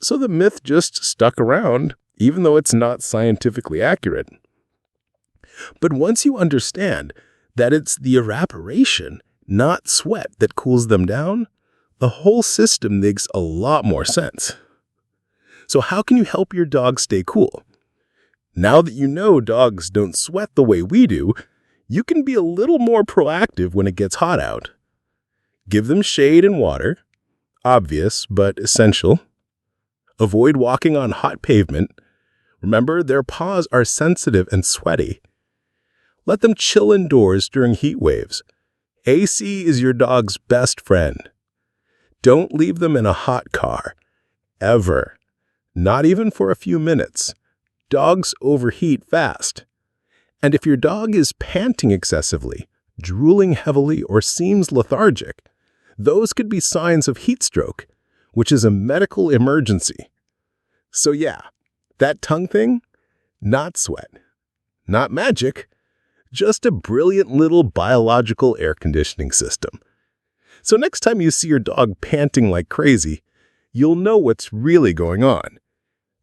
So the myth just stuck around, even though it's not scientifically accurate. But once you understand that it's the evaporation, not sweat, that cools them down, the whole system makes a lot more sense. So how can you help your dog stay cool? Now that you know dogs don't sweat the way we do, you can be a little more proactive when it gets hot out. Give them shade and water. Obvious, but essential. Avoid walking on hot pavement. Remember, their paws are sensitive and sweaty. Let them chill indoors during heat waves. AC is your dog's best friend. Don't leave them in a hot car. Ever. Not even for a few minutes. Dogs overheat fast. And if your dog is panting excessively, drooling heavily, or seems lethargic, those could be signs of heat stroke, which is a medical emergency. So yeah, that tongue thing, not sweat, not magic, just a brilliant little biological air conditioning system. So next time you see your dog panting like crazy, you'll know what's really going on.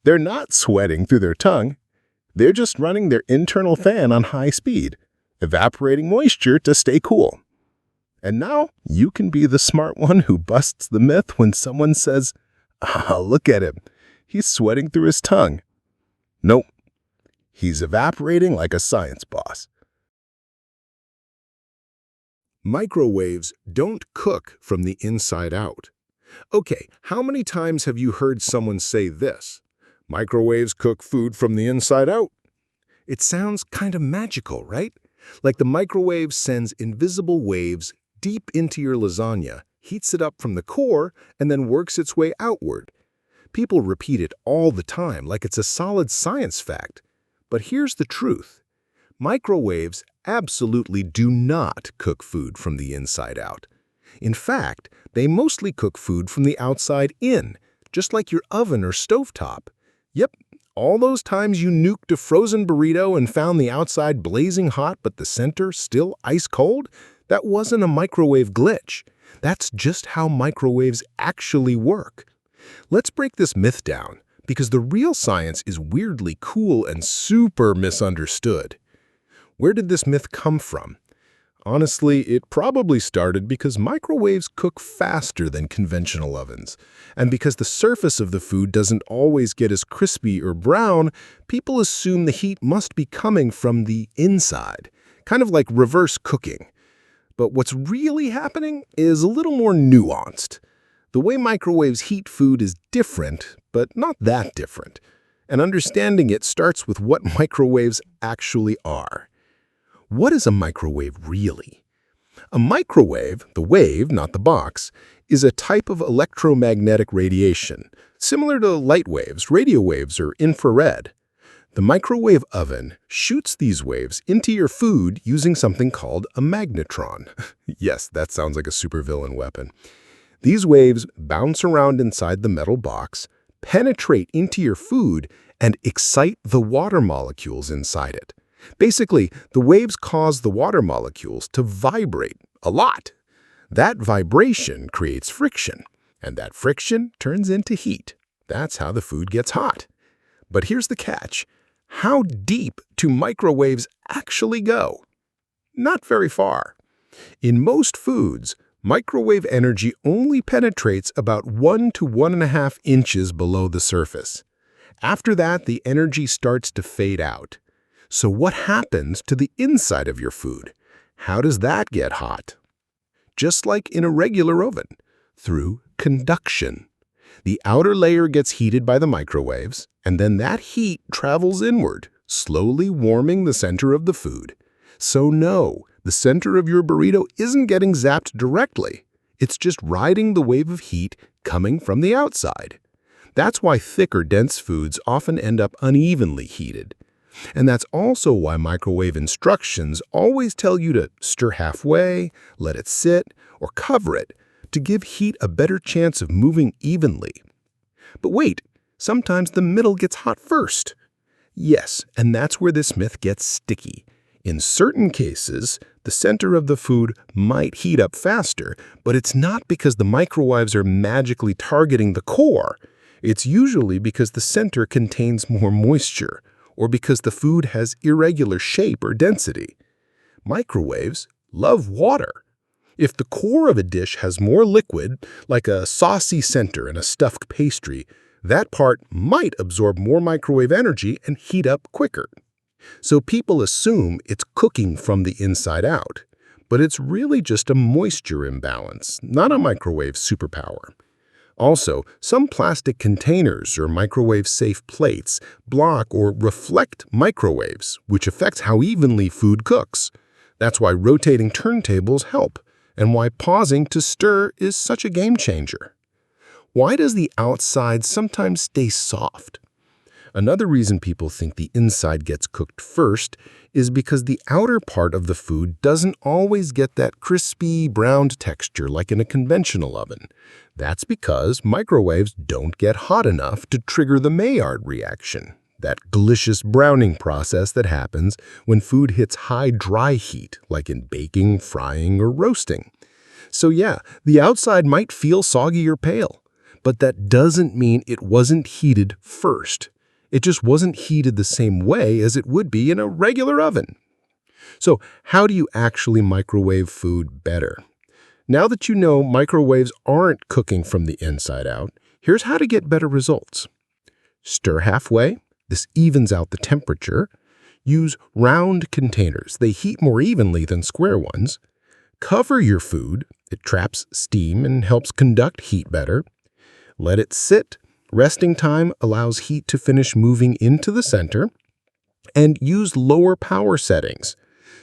They're not sweating through their tongue. They're just running their internal fan on high speed, evaporating moisture to stay cool. And now you can be the smart one who busts the myth when someone says, "Ah, look at him. He's sweating through his tongue." Nope. He's evaporating like a science boss. Microwaves don't cook from the inside out. Okay, how many times have you heard someone say this? Microwaves cook food from the inside out. It sounds kind of magical, right? Like the microwave sends invisible waves deep into your lasagna, heats it up from the core, and then works its way outward. People repeat it all the time like it's a solid science fact. But here's the truth. Microwaves absolutely do not cook food from the inside out. In fact, they mostly cook food from the outside in, just like your oven or stovetop. Yep, all those times you nuked a frozen burrito and found the outside blazing hot but the center still ice cold, that wasn't a microwave glitch. That's just how microwaves actually work. Let's break this myth down, because the real science is weirdly cool and super misunderstood. Where did this myth come from? Honestly, it probably started because microwaves cook faster than conventional ovens. And because the surface of the food doesn't always get as crispy or brown, people assume the heat must be coming from the inside, kind of like reverse cooking. But what's really happening is a little more nuanced. The way microwaves heat food is different, but not that different. And understanding it starts with what microwaves actually are. What is a microwave really? A microwave, the wave, not the box, is a type of electromagnetic radiation, similar to light waves, radio waves, or infrared. The microwave oven shoots these waves into your food using something called a magnetron. Yes, that sounds like a supervillain weapon. These waves bounce around inside the metal box, penetrate into your food, and excite the water molecules inside it. Basically, the waves cause the water molecules to vibrate a lot. That vibration creates friction, and that friction turns into heat. That's how the food gets hot. But here's the catch. How deep do microwaves actually go? Not very far. In most foods, microwave energy only penetrates about 1 to 1.5 inches below the surface. After that, the energy starts to fade out. So what happens to the inside of your food? How does that get hot? Just like in a regular oven, through conduction. The outer layer gets heated by the microwaves, and then that heat travels inward, slowly warming the center of the food. So no, the center of your burrito isn't getting zapped directly. It's just riding the wave of heat coming from the outside. That's why thick or dense foods often end up unevenly heated. And that's also why microwave instructions always tell you to stir halfway, let it sit, or cover it to give heat a better chance of moving evenly. But wait, sometimes the middle gets hot first. Yes, and that's where this myth gets sticky. In certain cases, the center of the food might heat up faster, but it's not because the microwaves are magically targeting the core. It's usually because the center contains more moisture, or because the food has irregular shape or density. Microwaves love water. If the core of a dish has more liquid, like a saucy center in a stuffed pastry, that part might absorb more microwave energy and heat up quicker. So people assume it's cooking from the inside out, but it's really just a moisture imbalance, not a microwave superpower. Also, some plastic containers or microwave-safe plates block or reflect microwaves, which affects how evenly food cooks. That's why rotating turntables help, and why pausing to stir is such a game changer. Why does the outside sometimes stay soft? Another reason people think the inside gets cooked first is because the outer part of the food doesn't always get that crispy, browned texture like in a conventional oven. That's because microwaves don't get hot enough to trigger the Maillard reaction, that delicious browning process that happens when food hits high dry heat, like in baking, frying, or roasting. So yeah, the outside might feel soggy or pale, but that doesn't mean it wasn't heated first. It just wasn't heated the same way as it would be in a regular oven. So how do you actually microwave food better? Now that you know microwaves aren't cooking from the inside out, here's how to get better results. Stir halfway. This evens out the temperature. Use round containers. They heat more evenly than square ones. Cover your food. It traps steam and helps conduct heat better. Let it sit. Resting time allows heat to finish moving into the center. And use lower power settings.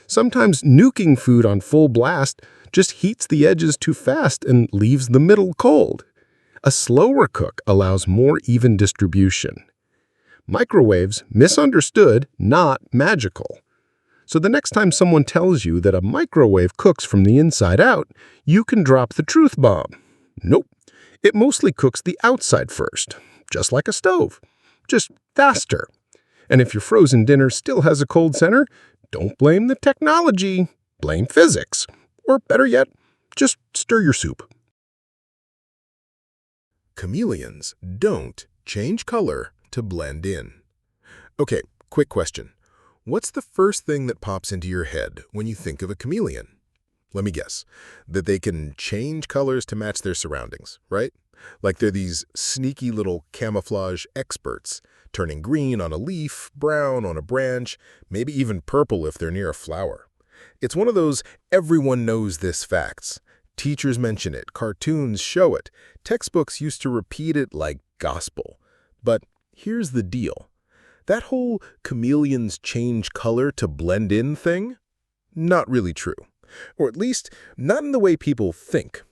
Sometimes nuking food on full blast just heats the edges too fast and leaves the middle cold. A slower cook allows more even distribution. Microwaves, misunderstood, not magical. So the next time someone tells you that a microwave cooks from the inside out, you can drop the truth bomb. Nope. It mostly cooks the outside first, just like a stove, just faster. And if your frozen dinner still has a cold center, don't blame the technology, blame physics. Or better yet, just stir your soup. Chameleons don't change color to blend in. Okay, quick question. What's the first thing that pops into your head when you think of a chameleon? Let me guess, that they can change colors to match their surroundings, right? Like they're these sneaky little camouflage experts, turning green on a leaf, brown on a branch, maybe even purple if they're near a flower. It's one of those everyone knows this facts. Teachers mention it, cartoons show it, textbooks used to repeat it like gospel. But here's the deal. That whole chameleons change color to blend in thing? Not really true. Or at least, not in the way people think.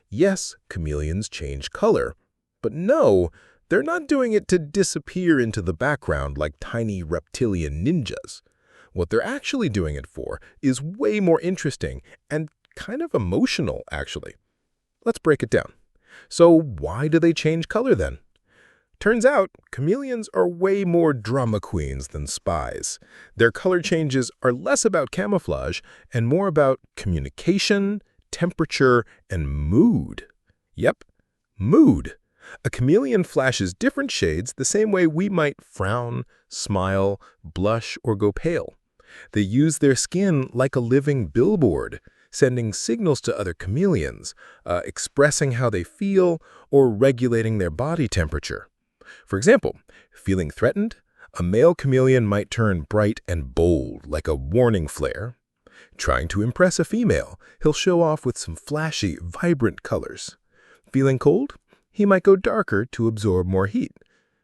Yes, chameleons change color, but no, they're not doing it to disappear into the background like tiny reptilian ninjas. What they're actually doing it for is way more interesting and kind of emotional, actually. Let's break it down. So why do they change color then? Turns out, chameleons are way more drama queens than spies. Their color changes are less about camouflage and more about communication, temperature, and mood. Yep, mood. A chameleon flashes different shades the same way we might frown, smile, blush, or go pale. They use their skin like a living billboard, sending signals to other chameleons, expressing how they feel, or regulating their body temperature. For example, feeling threatened, a male chameleon might turn bright and bold like a warning flare. Trying to impress a female, he'll show off with some flashy, vibrant colors. Feeling cold, he might go darker to absorb more heat.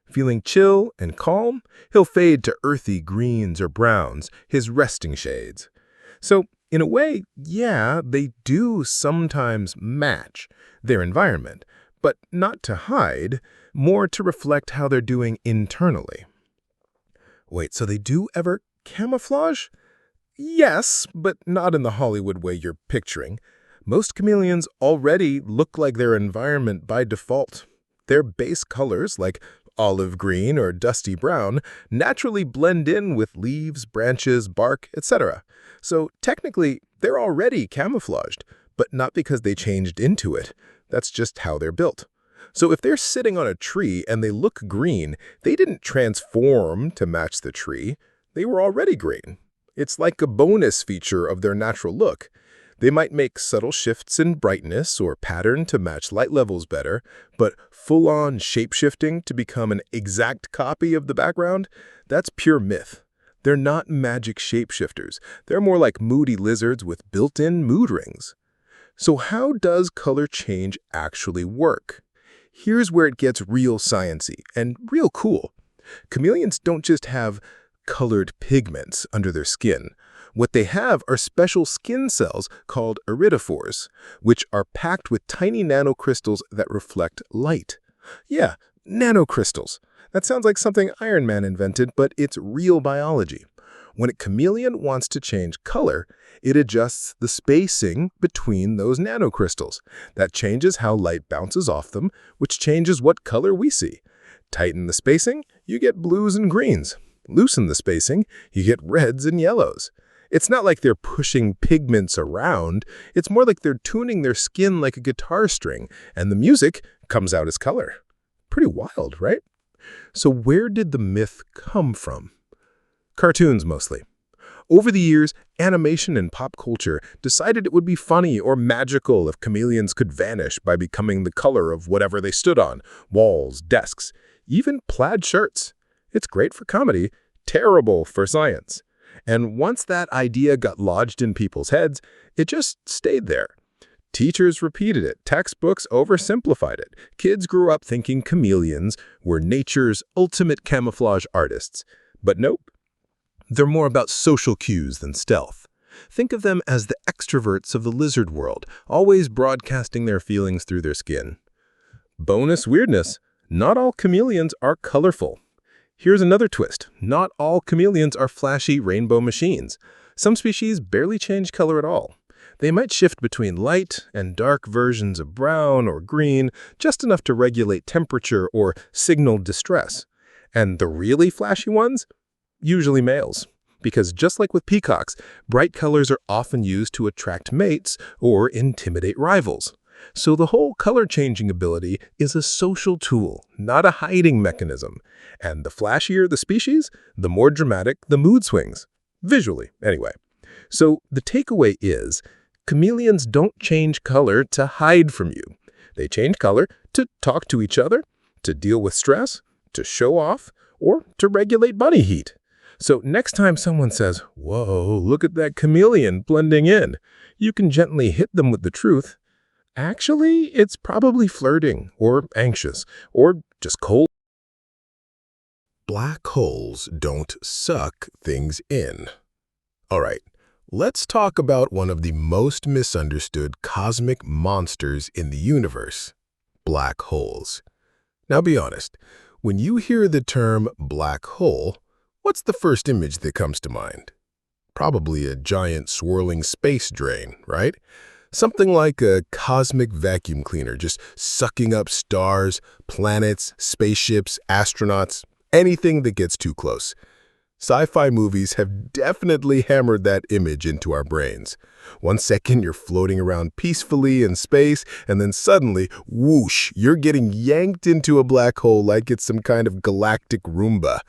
Feeling chill and calm, he'll fade to earthy greens or browns, his resting shades. So, in a way, yeah, they do sometimes match their environment, but not to hide, more to reflect how they're doing internally. Wait, so they do ever camouflage? Yes, but not in the Hollywood way you're picturing. Most chameleons already look like their environment by default. Their base colors, like olive green or dusty brown, naturally blend in with leaves, branches, bark, etc. So technically, they're already camouflaged, but not because they changed into it. That's just how they're built. So if they're sitting on a tree and they look green, they didn't transform to match the tree. They were already green. It's like a bonus feature of their natural look. They might make subtle shifts in brightness or pattern to match light levels better, but full-on shape-shifting to become an exact copy of the background, that's pure myth. They're not magic shapeshifters. They're more like moody lizards with built-in mood rings. So how does color change actually work? Here's where it gets real sciencey and real cool. Chameleons don't just have colored pigments under their skin. What they have are special skin cells called iridophores, which are packed with tiny nanocrystals that reflect light. Yeah, nanocrystals. That sounds like something Iron Man invented, but it's real biology. When a chameleon wants to change color, it adjusts the spacing between those nanocrystals. That changes how light bounces off them, which changes what color we see. Tighten the spacing, you get blues and greens. Loosen the spacing, you get reds and yellows. It's not like they're pushing pigments around. It's more like they're tuning their skin like a guitar string, and the music comes out as color. Pretty wild, right? So where did the myth come from? Cartoons mostly. Over the years, animation and pop culture decided it would be funny or magical if chameleons could vanish by becoming the color of whatever they stood on, walls, desks, even plaid shirts. It's great for comedy, terrible for science. And once that idea got lodged in people's heads, it just stayed there. Teachers repeated it, textbooks oversimplified it. Kids grew up thinking chameleons were nature's ultimate camouflage artists. But nope. They're more about social cues than stealth. Think of them as the extroverts of the lizard world, always broadcasting their feelings through their skin. Bonus weirdness, not all chameleons are colorful. Here's another twist. Not all chameleons are flashy rainbow machines. Some species barely change color at all. They might shift between light and dark versions of brown or green, just enough to regulate temperature or signal distress. And the really flashy ones? Usually males. Because just like with peacocks, bright colors are often used to attract mates or intimidate rivals. So the whole color-changing ability is a social tool, not a hiding mechanism. And the flashier the species, the more dramatic the mood swings. Visually, anyway. So the takeaway is, chameleons don't change color to hide from you. They change color to talk to each other, to deal with stress, to show off, or to regulate body heat. So next time someone says, "Whoa, look at that chameleon blending in," you can gently hit them with the truth. Actually, it's probably flirting, or anxious, or just cold. Black holes don't suck things in. All right, let's talk about one of the most misunderstood cosmic monsters in the universe, black holes. Now be honest, when you hear the term black hole, what's the first image that comes to mind? Probably a giant swirling space drain, right? Something like a cosmic vacuum cleaner just sucking up stars, planets, spaceships, astronauts, anything that gets too close. Sci-fi movies have definitely hammered that image into our brains. One second you're floating around peacefully in space, and then suddenly, whoosh, you're getting yanked into a black hole like it's some kind of galactic Roomba.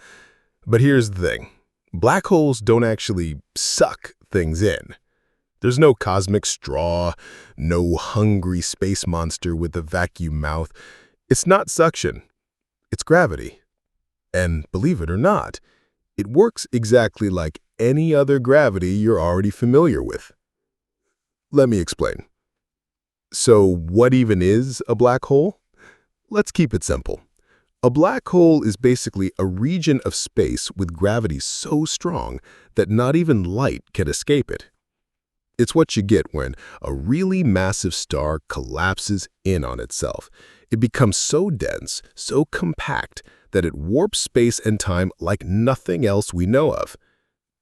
But here's the thing. Black holes don't actually suck things in. There's no cosmic straw, no hungry space monster with a vacuum mouth. It's not suction. It's gravity. And believe it or not, it works exactly like any other gravity you're already familiar with. Let me explain. So what even is a black hole? Let's keep it simple. A black hole is basically a region of space with gravity so strong that not even light can escape it. It's what you get when a really massive star collapses in on itself. It becomes so dense, so compact, that it warps space and time like nothing else we know of.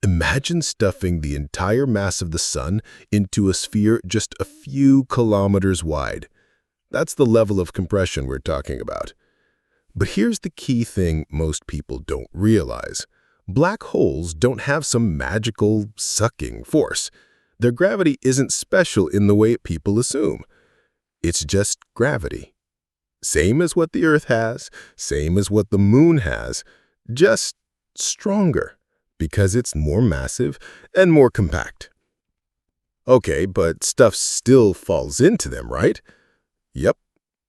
Imagine stuffing the entire mass of the sun into a sphere just a few kilometers wide. That's the level of compression we're talking about. But here's the key thing most people don't realize. Black holes don't have some magical sucking force. Their gravity isn't special in the way people assume. It's just gravity. Same as what the Earth has, same as what the Moon has, just stronger because it's more massive and more compact. Okay, but stuff still falls into them, right? Yep,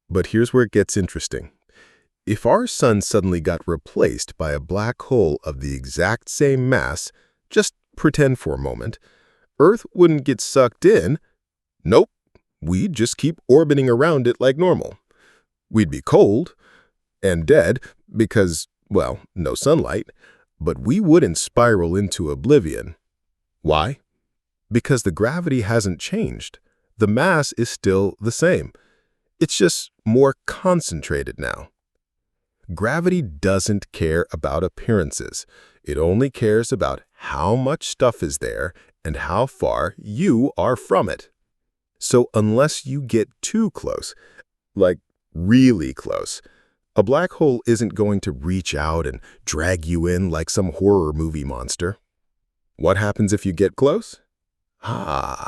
but here's where it gets interesting. If our sun suddenly got replaced by a black hole of the exact same mass, just pretend for a moment, Earth wouldn't get sucked in. Nope, we'd just keep orbiting around it like normal. We'd be cold and dead because, well, no sunlight, but we wouldn't spiral into oblivion. Why? Because the gravity hasn't changed. The mass is still the same. It's just more concentrated now. Gravity doesn't care about appearances. It only cares about how much stuff is there and how far you are from it. So unless you get too close, like really close, a black hole isn't going to reach out and drag you in like some horror movie monster. What happens if you get close?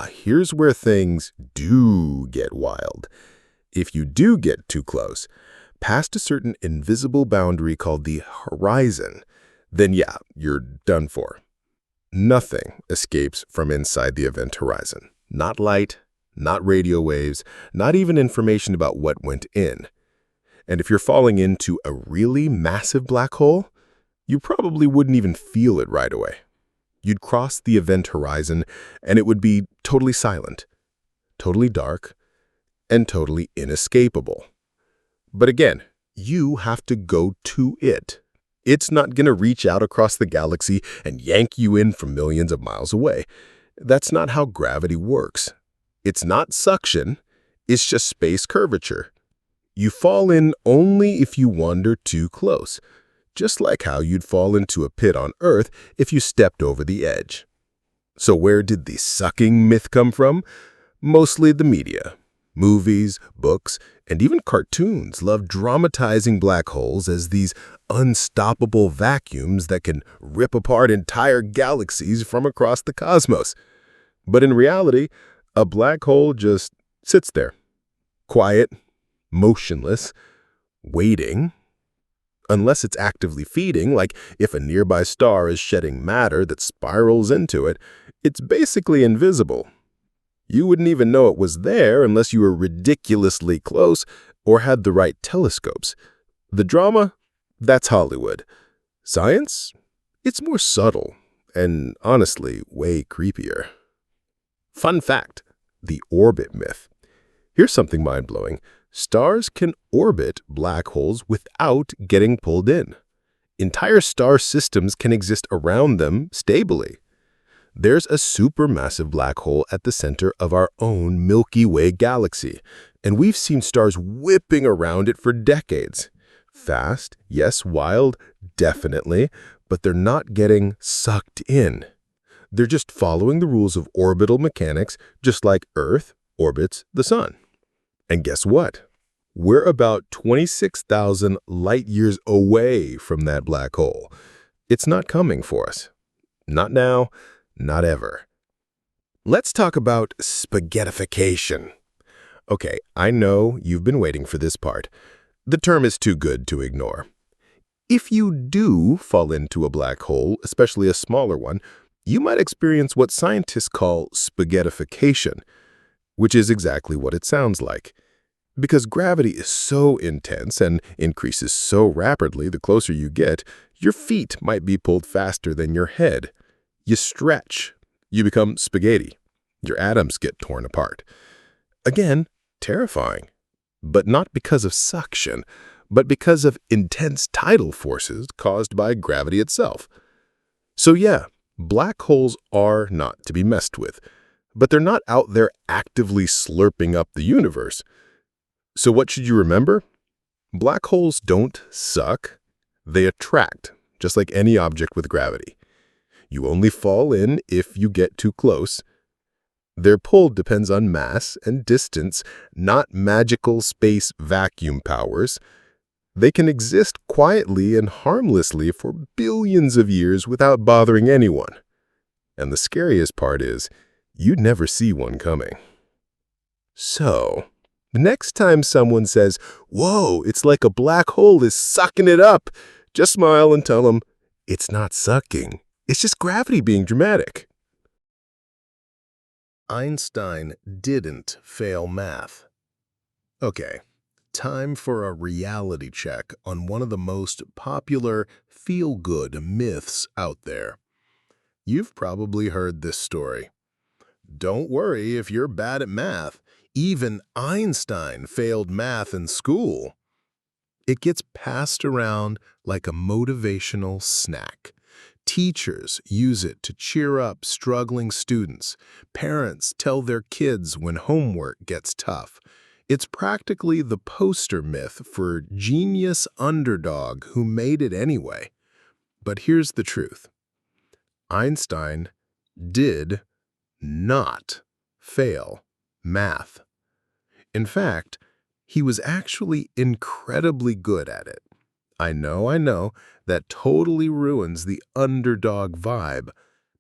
Here's where things do get wild. If you do get too close, past a certain invisible boundary called the horizon, then yeah, you're done for. Nothing escapes from inside the event horizon. Not light, not radio waves, not even information about what went in. And if you're falling into a really massive black hole, you probably wouldn't even feel it right away. You'd cross the event horizon and it would be totally silent, totally dark, and totally inescapable. But again, you have to go to it. It's not going to reach out across the galaxy and yank you in from millions of miles away. That's not how gravity works. It's not suction, it's just space curvature. You fall in only if you wander too close, just like how you'd fall into a pit on Earth if you stepped over the edge. So where did the sucking myth come from? Mostly the media. Movies, books, and even cartoons love dramatizing black holes as these unstoppable vacuums that can rip apart entire galaxies from across the cosmos. But in reality, a black hole just sits there, quiet, motionless, waiting. Unless it's actively feeding, like if a nearby star is shedding matter that spirals into it, it's basically invisible. You wouldn't even know it was there unless you were ridiculously close or had the right telescopes. The drama? That's Hollywood. Science? It's more subtle and, honestly, way creepier. Fun fact, the orbit myth. Here's something mind-blowing. Stars can orbit black holes without getting pulled in. Entire star systems can exist around them stably. There's a supermassive black hole at the center of our own Milky Way galaxy, and we've seen stars whipping around it for decades. Fast, yes, wild, definitely, but they're not getting sucked in. They're just following the rules of orbital mechanics, just like Earth orbits the sun. And guess what? We're about 26,000 light-years away from that black hole. It's not coming for us. Not now. Not ever. Let's talk about spaghettification. Okay, I know you've been waiting for this part. The term is too good to ignore. If you do fall into a black hole, especially a smaller one, you might experience what scientists call spaghettification, which is exactly what it sounds like. Because gravity is so intense and increases so rapidly the closer you get, your feet might be pulled faster than your head. You stretch. You become spaghetti. Your atoms get torn apart. Again, terrifying. But not because of suction, but because of intense tidal forces caused by gravity itself. So yeah, black holes are not to be messed with, but they're not out there actively slurping up the universe. So what should you remember? Black holes don't suck. They attract, just like any object with gravity. You only fall in if you get too close. Their pull depends on mass and distance, not magical space vacuum powers. They can exist quietly and harmlessly for billions of years without bothering anyone. And the scariest part is, you'd never see one coming. So, the next time someone says, "Whoa, it's like a black hole is sucking it up," just smile and tell them, it's not sucking. It's just gravity being dramatic. Einstein didn't fail math. Okay, time for a reality check on one of the most popular feel-good myths out there. You've probably heard this story. Don't worry if you're bad at math. Even Einstein failed math in school. It gets passed around like a motivational snack. Teachers use it to cheer up struggling students. Parents tell their kids when homework gets tough. It's practically the poster myth for genius underdog who made it anyway. But here's the truth. Einstein did not fail math. In fact, he was actually incredibly good at it. I know, that totally ruins the underdog vibe,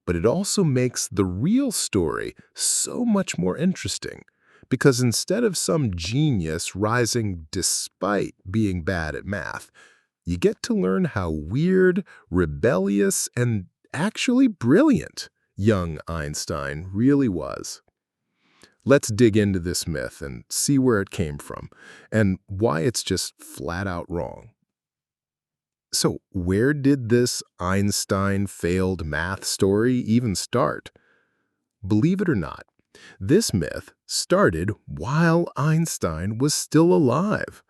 but it also makes the real story so much more interesting, because instead of some genius rising despite being bad at math, you get to learn how weird, rebellious, and actually brilliant young Einstein really was. Let's dig into this myth and see where it came from, and why it's just flat out wrong. So, where did this Einstein failed math story even start? Believe it or not, this myth started while Einstein was still alive.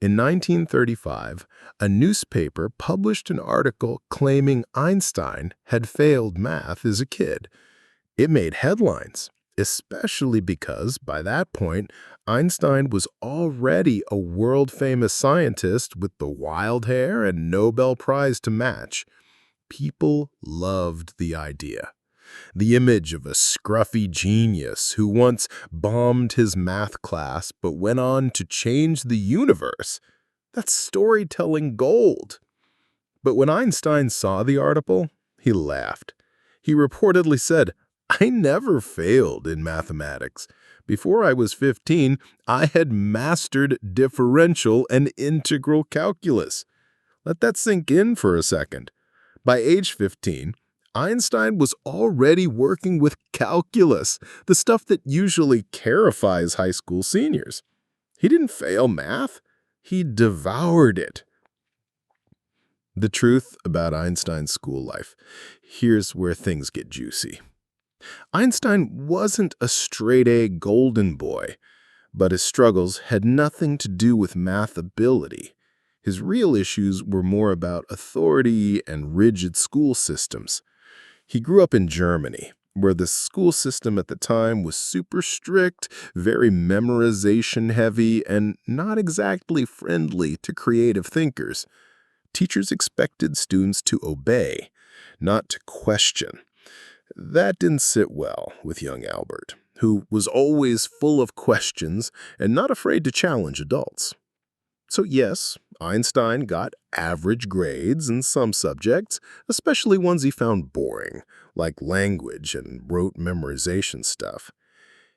In 1935, a newspaper published an article claiming Einstein had failed math as a kid. It made headlines, especially because, by that point, Einstein was already a world-famous scientist with the wild hair and Nobel Prize to match. People loved the idea. The image of a scruffy genius who once bombed his math class but went on to change the universe. That's storytelling gold. But when Einstein saw the article, he laughed. He reportedly said, "I never failed in mathematics. Before I was 15, I had mastered differential and integral calculus." Let that sink in for a second. By age 15, Einstein was already working with calculus, the stuff that usually terrifies high school seniors. He didn't fail math. He devoured it. The truth about Einstein's school life. Here's where things get juicy. Einstein wasn't a straight-A golden boy, but his struggles had nothing to do with math ability. His real issues were more about authority and rigid school systems. He grew up in Germany, where the school system at the time was super strict, very memorization-heavy, and not exactly friendly to creative thinkers. Teachers expected students to obey, not to question. That didn't sit well with young Albert, who was always full of questions and not afraid to challenge adults. So yes, Einstein got average grades in some subjects, especially ones he found boring, like language and rote memorization stuff.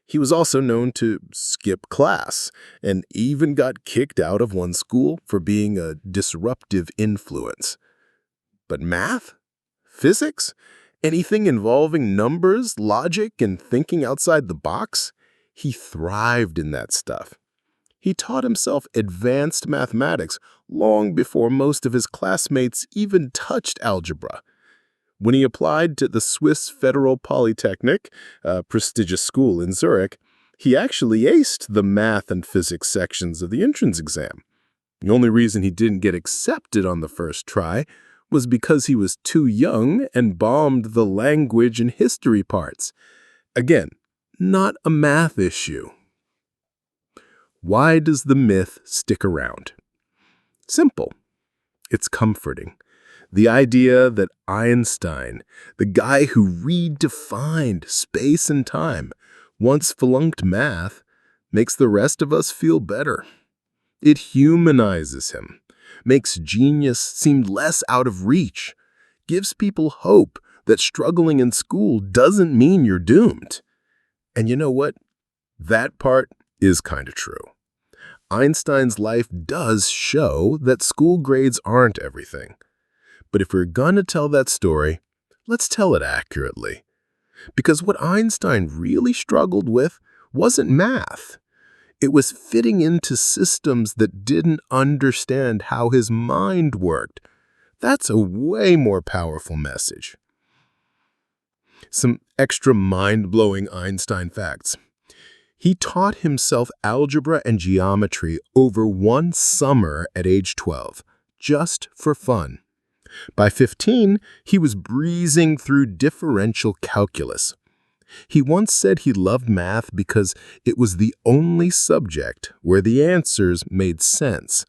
He was also known to skip class and even got kicked out of one school for being a disruptive influence. But math? Physics? Anything involving numbers, logic, and thinking outside the box? He thrived in that stuff. He taught himself advanced mathematics long before most of his classmates even touched algebra. When he applied to the Swiss Federal Polytechnic, a prestigious school in Zurich, he actually aced the math and physics sections of the entrance exam. The only reason he didn't get accepted on the first try was because he was too young and bombed the language and history parts. Again, not a math issue. Why does the myth stick around? Simple. It's comforting. The idea that Einstein, the guy who redefined space and time, once flunked math, makes the rest of us feel better. It humanizes him, makes genius seem less out of reach, gives people hope that struggling in school doesn't mean you're doomed. And you know what? That part is kind of true. Einstein's life does show that school grades aren't everything. But if we're gonna tell that story, let's tell it accurately. Because what Einstein really struggled with wasn't math. It was fitting into systems that didn't understand how his mind worked. That's a way more powerful message. Some extra mind-blowing Einstein facts. He taught himself algebra and geometry over one summer at age 12, just for fun. By 15, he was breezing through differential calculus. He once said he loved math because it was the only subject where the answers made sense.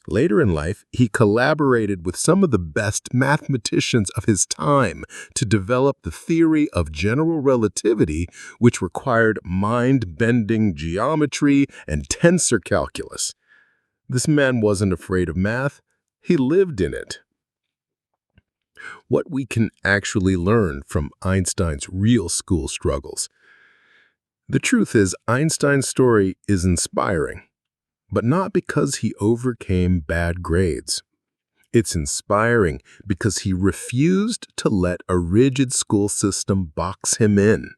Later in life, he collaborated with some of the best mathematicians of his time to develop the theory of general relativity, which required mind-bending geometry and tensor calculus. This man wasn't afraid of math. He lived in it. What we can actually learn from Einstein's real school struggles. The truth is, Einstein's story is inspiring, but not because he overcame bad grades. It's inspiring because he refused to let a rigid school system box him in.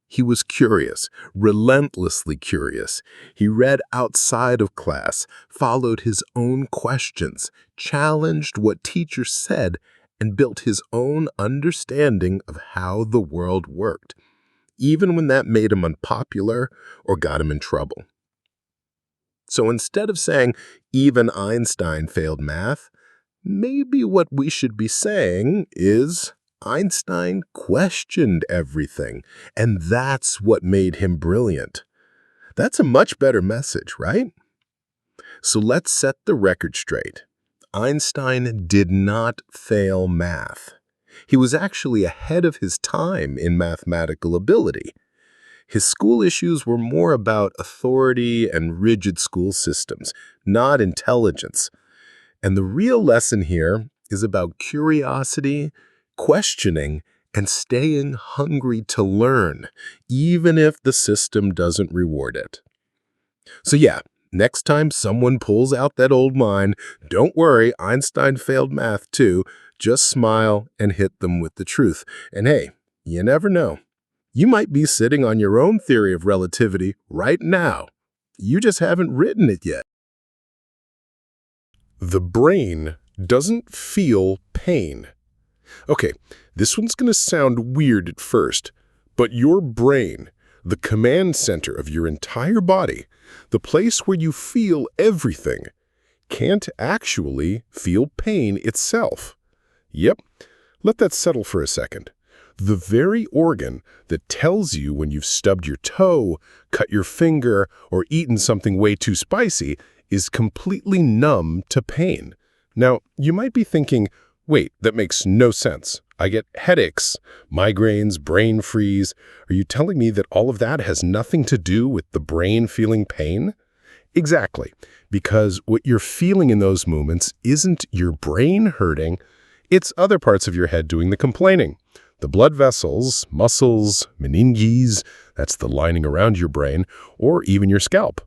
He was curious, relentlessly curious. He read outside of class, followed his own questions, challenged what teachers said, and built his own understanding of how the world worked, even when that made him unpopular or got him in trouble. So instead of saying, even Einstein failed math, maybe what we should be saying is, Einstein questioned everything, and that's what made him brilliant. That's a much better message, right? So let's set the record straight. Einstein did not fail math. He was actually ahead of his time in mathematical ability. His school issues were more about authority and rigid school systems, not intelligence. And the real lesson here is about curiosity, questioning, and staying hungry to learn, even if the system doesn't reward it. So yeah, next time someone pulls out that old line, don't worry, Einstein failed math too. Just smile and hit them with the truth. And hey, you never know. You might be sitting on your own theory of relativity right now. You just haven't written it yet. The brain doesn't feel pain. Okay, this one's going to sound weird at first, but your brain, the command center of your entire body, the place where you feel everything, can't actually feel pain itself. Yep, let that settle for a second. The very organ that tells you when you've stubbed your toe, cut your finger, or eaten something way too spicy is completely numb to pain. Now, you might be thinking, wait, that makes no sense. I get headaches, migraines, brain freeze. Are you telling me that all of that has nothing to do with the brain feeling pain? Exactly, because what you're feeling in those moments isn't your brain hurting, it's other parts of your head doing the complaining. The blood vessels, muscles, meninges, that's the lining around your brain, or even your scalp.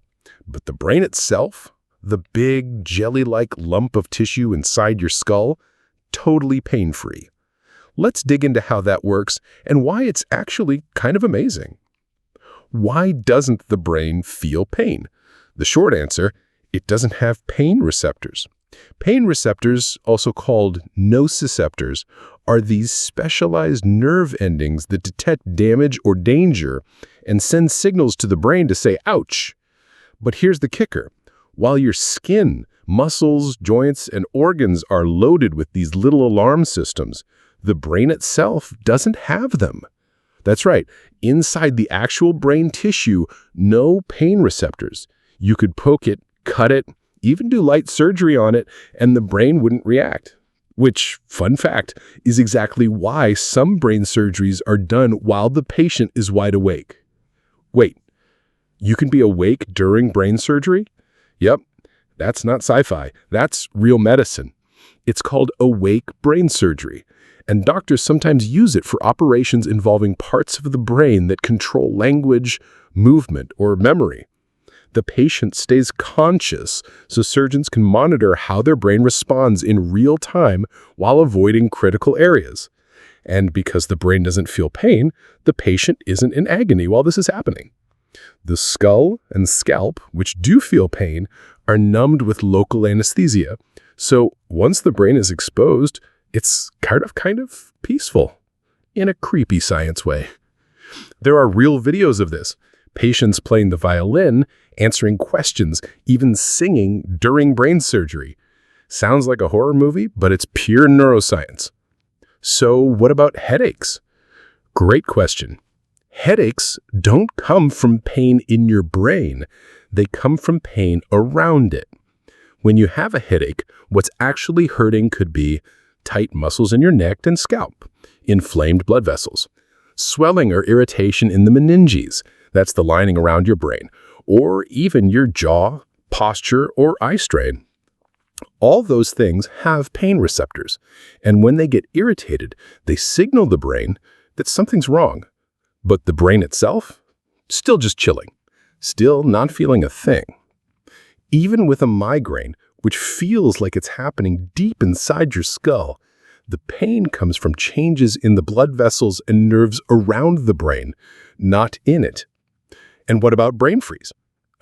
But the brain itself, the big jelly-like lump of tissue inside your skull, totally pain-free. Let's dig into how that works and why it's actually kind of amazing. Why doesn't the brain feel pain? The short answer, it doesn't have pain receptors. Pain receptors, also called nociceptors, are these specialized nerve endings that detect damage or danger and send signals to the brain to say, ouch. But here's the kicker. While your skin, muscles, joints, and organs are loaded with these little alarm systems, the brain itself doesn't have them. That's right. Inside the actual brain tissue, no pain receptors. You could poke it, cut it, even do light surgery on it, and the brain wouldn't react. Which, fun fact, is exactly why some brain surgeries are done while the patient is wide awake. Wait, you can be awake during brain surgery? Yep, that's not sci-fi. That's real medicine. It's called awake brain surgery, and doctors sometimes use it for operations involving parts of the brain that control language, movement, or memory. The patient stays conscious so surgeons can monitor how their brain responds in real time while avoiding critical areas. And because the brain doesn't feel pain, the patient isn't in agony while this is happening. The skull and scalp, which do feel pain, are numbed with local anesthesia. So once the brain is exposed, it's kind of peaceful, in a creepy science way. There are real videos of this. Patients playing the violin, answering questions, even singing during brain surgery. Sounds like a horror movie, but it's pure neuroscience. So what about headaches? Great question. Headaches don't come from pain in your brain. They come from pain around it. When you have a headache, what's actually hurting could be tight muscles in your neck and scalp, inflamed blood vessels, swelling or irritation in the meninges, that's the lining around your brain, or even your jaw, posture, or eye strain. All those things have pain receptors, and when they get irritated, they signal the brain that something's wrong. But the brain itself? Still just chilling, still not feeling a thing. Even with a migraine, which feels like it's happening deep inside your skull, the pain comes from changes in the blood vessels and nerves around the brain, not in it. And what about brain freeze?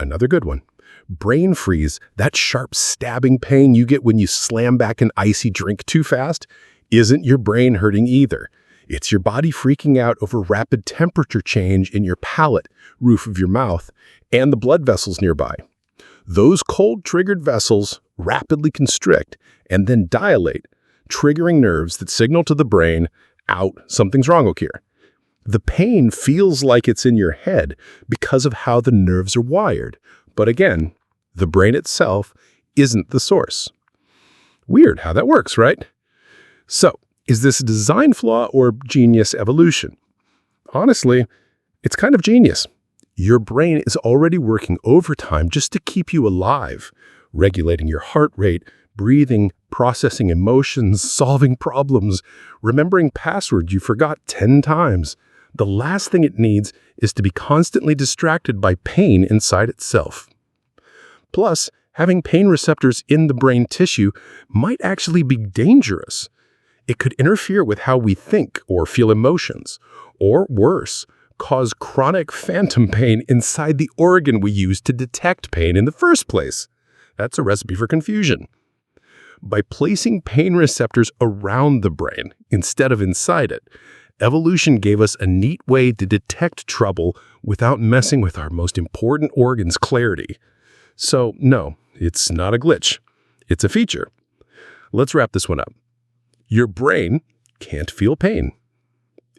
Another good one. Brain freeze, that sharp stabbing pain you get when you slam back an icy drink too fast, isn't your brain hurting either. It's your body freaking out over rapid temperature change in your palate, roof of your mouth, and the blood vessels nearby. Those cold-triggered vessels rapidly constrict and then dilate, triggering nerves that signal to the brain, out, something's wrong here. The pain feels like it's in your head because of how the nerves are wired. But again, the brain itself isn't the source. Weird how that works, right? So, is this a design flaw or genius evolution? Honestly, it's kind of genius. Your brain is already working overtime just to keep you alive, regulating your heart rate, breathing, processing emotions, solving problems, remembering passwords you forgot 10 times. The last thing it needs is to be constantly distracted by pain inside itself. Plus, having pain receptors in the brain tissue might actually be dangerous. It could interfere with how we think or feel emotions, or worse, cause chronic phantom pain inside the organ we use to detect pain in the first place. That's a recipe for confusion. By placing pain receptors around the brain instead of inside it, evolution gave us a neat way to detect trouble without messing with our most important organ's clarity. So, no, it's not a glitch. It's a feature. Let's wrap this one up. Your brain can't feel pain.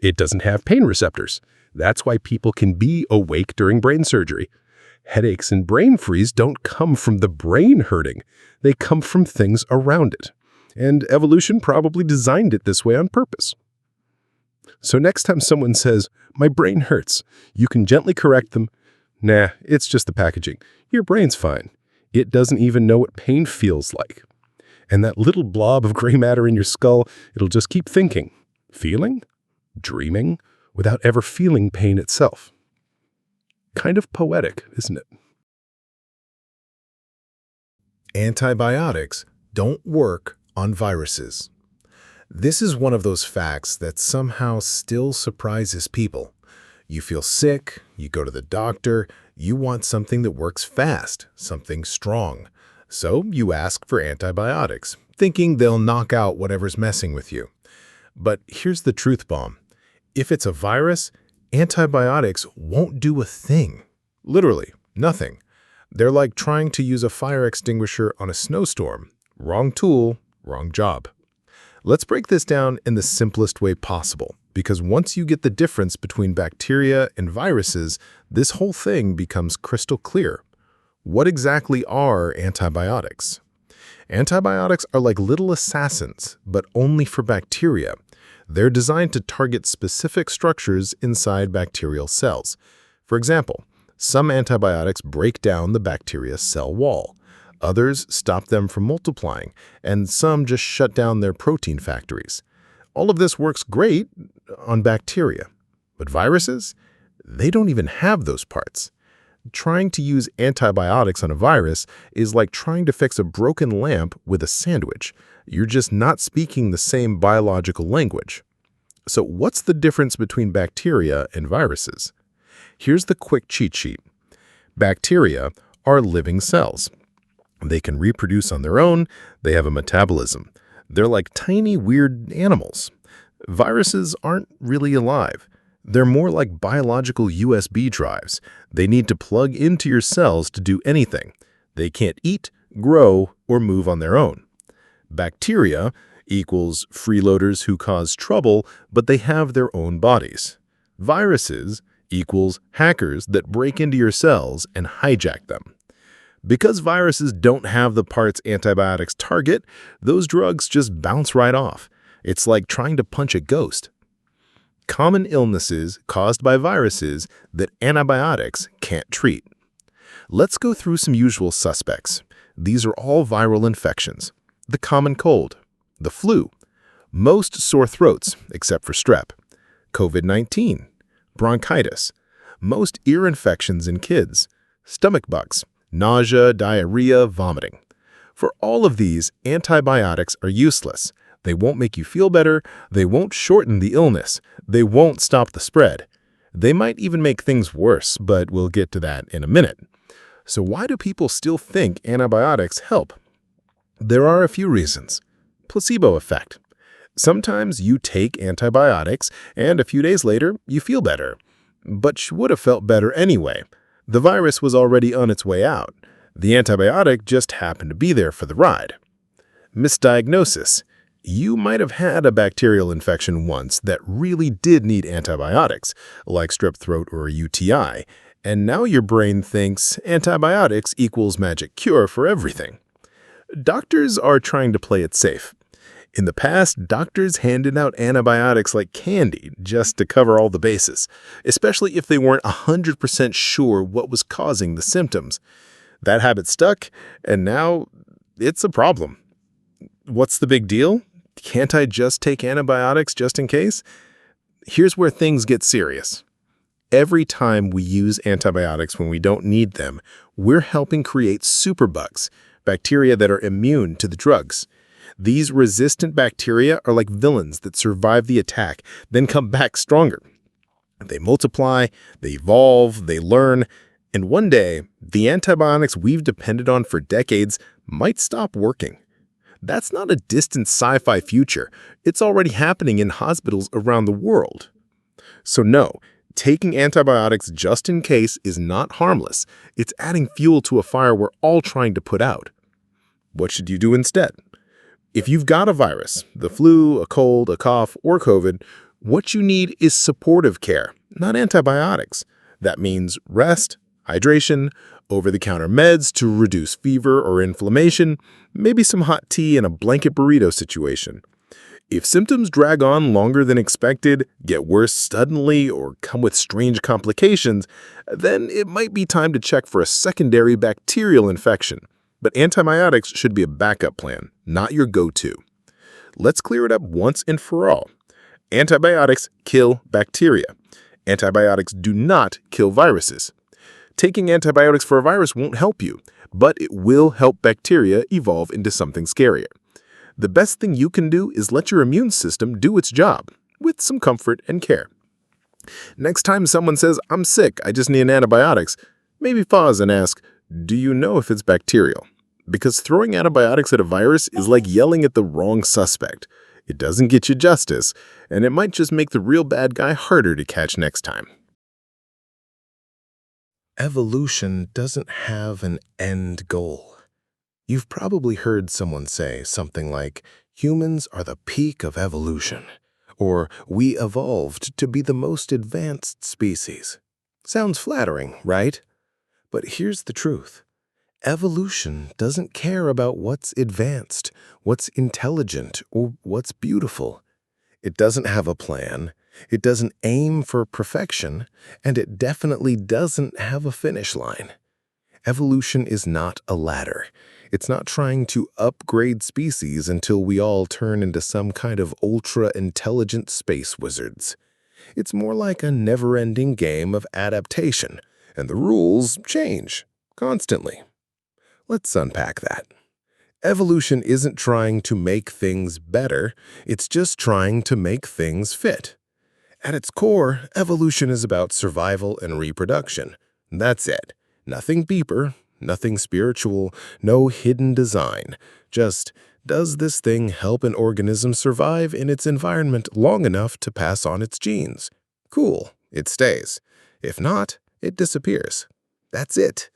It doesn't have pain receptors. That's why people can be awake during brain surgery. Headaches and brain freeze don't come from the brain hurting. They come from things around it. And evolution probably designed it this way on purpose. So next time someone says, "My brain hurts," you can gently correct them. Nah, it's just the packaging. Your brain's fine. It doesn't even know what pain feels like. And that little blob of gray matter in your skull, it'll just keep thinking, feeling, dreaming, without ever feeling pain itself. Kind of poetic, isn't it? Antibiotics don't work on viruses. This is one of those facts that somehow still surprises people. You feel sick, you go to the doctor, you want something that works fast, something strong. So you ask for antibiotics, thinking they'll knock out whatever's messing with you. But here's the truth bomb. If it's a virus, antibiotics won't do a thing. Literally, nothing. They're like trying to use a fire extinguisher on a snowstorm. Wrong tool, wrong job. Let's break this down in the simplest way possible, because once you get the difference between bacteria and viruses, this whole thing becomes crystal clear. What exactly are antibiotics? Antibiotics are like little assassins, but only for bacteria. They're designed to target specific structures inside bacterial cells. For example, some antibiotics break down the bacteria's cell wall. Others stop them from multiplying, and some just shut down their protein factories. All of this works great on bacteria, but viruses, they don't even have those parts. Trying to use antibiotics on a virus is like trying to fix a broken lamp with a sandwich. You're just not speaking the same biological language. So what's the difference between bacteria and viruses? Here's the quick cheat sheet. Bacteria are living cells. They can reproduce on their own. They have a metabolism. They're like tiny, weird animals. Viruses aren't really alive. They're more like biological USB drives. They need to plug into your cells to do anything. They can't eat, grow, or move on their own. Bacteria equals freeloaders who cause trouble, but they have their own bodies. Viruses equals hackers that break into your cells and hijack them. Because viruses don't have the parts antibiotics target, those drugs just bounce right off. It's like trying to punch a ghost. Common illnesses caused by viruses that antibiotics can't treat. Let's go through some usual suspects. These are all viral infections. The common cold, the flu, most sore throats except for strep, COVID-19, bronchitis, most ear infections in kids, stomach bugs, nausea, diarrhea, vomiting. For all of these, antibiotics are useless. They won't make you feel better. They won't shorten the illness. They won't stop the spread. They might even make things worse, but we'll get to that in a minute. So why do people still think antibiotics help? There are a few reasons. Placebo effect. Sometimes you take antibiotics and a few days later you feel better. But you would have felt better anyway. The virus was already on its way out. The antibiotic just happened to be there for the ride. Misdiagnosis. You might have had a bacterial infection once that really did need antibiotics, like strep throat or a UTI, and now your brain thinks antibiotics equals magic cure for everything. Doctors are trying to play it safe. In the past, doctors handed out antibiotics like candy just to cover all the bases, especially if they weren't 100% sure what was causing the symptoms. That habit stuck, and now it's a problem. What's the big deal? Can't I just take antibiotics just in case? Here's where things get serious. Every time we use antibiotics when we don't need them, we're helping create superbugs, bacteria that are immune to the drugs. These resistant bacteria are like villains that survive the attack, then come back stronger. They multiply, they evolve, they learn, and one day, the antibiotics we've depended on for decades might stop working. That's not a distant sci-fi future. It's already happening in hospitals around the world. So no, taking antibiotics just in case is not harmless. It's adding fuel to a fire we're all trying to put out. What should you do instead? If you've got a virus, the flu, a cold, a cough, or COVID, what you need is supportive care, not antibiotics. That means rest, hydration, over-the-counter meds to reduce fever or inflammation, maybe some hot tea and a blanket burrito situation. If symptoms drag on longer than expected, get worse suddenly, or come with strange complications, then it might be time to check for a secondary bacterial infection. But antibiotics should be a backup plan, not your go-to. Let's clear it up once and for all. Antibiotics kill bacteria. Antibiotics do not kill viruses. Taking antibiotics for a virus won't help you, but it will help bacteria evolve into something scarier. The best thing you can do is let your immune system do its job, with some comfort and care. Next time someone says, "I'm sick, I just need antibiotics," maybe pause and ask, "Do you know if it's bacterial?" Because throwing antibiotics at a virus is like yelling at the wrong suspect. It doesn't get you justice, and it might just make the real bad guy harder to catch next time. Evolution doesn't have an end goal. You've probably heard someone say something like, "Humans are the peak of evolution," or "We evolved to be the most advanced species." Sounds flattering, right? But here's the truth. Evolution doesn't care about what's advanced, what's intelligent, or what's beautiful. It doesn't have a plan, it doesn't aim for perfection, and it definitely doesn't have a finish line. Evolution is not a ladder. It's not trying to upgrade species until we all turn into some kind of ultra-intelligent space wizards. It's more like a never-ending game of adaptation, and the rules change constantly. Let's unpack that. Evolution isn't trying to make things better, it's just trying to make things fit. At its core, evolution is about survival and reproduction. That's it. Nothing deeper, nothing spiritual, no hidden design. Just, does this thing help an organism survive in its environment long enough to pass on its genes? Cool, it stays. If not, it disappears. That's it.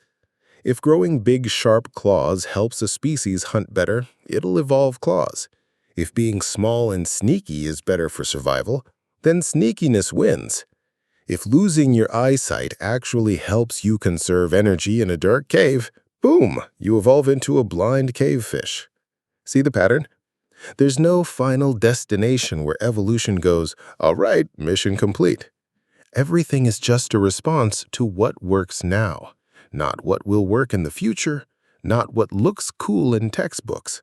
If growing big, sharp claws helps a species hunt better, it'll evolve claws. If being small and sneaky is better for survival, then sneakiness wins. If losing your eyesight actually helps you conserve energy in a dark cave, boom, you evolve into a blind cavefish. See the pattern? There's no final destination where evolution goes, all right, mission complete. Everything is just a response to what works now. Not what will work in the future, not what looks cool in textbooks.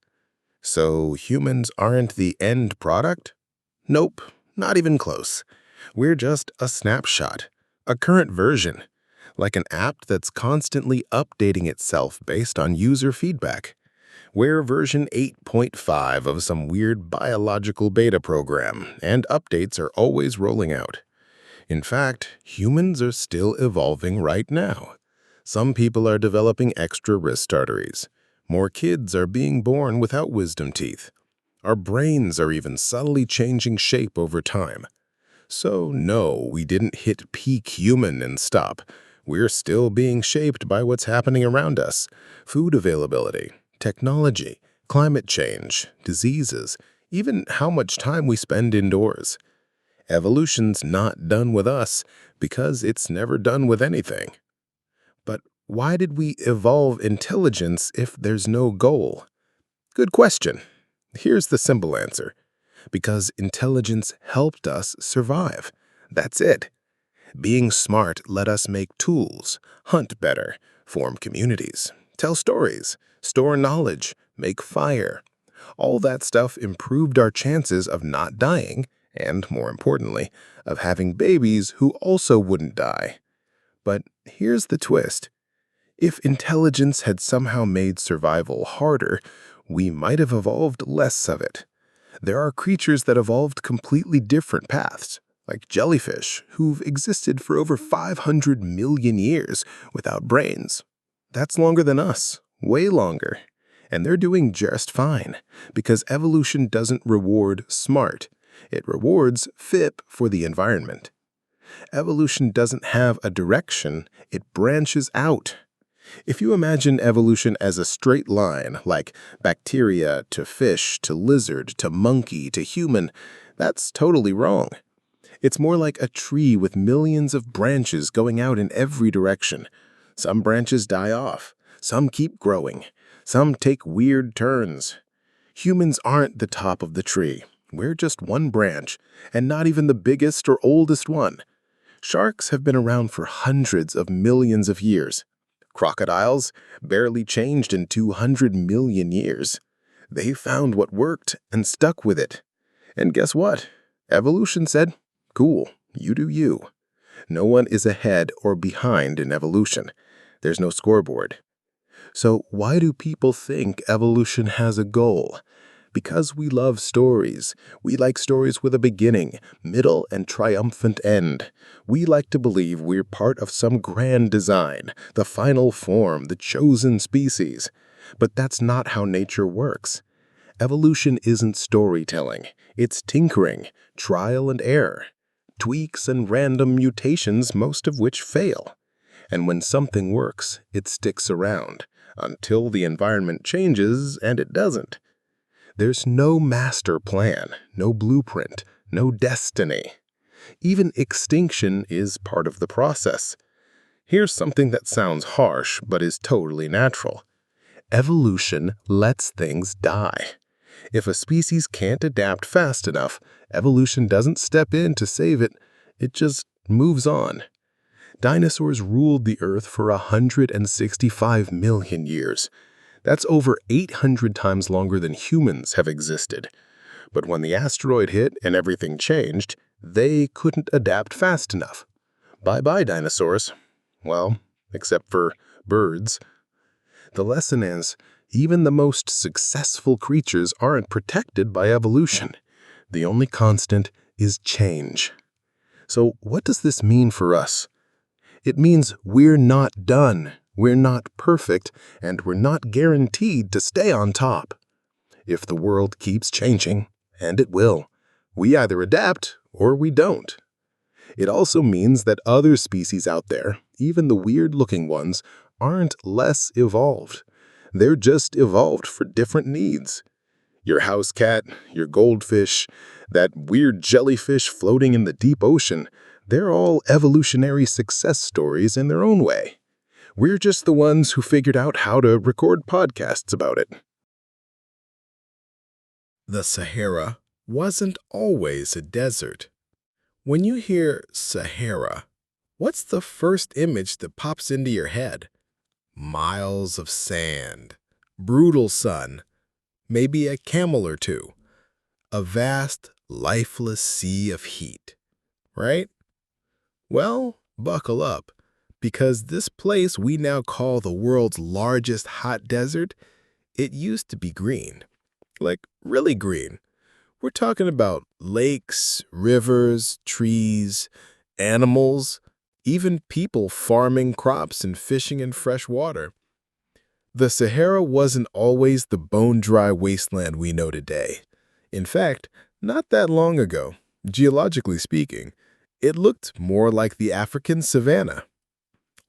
So humans aren't the end product? Nope, not even close. We're just a snapshot, a current version, like an app that's constantly updating itself based on user feedback. We're version 8.5 of some weird biological beta program, and updates are always rolling out. In fact, humans are still evolving right now. Some people are developing extra wrist arteries. More kids are being born without wisdom teeth. Our brains are even subtly changing shape over time. So no, we didn't hit peak human and stop. We're still being shaped by what's happening around us. Food availability, technology, climate change, diseases, even how much time we spend indoors. Evolution's not done with us because it's never done with anything. But why did we evolve intelligence if there's no goal? Good question. Here's the simple answer. Because intelligence helped us survive. That's it. Being smart let us make tools, hunt better, form communities, tell stories, store knowledge, make fire. All that stuff improved our chances of not dying, and more importantly, of having babies who also wouldn't die. But here's the twist. If intelligence had somehow made survival harder, we might have evolved less of it. There are creatures that evolved completely different paths, like jellyfish, who've existed for over 500 million years without brains. That's longer than us, way longer. And they're doing just fine, because evolution doesn't reward smart. It rewards fit for the environment. Evolution doesn't have a direction, it branches out. If you imagine evolution as a straight line, like bacteria to fish to lizard to monkey to human, that's totally wrong. It's more like a tree with millions of branches going out in every direction. Some branches die off, some keep growing, some take weird turns. Humans aren't the top of the tree. We're just one branch, and not even the biggest or oldest one. Sharks have been around for hundreds of millions of years. Crocodiles barely changed in 200 million years. They found what worked and stuck with it. And guess what? Evolution said, cool, you do you. No one is ahead or behind in evolution. There's no scoreboard. So why do people think evolution has a goal? Because we love stories. We like stories with a beginning, middle, and triumphant end. We like to believe we're part of some grand design, the final form, the chosen species. But that's not how nature works. Evolution isn't storytelling. It's tinkering, trial and error, tweaks and random mutations, most of which fail. And when something works, it sticks around, until the environment changes and it doesn't. There's no master plan, no blueprint, no destiny. Even extinction is part of the process. Here's something that sounds harsh but is totally natural. Evolution lets things die. If a species can't adapt fast enough, evolution doesn't step in to save it. It just moves on. Dinosaurs ruled the Earth for 165 million years. That's over 800 times longer than humans have existed. But when the asteroid hit and everything changed, they couldn't adapt fast enough. Bye-bye, dinosaurs. Well, except for birds. The lesson is, even the most successful creatures aren't protected by evolution. The only constant is change. So what does this mean for us? It means we're not done, we're not perfect, and we're not guaranteed to stay on top. If the world keeps changing, and it will, we either adapt or we don't. It also means that other species out there, even the weird-looking ones, aren't less evolved. They're just evolved for different needs. Your house cat, your goldfish, that weird jellyfish floating in the deep ocean, they're all evolutionary success stories in their own way. We're just the ones who figured out how to record podcasts about it. The Sahara wasn't always a desert. When you hear Sahara, what's the first image that pops into your head? Miles of sand, brutal sun, maybe a camel or two, a vast, lifeless sea of heat, right? Well, buckle up, because this place we now call the world's largest hot desert, it used to be green, like really green. We're talking about lakes, rivers, trees, animals, even people farming crops and fishing in fresh water. The Sahara wasn't always the bone-dry wasteland we know today. In fact, not that long ago, geologically speaking, it looked more like the African savanna.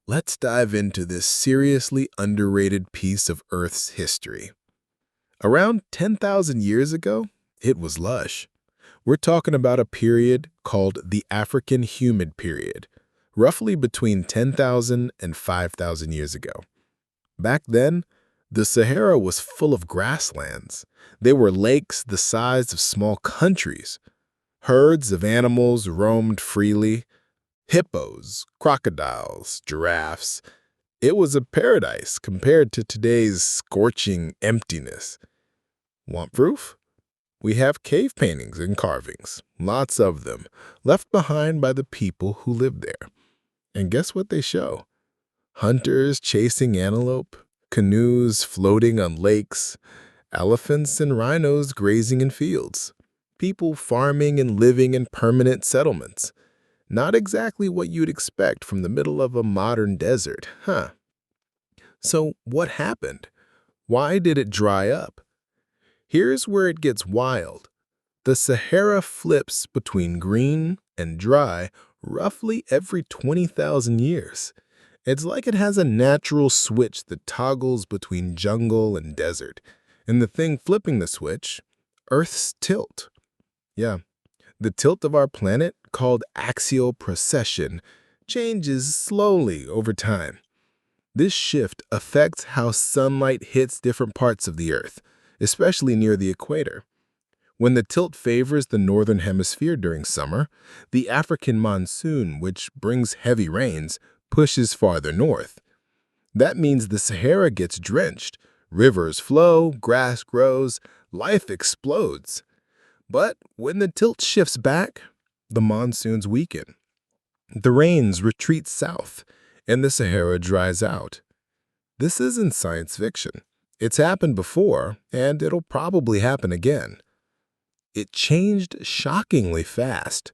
Let's dive into this seriously underrated piece of Earth's history. Around 10,000 years ago, it was lush. We're talking about a period called the African Humid Period, roughly between 10,000 and 5,000 years ago. Back then, the Sahara was full of grasslands. They were lakes the size of small countries. Herds of animals roamed freely. Hippos, crocodiles, giraffes. It was a paradise compared to today's scorching emptiness. Want proof? We have cave paintings and carvings, lots of them, left behind by the people who lived there. And guess what they show? Hunters chasing antelope, canoes floating on lakes, elephants and rhinos grazing in fields, people farming and living in permanent settlements. Not exactly what you'd expect from the middle of a modern desert, huh? So what happened? Why did it dry up? Here's where it gets wild. The Sahara flips between green and dry roughly every 20,000 years. It's like it has a natural switch that toggles between jungle and desert. And the thing flipping the switch, Earth's tilt. Yeah, the tilt of our planet, called axial precession, changes slowly over time. This shift affects how sunlight hits different parts of the Earth, especially near the equator. When the tilt favors the northern hemisphere during summer, the African monsoon, which brings heavy rains, pushes farther north. That means the Sahara gets drenched, rivers flow, grass grows, life explodes. But when the tilt shifts back, the monsoons weaken. The rains retreat south, and the Sahara dries out. This isn't science fiction. It's happened before, and it'll probably happen again. It changed shockingly fast.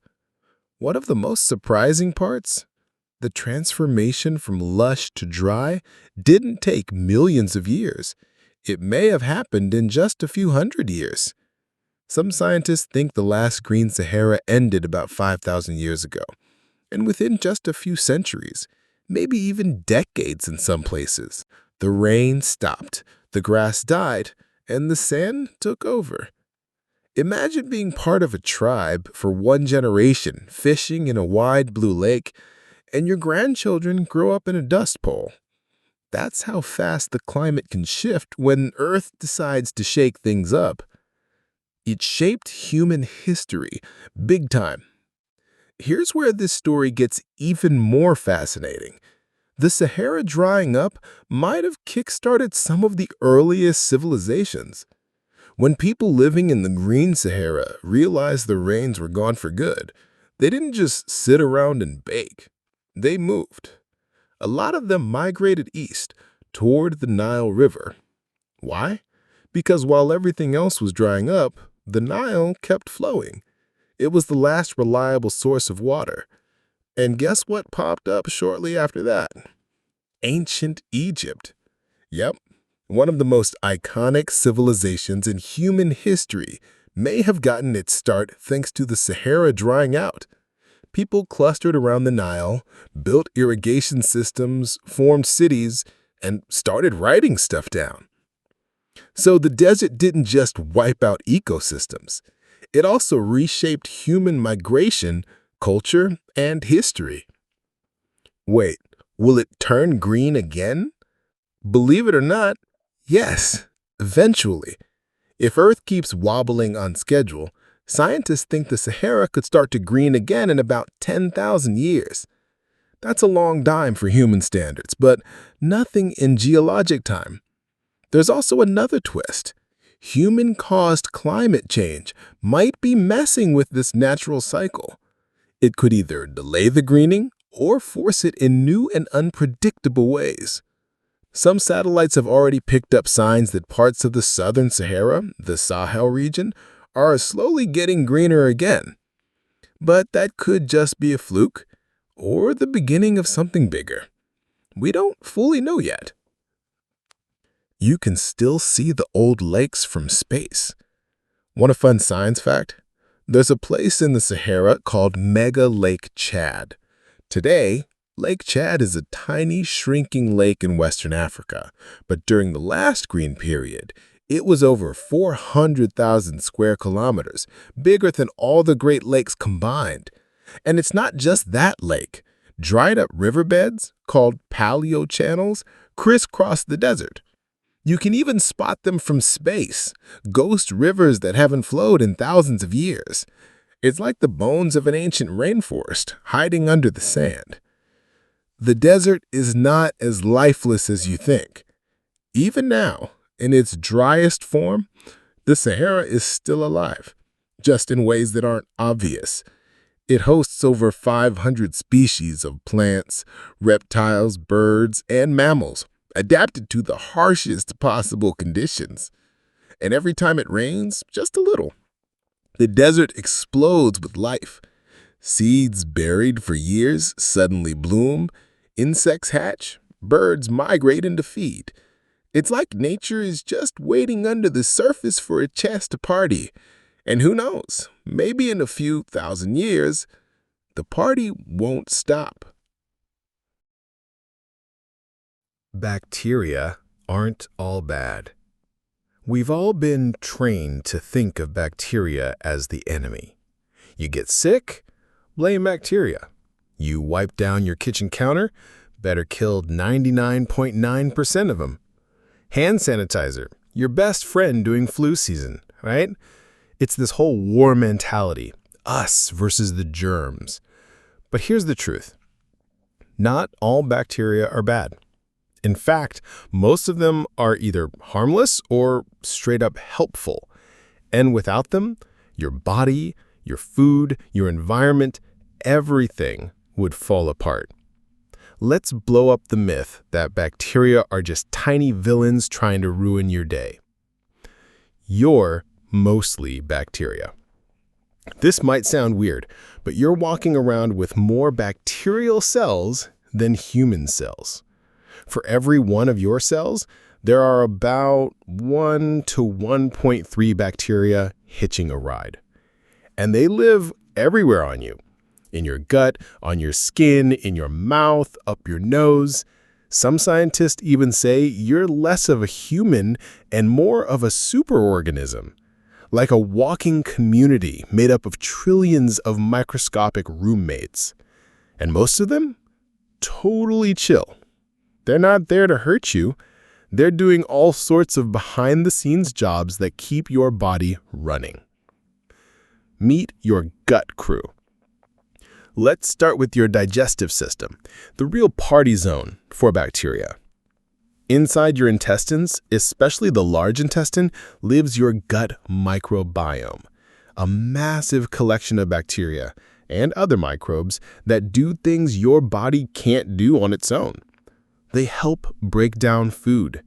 One of the most surprising parts? The transformation from lush to dry didn't take millions of years. It may have happened in just a few hundred years. Some scientists think the last green Sahara ended about 5,000 years ago, and within just a few centuries, maybe even decades in some places, the rain stopped, the grass died, and the sand took over. Imagine being part of a tribe for one generation, fishing in a wide blue lake, and your grandchildren grow up in a dust bowl. That's how fast the climate can shift when Earth decides to shake things up. It shaped human history, big time. Here's where this story gets even more fascinating. The Sahara drying up might have kick-started some of the earliest civilizations. When people living in the Green Sahara realized the rains were gone for good, they didn't just sit around and bake. They moved. A lot of them migrated east, toward the Nile River. Why? Because while everything else was drying up, the Nile kept flowing. It was the last reliable source of water. And guess what popped up shortly after that? Ancient Egypt. Yep, one of the most iconic civilizations in human history may have gotten its start thanks to the Sahara drying out. People clustered around the Nile, built irrigation systems, formed cities, and started writing stuff down. So the desert didn't just wipe out ecosystems. It also reshaped human migration, culture, and history. Wait, will it turn green again? Believe it or not, yes, eventually. If Earth keeps wobbling on schedule, scientists think the Sahara could start to green again in about 10,000 years. That's a long time for human standards, but nothing in geologic time. There's also another twist. Human-caused climate change might be messing with this natural cycle. It could either delay the greening or force it in new and unpredictable ways. Some satellites have already picked up signs that parts of the southern Sahara, the Sahel region, are slowly getting greener again. But that could just be a fluke or the beginning of something bigger. We don't fully know yet. You can still see the old lakes from space. Want a fun science fact? There's a place in the Sahara called Mega Lake Chad. Today, Lake Chad is a tiny, shrinking lake in Western Africa, but during the last green period, it was over 400,000 square kilometers, bigger than all the Great Lakes combined. And it's not just that lake. Dried-up riverbeds, called paleochannels, crisscross the desert. You can even spot them from space, ghost rivers that haven't flowed in thousands of years. It's like the bones of an ancient rainforest hiding under the sand. The desert is not as lifeless as you think. Even now, in its driest form, the Sahara is still alive, just in ways that aren't obvious. It hosts over 500 species of plants, reptiles, birds, and mammals, adapted to the harshest possible conditions. And every time it rains, just a little, the desert explodes with life. Seeds buried for years suddenly bloom, insects hatch, birds migrate into feed. It's like nature is just waiting under the surface for a chance to party. And who knows, maybe in a few thousand years, the party won't stop. Bacteria aren't all bad. We've all been trained to think of bacteria as the enemy. You get sick? Blame bacteria. You wipe down your kitchen counter? Better kill 99.9% of them. Hand sanitizer, your best friend during flu season, right? It's this whole war mentality, us versus the germs. But here's the truth. Not all bacteria are bad. In fact, most of them are either harmless or straight up helpful. And without them, your body, your food, your environment, everything would fall apart. Let's blow up the myth that bacteria are just tiny villains trying to ruin your day. You're mostly bacteria. This might sound weird, but you're walking around with more bacterial cells than human cells. For every one of your cells, there are about 1 to 1.3 bacteria hitching a ride. And they live everywhere on you. In your gut, on your skin, in your mouth, up your nose. Some scientists even say you're less of a human and more of a superorganism, like a walking community made up of trillions of microscopic roommates. And most of them, totally chill. They're not there to hurt you. They're doing all sorts of behind-the-scenes jobs that keep your body running. Meet your gut crew. Let's start with your digestive system, the real party zone for bacteria. Inside your intestines, especially the large intestine, lives your gut microbiome, a massive collection of bacteria and other microbes that do things your body can't do on its own. They help break down food.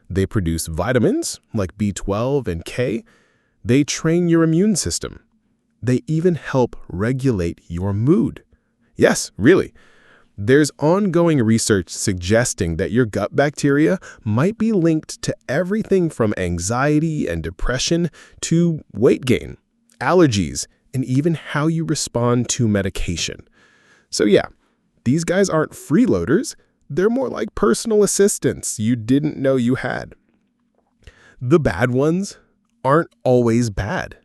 They produce vitamins like B12 and K. They train your immune system. They even help regulate your mood. Yes, really. There's ongoing research suggesting that your gut bacteria might be linked to everything from anxiety and depression to weight gain, allergies, and even how you respond to medication. So yeah, these guys aren't freeloaders. They're more like personal assistants you didn't know you had. The bad ones aren't always bad.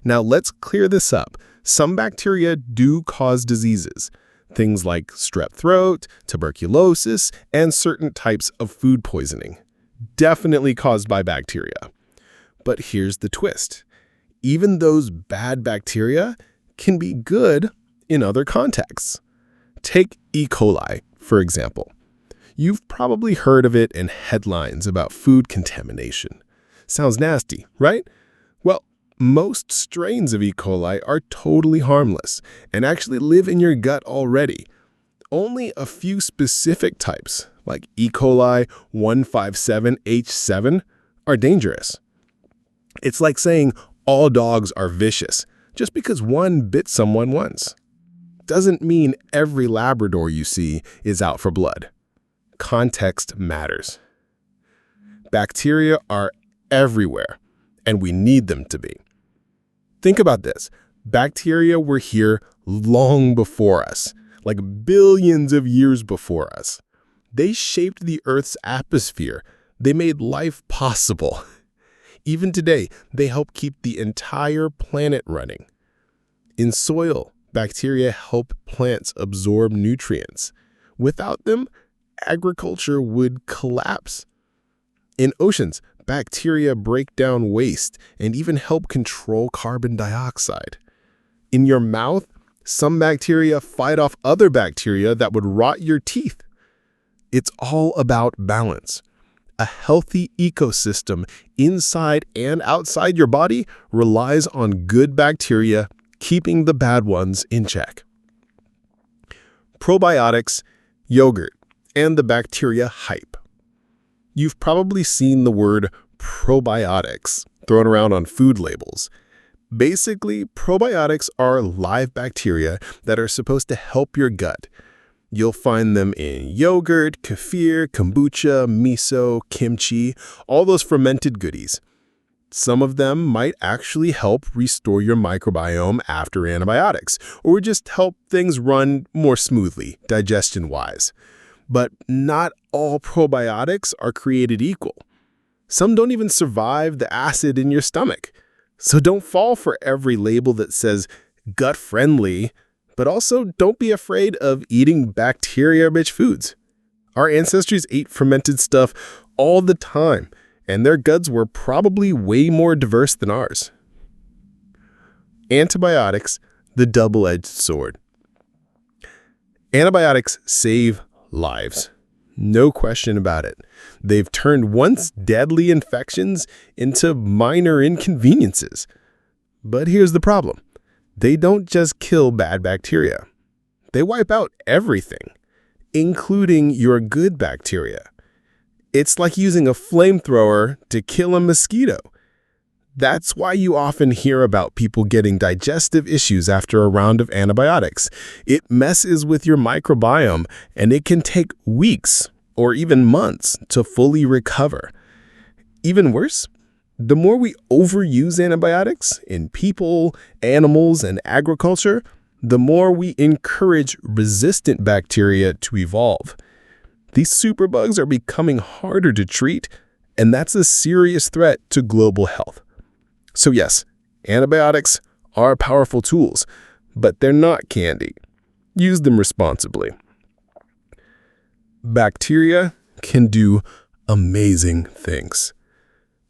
Now let's clear this up. Some bacteria do cause diseases, things like strep throat, tuberculosis, and certain types of food poisoning, definitely caused by bacteria. But here's the twist. Even those bad bacteria can be good in other contexts. Take E. coli, for example. You've probably heard of it in headlines about food contamination. Sounds nasty, right? Well, most strains of E. coli are totally harmless and actually live in your gut already. Only a few specific types, like E. coli 157H7, are dangerous. It's like saying all dogs are vicious just because one bit someone once. Doesn't mean every Labrador you see is out for blood. Context matters. Bacteria are everywhere, and we need them to be. Think about this. Bacteria were here long before us, like billions of years before us. They shaped the Earth's atmosphere. They made life possible. Even today, they help keep the entire planet running. In soil, bacteria help plants absorb nutrients. Without them, agriculture would collapse. In oceans, bacteria break down waste and even help control carbon dioxide. In your mouth, some bacteria fight off other bacteria that would rot your teeth. It's all about balance. A healthy ecosystem inside and outside your body relies on good bacteria keeping the bad ones in check. Probiotics, yogurt, and the bacteria hype. You've probably seen the word probiotics thrown around on food labels. Basically, probiotics are live bacteria that are supposed to help your gut. You'll find them in yogurt, kefir, kombucha, miso, kimchi, all those fermented goodies. Some of them might actually help restore your microbiome after antibiotics, or just help things run more smoothly, digestion-wise. But not all probiotics are created equal. Some don't even survive the acid in your stomach. So don't fall for every label that says gut-friendly, but also don't be afraid of eating bacteria-rich foods. Our ancestors ate fermented stuff all the time, and their guts were probably way more diverse than ours. Antibiotics, the double-edged sword. Antibiotics save lives. No question about it. They've turned once deadly infections into minor inconveniences. But here's the problem. They don't just kill bad bacteria. They wipe out everything, including your good bacteria. It's like using a flamethrower to kill a mosquito. That's why you often hear about people getting digestive issues after a round of antibiotics. It messes with your microbiome, and it can take weeks or even months to fully recover. Even worse, the more we overuse antibiotics in people, animals, and agriculture, the more we encourage resistant bacteria to evolve. These superbugs are becoming harder to treat, and that's a serious threat to global health. So yes, antibiotics are powerful tools, but they're not candy. Use them responsibly. Bacteria can do amazing things.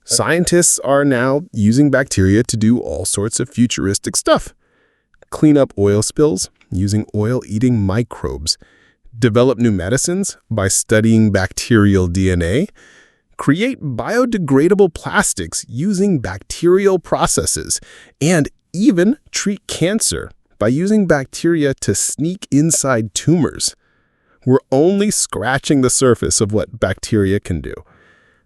Scientists are now using bacteria to do all sorts of futuristic stuff. Clean up oil spills using oil-eating microbes. Develop new medicines by studying bacterial DNA. Create biodegradable plastics using bacterial processes. And even treat cancer by using bacteria to sneak inside tumors. We're only scratching the surface of what bacteria can do.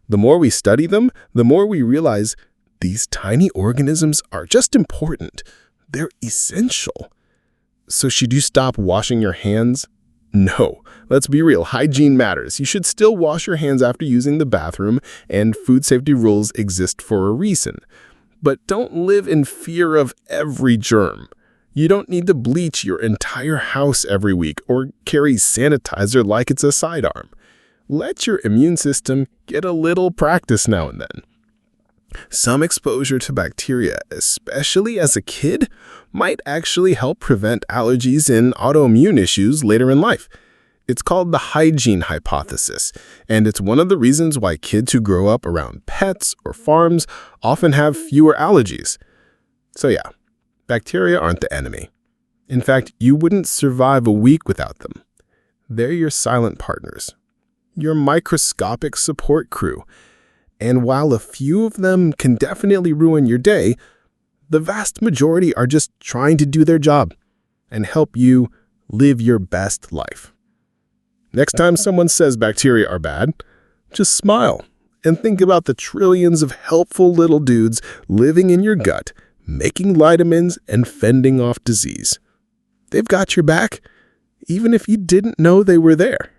The more we study them, the more we realize these tiny organisms are just important. They're essential. So should you stop washing your hands? No. Let's be real. Hygiene matters. You should still wash your hands after using the bathroom, and food safety rules exist for a reason. But don't live in fear of every germ. You don't need to bleach your entire house every week or carry sanitizer like it's a sidearm. Let your immune system get a little practice now and then. Some exposure to bacteria, especially as a kid, might actually help prevent allergies and autoimmune issues later in life. It's called the hygiene hypothesis, and it's one of the reasons why kids who grow up around pets or farms often have fewer allergies. So yeah, bacteria aren't the enemy. In fact, you wouldn't survive a week without them. They're your silent partners, your microscopic support crew. And while a few of them can definitely ruin your day, the vast majority are just trying to do their job and help you live your best life. Next time someone says bacteria are bad, just smile and think about the trillions of helpful little dudes living in your gut, making vitamins and fending off disease. They've got your back, even if you didn't know they were there.